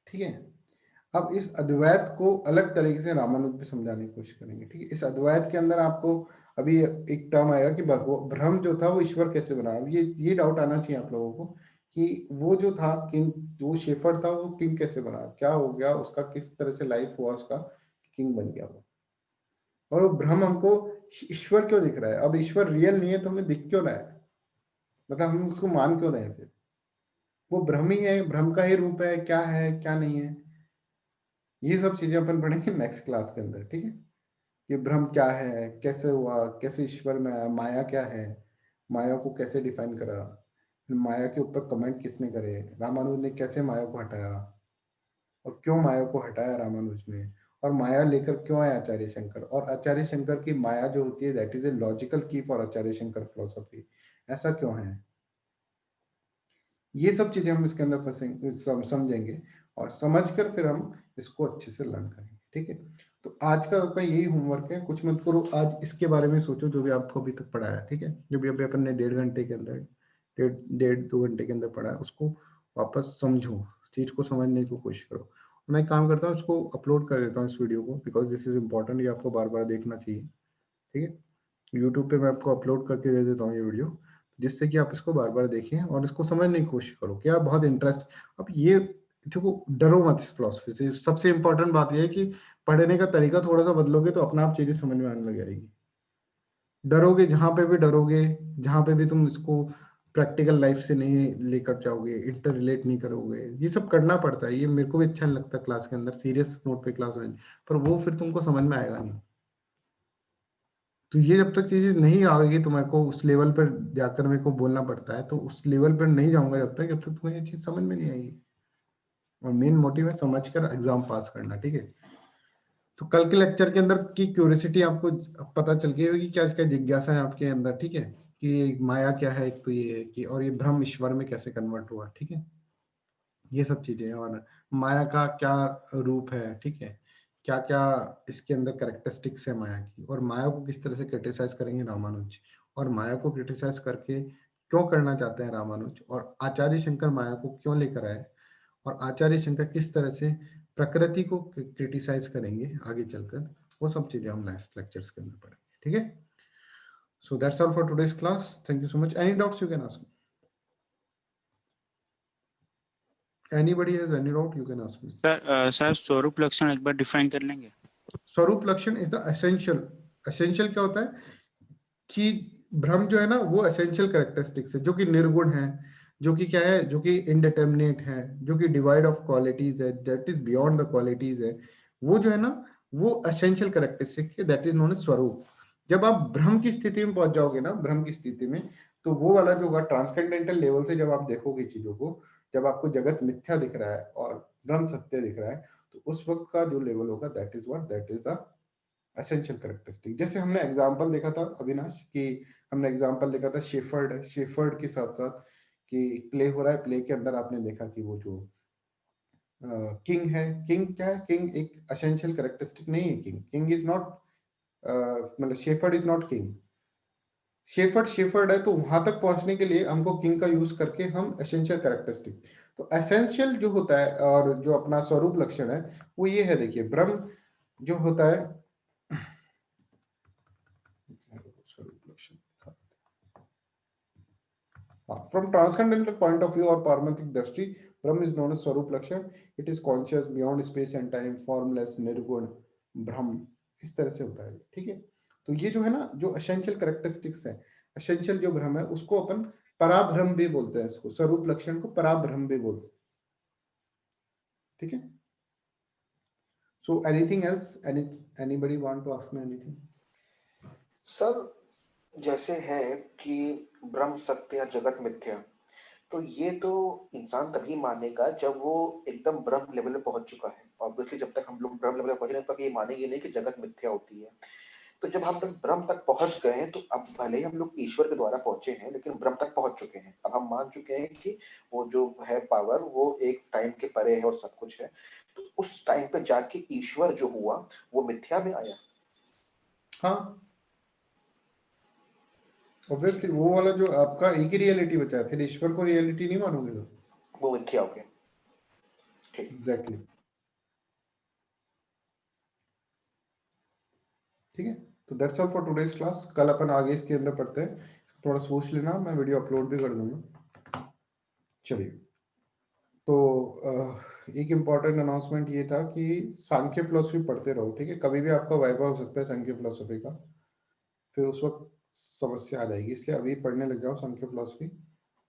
ठीक है। अब इस अद्वैत को अलग तरीके से रामानुज पे समझाने की कोशिश करेंगे, ठीक है। इस अद्वैत के अंदर आपको अभी एक टर्म आएगा कि ब्रह्म जो था वो ईश्वर कैसे बना। ये डाउट आना चाहिए आप लोगों को कि वो जो था किंग, वो शेफर्ड था, वो किंग कैसे बना, क्या हो गया उसका, किस तरह से लाइफ हुआ उसका, किंग बन गया वो। और वो ब्रह्म हमको ईश्वर क्यों दिख रहा है? अब ईश्वर रियल नहीं है तो हमें दिख क्यों रहा है, मतलब हम उसको मान क्यों रहे हैं फिर? वो ब्रह्म ही है, ब्रह्म का ही रूप है, क्या है क्या नहीं है, ये सब चीजें अपन पढ़ेंगे नेक्स्ट क्लास के अंदर, ठीक है। कि ब्रह्म क्या है, कैसे हुआ, कैसे ईश्वर में आया, माया क्या है, माया को कैसे डिफाइन करा, फिर माया के ऊपर कमेंट किसने करे, रामानुज ने कैसे माया को हटाया, और क्यों माया को हटाया रामानुज ने, और माया लेकर क्यों आए आचार्य शंकर, और आचार्य शंकर की माया जो होती है दैट इज ए लॉजिकल की फॉर आचार्य शंकर फिलोसफी, ऐसा क्यों है। ये सब चीजें हम इसके अंदर समझेंगे, और समझकर फिर हम इसको अच्छे से लर्न करेंगे, ठीक है। तो आज का आपका यही होमवर्क है, कुछ मत करो आज, इसके बारे में सोचो जो भी आपको अभी तक पढ़ा है, ठीक है। जो भी अभी अपन ने 1.5 घंटे के अंदर, 1.5-2 घंटे के अंदर पढ़ा है, उसको वापस समझो, चीज को समझने की कोशिश करो। मैं एक काम करता हूँ, उसको अपलोड कर देता हूँ इस वीडियो को, बिकॉज दिस इज इम्पोर्टेंट, ये आपको बार बार देखना चाहिए, ठीक है। यूट्यूब पे मैं आपको अपलोड करके दे देता हूँ ये वीडियो, जिससे कि आप इसको बार बार देखें और इसको समझने की कोशिश करो कि आप बहुत इंटरेस्ट। अब ये देखो, डरो मत इस फिलोसफी से, सबसे इंपॉर्टेंट बात यह है कि पढ़ने का तरीका थोड़ा सा बदलोगे तो अपना आप चीजें समझ में आने लग जाएगी। डरोगे जहां पे भी डरोगे, जहां पे भी तुम इसको प्रैक्टिकल लाइफ से नहीं लेकर जाओगे, इंटर रिलेट नहीं करोगे, ये सब करना पड़ता है, ये मेरे को भी अच्छा नहीं लगता क्लास के अंदर सीरियस नोट पे क्लास में, पर वो फिर तुमको समझ में आएगा नहीं। तो ये जब तक चीजें नहीं आएगी तुम्हारे को उस लेवल पर जाकर मेरे को बोलना पड़ता है, तो उस लेवल पर नहीं जाऊंगा जब तक तुम्हें ये चीज समझ में नहीं आएगी। और मेन मोटिव है समझकर एग्जाम पास करना, ठीक है। तो कल के लेक्चर के अंदर की क्यूरियोसिटी आपको पता चल गई होगी, क्या क्या जिज्ञासा है आपके अंदर, ठीक है, कि माया क्या है, एक तो ये है कि, और ये ब्रह्म ईश्वर में कैसे कन्वर्ट हुआ, ठीक है, ये सब चीजें, और माया का क्या रूप है, ठीक है, क्या क्या इसके अंदर कैरेक्टरिस्टिक्स है माया की, और माया को किस तरह से क्रिटिसाइज करेंगे रामानुज, और माया को क्रिटिसाइज करके क्यों करना चाहते हैं रामानुज, और आचार्य शंकर माया को क्यों लेकर आए, और आचार्य शंकर किस तरह से प्रकृति को क्रिटिसाइज करेंगे आगे चलकर, वो सब चीजें हम नेक्स्ट लेक्चर्स के अंदर पढ़ेंगे, ठीक है। सो that's all for today's class, thank you so much. Any doubts you can ask, anybody has any doubt you can ask me. Sir स्वरूप लक्षण एक बार डिफाइन कर लेंगे। स्वरूप लक्षण इज द एसेंशियल, एसेंशियल क्या होता है कि ब्रह्म जो है ना वो एसेंशियल कैरेक्टरिस्टिक्स है, जो कि निर्गुण है, जो कि क्या है, जो कि इनडिटर्मिनेट है, जो कि डिवाइड ऑफ क्वालिटीज है, that is beyond the qualities है, वो जो है ना वो एसेंशियल कैरेक्टरिस्टिक है, दैट इज नोन एज स्वरूप। जब आप ब्रह्म की स्थिति में पहुंच जाओगे ना, ब्रह्म की स्थिति में, तो वो वाला जो होगा ट्रांसकेंडेंटल लेवल से जब आप देखोगे चीजों को, जब आपको जगत मिथ्या दिख रहा है और ब्रह्म सत्य दिख रहा है, तो उस वक्त का जो लेवल होगा that is what, that is the essential characteristic. जैसे हमने एग्जांपल देखा था अविनाश कि हमने एग्जांपल देखा था शेफर्ड, शेफर्ड के साथ साथ कि प्ले हो रहा है, प्ले के अंदर आपने देखा कि वो जो किंग है, किंग क्या है, किंग एक एसेंशियल कैरेक्टरिस्टिक नहीं है, किंग, किंग इज नॉट, मतलब shepherd is not king, shepherd shepherd है, तो वहां तक पहुंचने के लिए हमको किंग का यूज करके हम एसेंशियल कैरेक्टरिस्टिक, तो एसेंशियल जो होता है और जो अपना स्वरूप लक्षण है वो ये है, देखिए ब्रह्म जो होता है, स्वरूप लक्षण From transcendental point of view or पारमार्थिक दृष्टि, ब्रह्म is known as स्वरूप लक्षण. It is conscious beyond space and time, formless, निर्गुण, ब्रह्म. इस तरह से होता है, ठीक है. तो ये जो है ना, जो essential characteristics है, essential जो ब्रह्म है, उसको अपन पराब्रह्म भी बोलते हैं. इसको स्वरूप लक्षण को पराब्रह्म भी बोलते हैं, ठीक है. So anything else? Anybody want to ask me anything? Sir जैसे है कि ब्रह्म सत्य या जगत मिथ्या, तो ये तो इंसान तभी मानेगा जब वो एकदम ब्रह्म लेवल पे पहुंच चुका है. ऑब्वियसली जब तक हम लोग ब्रह्म लेवल पे पहुंचे नहीं, तब ये मानेंगे नहीं कि जगत मिथ्या होती है. तो जब हम लोग ब्रह्म तक पहुंच गए हैं, तो अब भले ही हम लोग ईश्वर के द्वारा पहुंचे हैं, लेकिन ब्रह्म तक पहुंच चुके हैं. अब हम मान चुके हैं कि वो जो है पावर, वो एक टाइम के परे है और सब कुछ है. तो उस टाइम पे जाके ईश्वर जो हुआ वो मिथ्या में आया. हाँ, ऑब्वियसली वो वाला जो आपका एक ही रियलिटी बचा है, फिर ईश्वर को रियलिटी नहीं मानोगे तो वो मिथ्या हो गया. ठीक. एग्जैक्टली, ठीक है. तो that's all for today's class. कल अपन आगे इसके अंदर पढ़ते हैं. थोड़ा सोच लेना, मैं वीडियो अपलोड भी कर दूंगा. चलिए, तो एक इम्पॉर्टेंट अनाउंसमेंट ये था कि सांख्य फिलोसफी पढ़ते रहो, ठीक है. कभी भी आपका वाइवा हो सकता है सांख्य फिलोसफी का, फिर उस वक्त समस्या आ जाएगी, इसलिए अभी पढ़ने लग जाओ सांख्य फिलोसफी.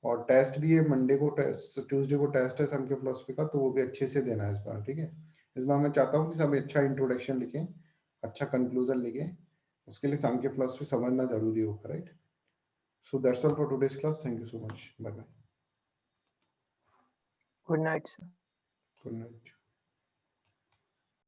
और टेस्ट भी है मंडे को, टेस्ट ट्यूसडे को टेस्ट है सांख्य फिलोसफी का, तो वो भी अच्छे से देना है इस बार, ठीक है. इस बार मैं चाहता हूँ कि सब अच्छा इंट्रोडक्शन लिखें, अच्छा कंक्लूजन लिखें. उसके लिए सांख्य फिलोसफी समझना जरूरी होगा, right. So that's all for today's class. Thank you so much. Bye bye. Good night sir. Good night.